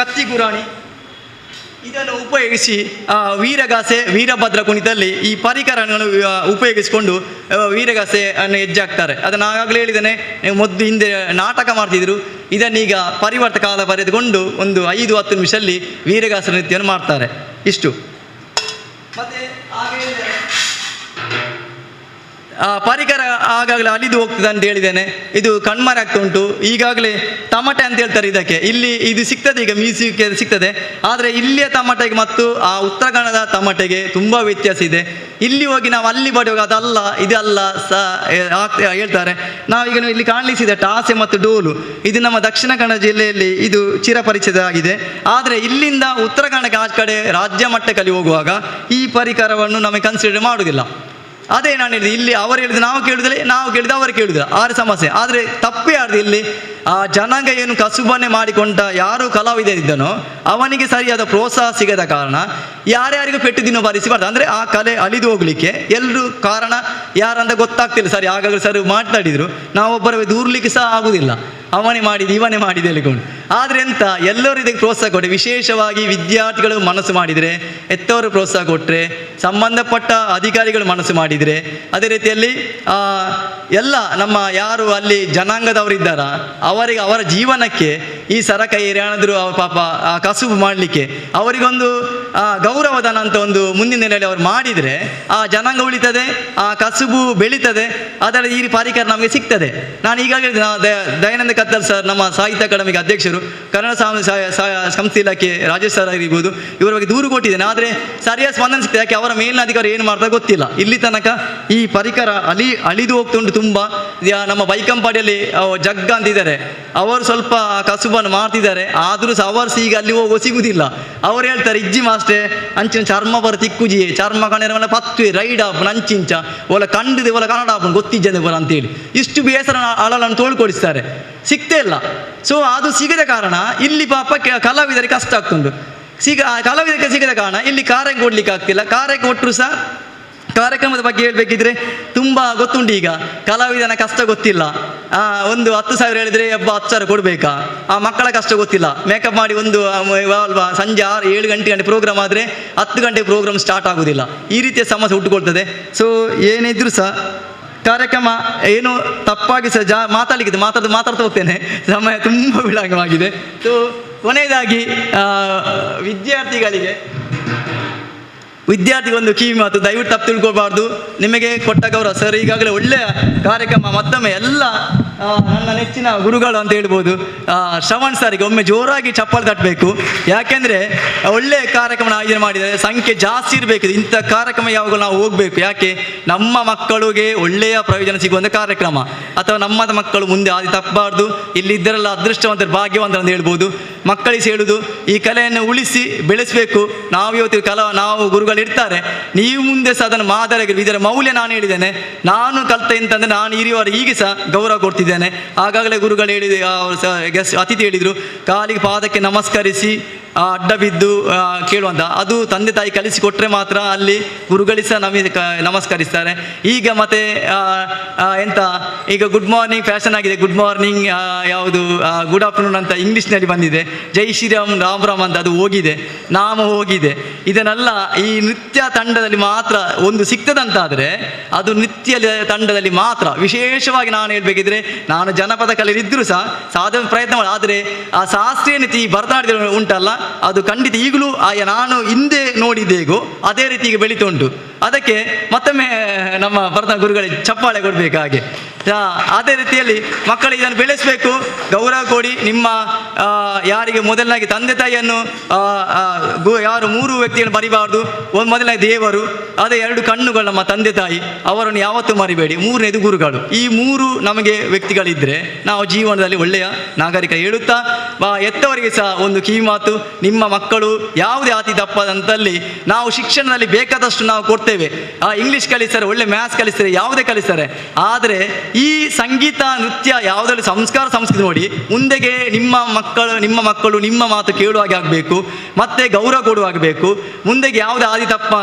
ಕತ್ತಿ ಗುರಾಣಿ ಇದನ್ನು ಉಪಯೋಗಿಸಿ ವೀರಗಾಸೆ ವೀರಭದ್ರ ಕುಣಿತದಲ್ಲಿ ಈ ಪರಿಕರಗಳನ್ನು ಉಪಯೋಗಿಸಿಕೊಂಡು ವೀರಗಾಸೆ ಅನ್ನು ಹೆಜ್ಜಾಕ್ತಾರೆ. ಅದನ್ನು ಆಗಾಗಲೇ ಹೇಳಿದ್ದೇನೆ, ಮೊದಲು ಹಿಂದೆ ನಾಟಕ ಮಾಡ್ತಿದ್ರು, ಇದನ್ನೀಗ ಪರಿವರ್ತ ಕಾಲ ಬರೆದುಕೊಂಡು ಒಂದು 5-10 ನಿಮಿಷದಲ್ಲಿ ವೀರಗಾಸೆ ನೃತ್ಯವನ್ನು ಮಾಡ್ತಾರೆ. ಇಷ್ಟು. ಮತ್ತೆ ಹಾಗೆ ಪರಿಕರ ಆಗಾಗಲೇ ಅಲಿದು ಹೋಗ್ತದೆ ಅಂತ ಹೇಳಿದ್ದೇನೆ. ಇದು ಕಣ್ಮರೆ ಆಗ್ತಾ ಉಂಟು. ಈಗಾಗಲೇ ತಮಟೆ ಅಂತ ಹೇಳ್ತಾರೆ ಇದಕ್ಕೆ. ಇಲ್ಲಿ ಇದು ಸಿಗ್ತದೆ, ಈಗ ಮ್ಯೂಸಿಕ್ ಸಿಗ್ತದೆ. ಆದರೆ ಇಲ್ಲಿಯ ತಮಟೆಗೆ ಮತ್ತು ಆ ಉತ್ತರ ಕನ್ನಡದ ತಮಟೆಗೆ ತುಂಬ ವ್ಯತ್ಯಾಸ ಇದೆ. ಇಲ್ಲಿ ಹೋಗಿ ನಾವು ಅಲ್ಲಿ ಬಡಿಯುವಾಗ ಅದಲ್ಲ ಇದಲ್ಲ ಹೇಳ್ತಾರೆ. ನಾವೀಗ ಇಲ್ಲಿ ಕಾಣಲಿಸಿದೆ ಟಾಸೆ ಮತ್ತು ಡೋಲು. ಇದು ನಮ್ಮ ದಕ್ಷಿಣ ಕನ್ನಡ ಜಿಲ್ಲೆಯಲ್ಲಿ ಇದು ಚಿರಪರಿಚಿತ ಆಗಿದೆ. ಆದರೆ ಇಲ್ಲಿಂದ ಉತ್ತರ ಕನ್ನಡಕ್ಕೆ ಆ ಕಡೆ ರಾಜ್ಯ ಮಟ್ಟಕ್ಕೆ ಹೋಗುವಾಗ ಈ ಪರಿಕರವನ್ನು ನಮಗೆ ಕನ್ಸಿಡರ್ ಮಾಡುವುದಿಲ್ಲ. ಅದೇ ನಾನು ಹೇಳಿದೆ, ಇಲ್ಲಿ ಅವರು ಹೇಳಿದ್ರೆ ನಾವು ಕೇಳುದಿಲ್ಲ, ನಾವು ಕೇಳಿದ್ರೆ ಅವರು ಕೇಳುದಿಲ್ಲ, ಆರು ಸಮಸ್ಯೆ. ಆದರೆ ತಪ್ಪೇ ಯಾರ್ದು ಇಲ್ಲಿ ಆ ಜನಾಂಗ ಏನು ಕಸುಬನ್ನೇ ಮಾಡಿಕೊಂಡ ಯಾರು ಕಲಾವಿದ ಇದ್ದನೋ ಅವನಿಗೆ ಸರಿಯಾದ ಪ್ರೋತ್ಸಾಹ ಸಿಗದ ಕಾರಣ ಯಾರ್ಯಾರಿಗೂ ಪೆಟ್ಟು ದಿನ ಬಾರಿಸಬಾರ್ದು. ಅಂದರೆ ಆ ಕಲೆ ಅಳಿದು ಹೋಗ್ಲಿಕ್ಕೆ ಎಲ್ಲರೂ ಕಾರಣ ಯಾರಂತ ಗೊತ್ತಾಗ್ತಿಲ್ಲ. ಸರಿ, ಆಗಾಗಲೇ ಸರ್ ಮಾತಾಡಿದ್ರು, ನಾವೊಬ್ಬರ ದೂರ್ಲಿಕ್ಕೆ ಸಹ ಆಗುದಿಲ್ಲ. ಅವನೇ ಮಾಡಿದ್ದು ಇವನೇ ಮಾಡಿದ್ದು ಹೇಳಿಕೊಂಡು. ಆದರೆ ಎಂತ, ಎಲ್ಲರೂ ಇದಕ್ಕೆ ಪ್ರೋತ್ಸಾಹ ಕೊಟ್ಟರೆ, ವಿಶೇಷವಾಗಿ ವಿದ್ಯಾರ್ಥಿಗಳು ಮನಸ್ಸು ಮಾಡಿದರೆ, ಎತ್ತವರು ಪ್ರೋತ್ಸಾಹ ಕೊಟ್ಟರೆ, ಸಂಬಂಧಪಟ್ಟ ಅಧಿಕಾರಿಗಳು ಮನಸ್ಸು ಮಾಡಿದರೆ, ಅದೇ ರೀತಿಯಲ್ಲಿ ಎಲ್ಲ ನಮ್ಮ ಯಾರು ಅಲ್ಲಿ ಜನಾಂಗದವರಿದ್ದಾರ ಅವರಿಗೆ ಅವರ ಜೀವನಕ್ಕೆ ಈ ಸರಕ ಏನಾದರೂ ಪಾಪ ಕಸುಬು ಮಾಡಲಿಕ್ಕೆ ಅವರಿಗೊಂದು ಗೌರವಧನ ಅಂತ ಒಂದು ಮುಂದಿನ ನೆಲೆಯಲ್ಲಿ ಅವರು ಮಾಡಿದರೆ ಆ ಜನಾಂಗ ಉಳಿತದೆ, ಆ ಕಸುಬು ಬೆಳೀತದೆ. ಅದರ ಈ ಪರಿಕರ ನಮಗೆ ಸಿಗ್ತದೆ. ನಾನು ಈಗಾಗಲೇ ದಯಾನಂದ ಕತ್ತಲ್ ಸರ್, ನಮ್ಮ ಸಾಹಿತ್ಯ ಅಕಾಡೆಮಿಗೆ ಅಧ್ಯಕ್ಷರು, ಕನ್ನಡ ಸಂಸ್ಥೆ ಇಲಾಖೆ ರಾಜೇಶ್ ಸರ್ ಆಗಿರ್ಬೋದು, ಇವರ ಬಗ್ಗೆ ದೂರು ಕೊಟ್ಟಿದ್ದೇನೆ. ಆದರೆ ಸರಿಯಾದ ಸ್ಪಂದನೆ ಸಿಗ್ತದೆ. ಯಾಕೆ ಅವರ ಮೇಲಿನ ಅಧಿಕಾರಿ ಏನು ಮಾಡ್ತಾರೆ ಗೊತ್ತಿಲ್ಲ. ಇಲ್ಲಿ ತನಕ ಈ ಪರಿಕರ ಅಳಿದು ಹೋಗ್ತುಂಟು ತುಂಬ. ನಮ್ಮ ಬೈಕಂಪಾಡಿಯಲ್ಲಿ ಜಗ್ಗ ಅಂತಿದ್ದಾರೆ, ಅವರು ಸ್ವಲ್ಪ ಕಸುಬನ್ನು ಮಾಡ್ತಿದ್ದಾರೆ. ಆದರೂ ಸಹ ಅವರು ಈಗ ಅಲ್ಲಿ ಹೋಗೋ ಸಿಗುವುದಿಲ್ಲ. ಅವರು ಹೇಳ್ತಾರೆ, ಇಜ್ಜಿ ಮಾಸ್ಟೇ ಅಂಚಿನ ಚರ್ಮ ಬರ ತಿಕ್ಕುಜಿ ಚರ್ಮ ಕಣ್ಣಿರ ಪತ್ವೆ ರೈಡ್ ಆಪನ್ ಅಂಚಿಂಚ ಒಲ ಕಂಡಿದೆ ಒಲ ಕನ್ನಡ ಆಪನ್ ಗೊತ್ತಿಜ್ಜನೆ ಬರ ಅಂತೇಳಿ ಇಷ್ಟು ಬೇಸರ ಅಳಲನ್ನು ತೋಳ್ಕೊಳಿಸ್ತಾರೆ. ಸಿಗ್ತೇ ಇಲ್ಲ. ಸೊ ಅದು ಸಿಗದ ಕಾರಣ ಇಲ್ಲಿ ಪಾಪ ಕಲಾವಿದರಿಗೆ ಕಷ್ಟ ಆಗ್ತುಂಟು. ಕಲಾವಿದರಿಗೆ ಸಿಗದ ಕಾರಣ ಇಲ್ಲಿ ಕಾರ್ಯ ಕೊಡ್ಲಿಕ್ಕೆ ಆಗ್ತಿಲ್ಲ. ಕಾರ್ಯ ಕೊಟ್ಟರು ಸಹ ಕಾರ್ಯಕ್ರಮದ ಬಗ್ಗೆ ಹೇಳ್ಬೇಕಿದ್ರೆ ತುಂಬ ಗೊತ್ತುಂಟು. ಈಗ ಕಲಾವಿದನ ಕಷ್ಟ ಗೊತ್ತಿಲ್ಲ. ಒಂದು 10,000 ಹೇಳಿದ್ರೆ 10,000 ಕೊಡಬೇಕಾ? ಆ ಮಕ್ಕಳ ಕಷ್ಟ ಗೊತ್ತಿಲ್ಲ. ಮೇಕಪ್ ಮಾಡಿ ಒಂದು ಸಂಜೆ 6-7 ಗಂಟೆ ಪ್ರೋಗ್ರಾಮ್ ಆದರೆ 10 ಗಂಟೆ ಪ್ರೋಗ್ರಾಮ್ ಸ್ಟಾರ್ಟ್ ಆಗೋದಿಲ್ಲ. ಈ ರೀತಿಯ ಸಮಸ್ಯೆ ಹುಟ್ಟುಕೊಳ್ತದೆ. ಸೊ ಏನಿದ್ರು ಸಹ ಕಾರ್ಯಕ್ರಮ ಏನು ತಪ್ಪಾಗಿ ಸಹ ಮಾತಾಡ್ತಾ ಹೋಗ್ತೇನೆ, ಸಮಯ ತುಂಬ ವಿಳಂಬವಾಗಿದೆ. ಸೊ ಕೊನೆಯದಾಗಿ ವಿದ್ಯಾರ್ಥಿಗೆ ಒಂದು ಕಿವಿ ಮಾತು, ದಯವಿಟ್ಟು ತಪ್ಪು ತಿಳ್ಕೊಳ್ಬಾರ್ದು. ನಿಮಗೆ ಕೊಟ್ಟ ಗೌರವ ಸರ್, ಈಗಾಗಲೇ ಒಳ್ಳೆಯ ಕಾರ್ಯಕ್ರಮ. ಮತ್ತೊಮ್ಮೆ ಎಲ್ಲ ನನ್ನ ನೆಚ್ಚಿನ ಗುರುಗಳು ಅಂತ ಹೇಳ್ಬೋದು, ಶ್ರವಣ್ ಸರಿಗೆ ಒಮ್ಮೆ ಜೋರಾಗಿ ಚಪ್ಪಾಳೆ ತಟ್ಟಬೇಕು. ಯಾಕೆಂದರೆ ಒಳ್ಳೆಯ ಕಾರ್ಯಕ್ರಮ ಆಯೋಜನೆ ಮಾಡಿದ್ದಾರೆ. ಸಂಖ್ಯೆ ಜಾಸ್ತಿ ಇರಬೇಕು. ಇಂಥ ಕಾರ್ಯಕ್ರಮ ಯಾವಾಗಲೂ ನಾವು ಹೋಗಬೇಕು. ಯಾಕೆ, ನಮ್ಮ ಮಕ್ಕಳಿಗೆ ಒಳ್ಳೆಯ ಪ್ರಯೋಜನ ಸಿಗುವಂಥ ಕಾರ್ಯಕ್ರಮ, ಅಥವಾ ನಮ್ಮ ಮಕ್ಕಳು ಮುಂದೆ ಆದಿ ತಪ್ಪಬಾರ್ದು. ಇಲ್ಲಿದ್ದರೆಲ್ಲ ಅದೃಷ್ಟವಂತರು, ಭಾಗ್ಯವಂತರು ಅಂತ ಹೇಳ್ಬೋದು. ಮಕ್ಕಳಿಗೆ ಹೇಳುವುದು, ಈ ಕಲೆಯನ್ನು ಉಳಿಸಿ ಬೆಳೆಸಬೇಕು. ನಾವು ಇವತ್ತು ನಾವು ಗುರುಗಳು ಇರ್ತಾರೆ, ನೀವು ಮುಂದೆ ಸಹ ಅದನ್ನು ಮಾದರಿಯಾಗಿ ಇದರ ಮೌಲ್ಯ ನಾನು ಹೇಳಿದ್ದೇನೆ. ನಾನು ಕಲಿತ ಅಂತಂದರೆ ನಾನು ಹಿರಿಯವರು ಹೀಗೆ ಸಹ ಗೌರವ ಕೊಡ್ತಿದ್ದೇನೆ. ಆಗಾಗಲೇ ಗುರುಗಳು ಹೇಳಿದೆ, ಗೆಸ್ಟ್ ಅತಿಥಿ ಹೇಳಿದರು, ಕಾಲಿಗೆ ಪಾದಕ್ಕೆ ನಮಸ್ಕರಿಸಿ ಅಡ್ಡ ಬಿದ್ದು ಕೇಳುವಂಥ, ಅದು ತಂದೆ ತಾಯಿ ಕಲಿಸಿಕೊಟ್ರೆ ಮಾತ್ರ ಅಲ್ಲಿ ಗುರುಗಳಿಗೆ ಸಹ ನಮಗೆ ನಮಸ್ಕರಿಸ್ತಾರೆ. ಈಗ ಮತ್ತೆ ಎಂತ, ಈಗ ಗುಡ್ ಮಾರ್ನಿಂಗ್ ಫ್ಯಾಷನ್ ಆಗಿದೆ. ಗುಡ್ ಮಾರ್ನಿಂಗ್ ಯಾವುದು ಗುಡ್ ಆಫ್ಟರ್ನೂನ್ ಅಂತ ಇಂಗ್ಲೀಷ್ನಲ್ಲಿ ಬಂದಿದೆ. ಜೈ ಶ್ರೀರಾಮ್ ರಾಮ್ ರಾಮ್ ಅಂತ ಅದು ಹೋಗಿದೆ, ನಾಮ ಹೋಗಿದೆ. ಇದನ್ನೆಲ್ಲ ಈ ನೃತ್ಯ ತಂಡದಲ್ಲಿ ಮಾತ್ರ ಒಂದು ಸಿಗ್ತದಂತಾದರೆ ಅದು ನೃತ್ಯ ತಂಡದಲ್ಲಿ ಮಾತ್ರ. ವಿಶೇಷವಾಗಿ ನಾನು ಹೇಳಬೇಕಿದ್ರೆ, ನಾನು ಜನಪದ ಕಲೆಯಲ್ಲಿದ್ದರೂ ಸಹ ಸಾಧನೆ ಪ್ರಯತ್ನ ಮಾಡಿ. ಆದರೆ ಆ ಶಾಸ್ತ್ರೀಯ ನೃತ್ಯ ಈ ಭರತನಾಟ್ಯ ಉಂಟಲ್ಲ, ಅದು ಖಂಡಿತ ಈಗಲೂ ನಾನು ಹಿಂದೆ ನೋಡಿದ್ದೇಗೋ ಅದೇ ರೀತಿ ಈಗ ಬೆಳೀತಾ ಉಂಟು. ಅದಕ್ಕೆ ಮತ್ತೊಮ್ಮೆ ನಮ್ಮ ಭರತ ಗುರುಗಳಿಗೆ ಚಪ್ಪಾಳೆ ಕೊಡಬೇಕು. ಹಾಗೆ ಅದೇ ರೀತಿಯಲ್ಲಿ ಮಕ್ಕಳಿಗೆ ಇದನ್ನು ಬೆಳೆಸಬೇಕು, ಗೌರವ ಕೊಡಿ. ನಿಮ್ಮ ಯಾರಿಗೆ ಮೊದಲನಾಗಿ ತಂದೆ ತಾಯಿಯನ್ನು ಯಾರು 3 ವ್ಯಕ್ತಿಯನ್ನು ಮರಿಬಾರ್ದು. ಒಂದು ಮೊದಲನೇ ದೇವರು, ಅದೇ 2 ಕಣ್ಣುಗಳು ನಮ್ಮ ತಂದೆ ತಾಯಿ, ಅವರನ್ನು ಯಾವತ್ತೂ ಮರಿಬೇಡಿ. 3ನೇದು ಗುರುಗಳು. ಈ 3 ನಮಗೆ ವ್ಯಕ್ತಿಗಳಿದ್ದರೆ ನಾವು ಜೀವನದಲ್ಲಿ ಒಳ್ಳೆಯ ನಾಗರಿಕ. ಹೇಳುತ್ತಾ ಎತ್ತವರಿಗೆ ಸಹ ಒಂದು ಕಿವಿ ಮಾತು, ನಿಮ್ಮ ಮಕ್ಕಳು ಯಾವುದೇ ಅತಿ ತಪ್ಪದಂತಲ್ಲಿ ನಾವು ಶಿಕ್ಷಣದಲ್ಲಿ ಬೇಕಾದಷ್ಟು ನಾವು ಕೊಡ್ತೇವೆ. ಇಂಗ್ಲೀಷ್ ಕಲಿಸ್ತಾರೆ, ಒಳ್ಳೆ ಮ್ಯಾಥ್ಸ್ ಕಲಿಸ್ತಾರೆ, ಯಾವುದೇ ಕಲಿಸ್ತಾರೆ. ಆದರೆ ಈ ಸಂಗೀತ ನೃತ್ಯ ಯಾವುದರಲ್ಲಿ ಸಂಸ್ಕಾರ ಸಂಸ್ಕೃತಿ ನೋಡಿ ಮುಂದೆಗೆ ನಿಮ್ಮ ನಿಮ್ಮ ಮಕ್ಕಳು ನಿಮ್ಮ ಮಾತು ಕೇಳುವಾಗೆ ಆಗಬೇಕು, ಮತ್ತೆ ಗೌರವ ಕೊಡುವಾಗಬೇಕು. ಮುಂದೆಗೆ ಯಾವುದೇ ಆದಿ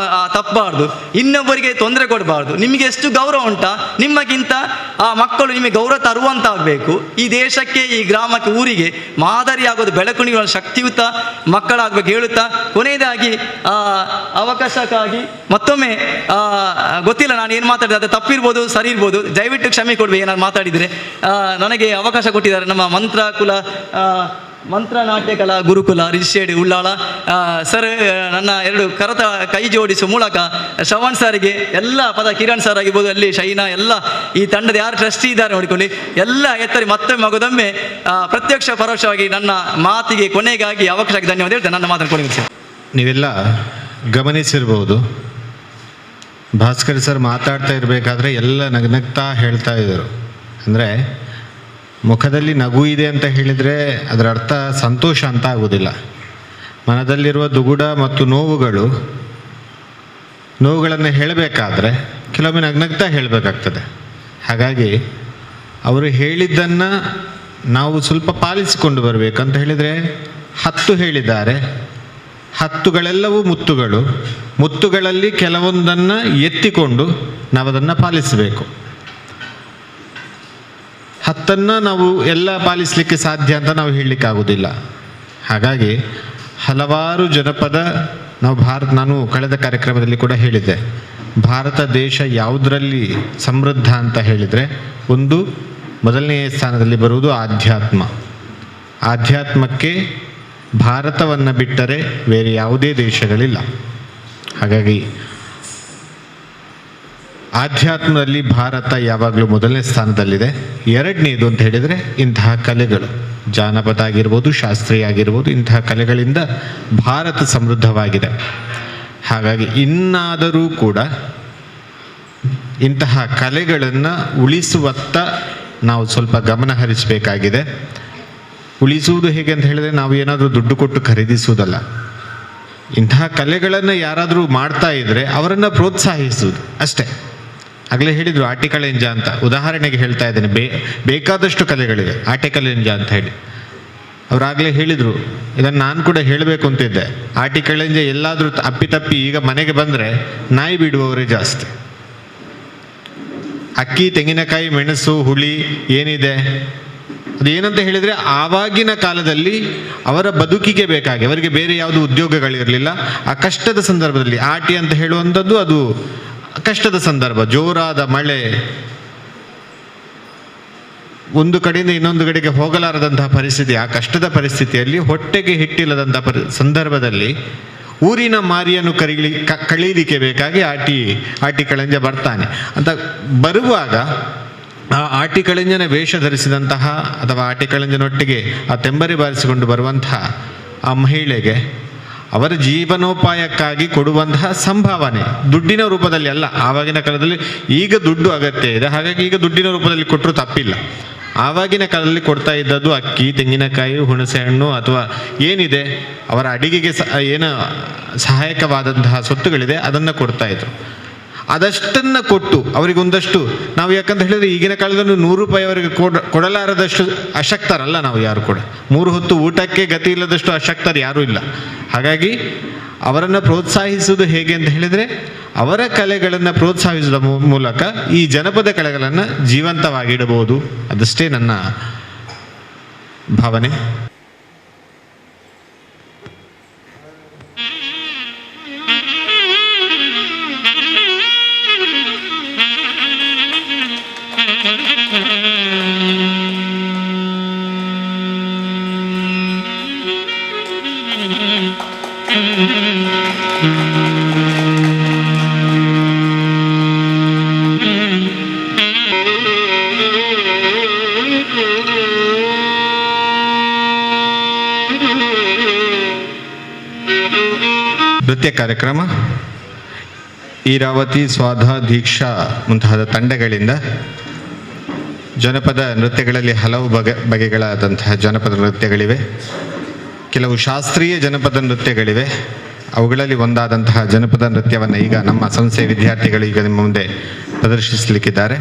ತಪ್ಪಬಾರ್ದು, ಇನ್ನೊಬ್ಬರಿಗೆ ತೊಂದರೆ ಕೊಡಬಾರ್ದು. ನಿಮಗೆ ಎಷ್ಟು ಗೌರವ ಉಂಟಾ ನಿಮಗಿಂತ ಆ ಮಕ್ಕಳು ನಿಮಗೆ ಗೌರವ ತರುವಂತ ಆಗಬೇಕು. ಈ ದೇಶಕ್ಕೆ, ಈ ಗ್ರಾಮಕ್ಕೆ, ಊರಿಗೆ ಮಾದರಿಯಾಗೋದು ಬೆಳಕುಣಿಗಳ ಶಕ್ತಿಯುತ ಮಕ್ಕಳಾಗಬೇಕು ಹೇಳುತ್ತಾ, ಕೊನೆಯದಾಗಿ ಅವಕಾಶಕ್ಕಾಗಿ ಮತ್ತೊಮ್ಮೆ ಗೊತ್ತಿಲ್ಲ ನಾನು ಏನು ಮಾತಾಡಿದೆ, ಅದು ತಪ್ಪಿರ್ಬೋದು ಸರಿ ಇರ್ಬೋದು, ದಯವಿಟ್ಟು ಕ್ಷಮೆ ಕೊಡ್ಬೇಕು ಏನಾದ್ರು ಮಾತಾಡಿದರೆ. ನನಗೆ ಅವಕಾಶ ಕೊಟ್ಟಿದ್ದಾರೆ ನಮ್ಮ ಮಂತ್ರ ನಾಟ್ಯ ಕಲಾ ಗುರುಕುಲ ರಿಜಿಸ್ಟ್ರೇಡ್ ಉಳ್ಳಾಳ ಸರ್. ನನ್ನ ಎರಡು ಕೈ ಜೋಡಿಸುವ ಮೂಲಕ ಶ್ರವಣ್ ಸರ್ಗೆ ಎಲ್ಲ ಕಿರಣ್ ಸರ್ ಆಗಿರ್ಬೋದು, ಅಲ್ಲಿ ಶೈನಾ, ಎಲ್ಲ ಈ ತಂಡದ ಯಾರು ಟ್ರಸ್ಟಿ ಇದ್ದಾರೆ ನೋಡಿಕೊಳ್ಳಿ, ಎಲ್ಲ ಎತ್ತರಿ ಮತ್ತೊಮ್ಮೆ ಮಗದೊಮ್ಮೆ ಪ್ರತ್ಯಕ್ಷ ಪರೋಕ್ಷವಾಗಿ ನನ್ನ ಮಾತಿಗೆ ಕೊನೆಗಾಗಿ ಅವಕಾಶಕ್ಕೆ ಧನ್ಯವಾದ ಹೇಳ್ತೇನೆ. ನನ್ನ ಮಾತನ್ನು ಕೊಡಿ. ನೀವೆಲ್ಲ ಗಮನಿಸಿರ್ಬೋದು, ಭಾಸ್ಕರ್ ಸರ್ ಮಾತಾಡ್ತಾ ಇರಬೇಕಾದ್ರೆ ಎಲ್ಲ ನಗ್ನಗ್ತಾ ಹೇಳ್ತಾ ಇದ್ದರು. ಅಂದರೆ ಮುಖದಲ್ಲಿ ನಗು ಇದೆ ಅಂತ ಹೇಳಿದರೆ ಅದರ ಅರ್ಥ ಸಂತೋಷ ಅಂತ ಆಗೋದಿಲ್ಲ. ಮನದಲ್ಲಿರುವ ದುಗುಡ ಮತ್ತು ನೋವುಗಳನ್ನು ಹೇಳಬೇಕಾದ್ರೆ ಕೆಲವೊಮ್ಮೆ ನಗ್ನಗ್ತಾ ಹೇಳಬೇಕಾಗ್ತದೆ. ಹಾಗಾಗಿ ಅವರು ಹೇಳಿದ್ದನ್ನು ನಾವು ಸ್ವಲ್ಪ ಪಾಲಿಸಿಕೊಂಡು ಬರಬೇಕಂತ ಹೇಳಿದರೆ 10 ಹೇಳಿದ್ದಾರೆ, 10ಗಳೆಲ್ಲವೂ ಮುತ್ತುಗಳಲ್ಲಿ ಕೆಲವೊಂದನ್ನು ಎತ್ತಿಕೊಂಡು ನಾವು ಅದನ್ನು ಪಾಲಿಸಬೇಕು. 10 ನಾವು ಎಲ್ಲ ಪಾಲಿಸಲಿಕ್ಕೆ ಸಾಧ್ಯ ಅಂತ ನಾವು ಹೇಳಲಿಕ್ಕಾಗೋದಿಲ್ಲ. ಹಾಗಾಗಿ ಹಲವಾರು ಜನಪದ ನಾನು ಕಳೆದ ಕಾರ್ಯಕ್ರಮದಲ್ಲಿ ಕೂಡ ಹೇಳಿದ್ದೆ, ಭಾರತ ದೇಶ ಯಾವುದರಲ್ಲಿ ಸಮೃದ್ಧ ಅಂತ ಹೇಳಿದರೆ ಒಂದು ಮೊದಲನೆಯ ಸ್ಥಾನದಲ್ಲಿ ಬರುವುದು ಆಧ್ಯಾತ್ಮಕ್ಕೆ ಭಾರತವನ್ನು ಬಿಟ್ಟರೆ ಬೇರೆ ಯಾವುದೇ ದೇಶಗಳಿಲ್ಲ. ಹಾಗಾಗಿ ಆಧ್ಯಾತ್ಮದಲ್ಲಿ ಭಾರತ ಯಾವಾಗಲೂ ಮೊದಲನೇ ಸ್ಥಾನದಲ್ಲಿದೆ. ಎರಡನೇದು ಅಂತ ಹೇಳಿದರೆ ಇಂತಹ ಕಲೆಗಳು, ಜಾನಪದ ಆಗಿರ್ಬೋದು, ಶಾಸ್ತ್ರೀಯ ಆಗಿರ್ಬೋದು, ಇಂತಹ ಕಲೆಗಳಿಂದ ಭಾರತ ಸಮೃದ್ಧವಾಗಿದೆ. ಹಾಗಾಗಿ ಇನ್ನಾದರೂ ಕೂಡ ಇಂತಹ ಕಲೆಗಳನ್ನು ಉಳಿಸುವತ್ತ ನಾವು ಸ್ವಲ್ಪ ಗಮನ ಹರಿಸಬೇಕಾಗಿದೆ. ಉಳಿಸುವುದು ಹೇಗೆ ಅಂತ ಹೇಳಿದರೆ ನಾವು ಏನಾದರೂ ದುಡ್ಡು ಕೊಟ್ಟು ಖರೀದಿಸುವುದಲ್ಲ. ಇಂತಹ ಕಲೆಗಳನ್ನು ಯಾರಾದರೂ ಮಾಡ್ತಾ ಇದ್ದರೆ ಅವರನ್ನು ಪ್ರೋತ್ಸಾಹಿಸುವುದು ಅಷ್ಟೇ. ಆಗಲೇ ಹೇಳಿದರು ಆಟಿಕಳೆಂಜ ಅಂತ, ಉದಾಹರಣೆಗೆ ಹೇಳ್ತಾ ಇದ್ದೇನೆ. ಬೇಕಾದಷ್ಟು ಕಲೆಗಳಿವೆ, ಆಟಿಕಳೆಂಜ ಅಂತ ಹೇಳಿ ಅವರಾಗಲೇ ಹೇಳಿದರು. ಇದನ್ನು ನಾನು ಕೂಡ ಹೇಳಬೇಕು ಅಂತಿದ್ದೆ. ಆಟಿಕಳೆಂಜ ಎಲ್ಲಾದರೂ ಅಪ್ಪಿತಪ್ಪಿ ಈಗ ಮನೆಗೆ ಬಂದರೆ ನಾಯಿ ಬಿಡುವವರೇ ಜಾಸ್ತಿ. ಅಕ್ಕಿ, ತೆಂಗಿನಕಾಯಿ, ಮೆಣಸು, ಹುಳಿ ಏನಿದೆ ಅದೇನಂತ ಹೇಳಿದರೆ ಆವಾಗಿನ ಕಾಲದಲ್ಲಿ ಅವರ ಬದುಕಿಗೆ ಬೇಕಾಗಿ ಅವರಿಗೆ ಬೇರೆ ಯಾವುದು ಉದ್ಯೋಗಗಳಿರಲಿಲ್ಲ. ಆ ಕಷ್ಟದ ಸಂದರ್ಭದಲ್ಲಿ ಆಟಿ ಅಂತ ಹೇಳುವಂಥದ್ದು ಅದು ಕಷ್ಟದ ಸಂದರ್ಭ, ಜೋರಾದ ಮಳೆ, ಒಂದು ಕಡೆಯಿಂದ ಇನ್ನೊಂದು ಕಡೆಗೆ ಹೋಗಲಾರದಂತಹ ಪರಿಸ್ಥಿತಿ. ಆ ಕಷ್ಟದ ಪರಿಸ್ಥಿತಿಯಲ್ಲಿ ಹೊಟ್ಟೆಗೆ ಹಿಟ್ಟಿಲ್ಲದಂತಹ ಸಂದರ್ಭದಲ್ಲಿ ಊರಿನ ಮಾರಿಯನ್ನು ಕಳೀಲಿಕ್ಕೆ ಬೇಕಾಗಿ ಆಟಿ ಕಳಂಜ ಬರ್ತಾನೆ ಅಂತ ಬರುವಾಗ ಆ ಆಟಿಕಳಂಜನ ವೇಷ ಧರಿಸಿದಂತಹ ಅಥವಾ ಆಟಿಕಳಂಜನೊಟ್ಟಿಗೆ ಆ ತೆಂಬರಿ ಬಾರಿಸಿಕೊಂಡು ಬರುವಂತಹ ಆ ಮಹಿಳೆಗೆ ಅವರ ಜೀವನೋಪಾಯಕ್ಕಾಗಿ ಕೊಡುವಂತಹ ಸಂಭಾವನೆ ದುಡ್ಡಿನ ರೂಪದಲ್ಲಿ ಅಲ್ಲ. ಆವಾಗಿನ ಕಾಲದಲ್ಲಿ ಈಗ ದುಡ್ಡು ಅಗತ್ಯ ಇದೆ, ಹಾಗಾಗಿ ಈಗ ದುಡ್ಡಿನ ರೂಪದಲ್ಲಿ ಕೊಟ್ಟರೂ ತಪ್ಪಿಲ್ಲ. ಆವಾಗಿನ ಕಾಲದಲ್ಲಿ ಕೊಡ್ತಾ ಇದ್ದದ್ದು ಅಕ್ಕಿ, ತೆಂಗಿನಕಾಯಿ, ಹುಣಸೆ ಹಣ್ಣು ಅಥವಾ ಏನಿದೆ ಅವರ ಅಡಿಗೆಗೆ ಏನು ಸಹಾಯಕವಾದಂತಹ ಸೊತ್ತುಗಳಿದೆ ಅದನ್ನು ಕೊಡ್ತಾ ಇದ್ರು. ಅದಷ್ಟನ್ನು ಕೊಟ್ಟು ಅವರಿಗೊಂದಷ್ಟು ನಾವು, ಯಾಕಂತ ಹೇಳಿದರೆ ಈಗಿನ ಕಾಲದಲ್ಲಿ 100 ರೂಪಾಯಿ ಅವರಿಗೆ ಕೊಡಲಾರದಷ್ಟು ಅಶಕ್ತರಲ್ಲ ನಾವು ಯಾರು ಕೂಡ. 3 ಹೊತ್ತು ಊಟಕ್ಕೆ ಗತಿ ಇಲ್ಲದಷ್ಟು ಅಶಕ್ತರು ಯಾರೂ ಇಲ್ಲ. ಹಾಗಾಗಿ ಅವರನ್ನು ಪ್ರೋತ್ಸಾಹಿಸುವುದು ಹೇಗೆ ಅಂತ ಹೇಳಿದರೆ ಅವರ ಕಲೆಗಳನ್ನು ಪ್ರೋತ್ಸಾಹಿಸುವ ಮೂಲಕ ಈ ಜನಪದ ಕಲೆಗಳನ್ನು ಜೀವಂತವಾಗಿಡಬಹುದು. ಅದಷ್ಟೇ ನನ್ನ ಭಾವನೆ. ನೃತ್ಯ ಕಾರ್ಯಕ್ರಮ ಈರಾವತಿ, ಸ್ವಾಧ, ದೀಕ್ಷಾ ಮುಂತಾದ ತಂಡಗಳಿಂದ ಜನಪದ ನೃತ್ಯಗಳಲ್ಲಿ ಹಲವು ಬಗೆಗಳಾದಂತಹ ಜನಪದ ನೃತ್ಯಗಳಿವೆ. ಕೆಲವು ಶಾಸ್ತ್ರೀಯ ಜನಪದ ನೃತ್ಯಗಳಿವೆ. ಅವುಗಳಲ್ಲಿ ಒಂದಾದಂತಹ ಜನಪದ ನೃತ್ಯವನ್ನು ಈಗ ನಮ್ಮ ಸಂಸ್ಥೆಯ ವಿದ್ಯಾರ್ಥಿಗಳು ಈಗ ನಿಮ್ಮ ಮುಂದೆ ಪ್ರದರ್ಶಿಸಲಿಕ್ಕಿದ್ದಾರೆ.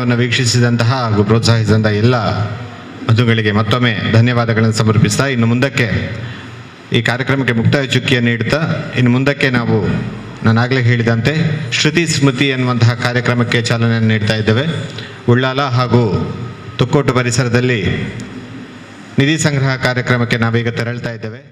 ಕಾರ್ಯಕ್ರಮವನ್ನು ವೀಕ್ಷಿಸಿದಂತಹ ಹಾಗೂ ಪ್ರೋತ್ಸಾಹಿಸಿದಂತಹ ಎಲ್ಲ ಬಂಧುಗಳಿಗೆ ಮತ್ತೊಮ್ಮೆ ಧನ್ಯವಾದಗಳನ್ನು ಸಮರ್ಪಿಸ್ತಾ ಇನ್ನು ಮುಂದಕ್ಕೆ ಈ ಕಾರ್ಯಕ್ರಮಕ್ಕೆ ಮುಕ್ತಾಯ ಚುಕ್ಕಿಯನ್ನು ನೀಡುತ್ತಾ ಇನ್ನು ಮುಂದಕ್ಕೆ ನಾವು ನಾನಾಗಲೇ ಹೇಳಿದಂತೆ ಶ್ರುತಿ ಸ್ಮೃತಿ ಎನ್ನುವಂತಹ ಕಾರ್ಯಕ್ರಮಕ್ಕೆ ಚಾಲನೆಯನ್ನು ನೀಡ್ತಾ ಇದ್ದೇವೆ. ಉಳ್ಳಾಲ ಹಾಗೂ ತುಕ್ಕೋಟು ಪರಿಸರದಲ್ಲಿ ನಿಧಿ ಸಂಗ್ರಹ ಕಾರ್ಯಕ್ರಮಕ್ಕೆ ನಾವೀಗ ತೆರಳ್ತಾ ಇದ್ದೇವೆ.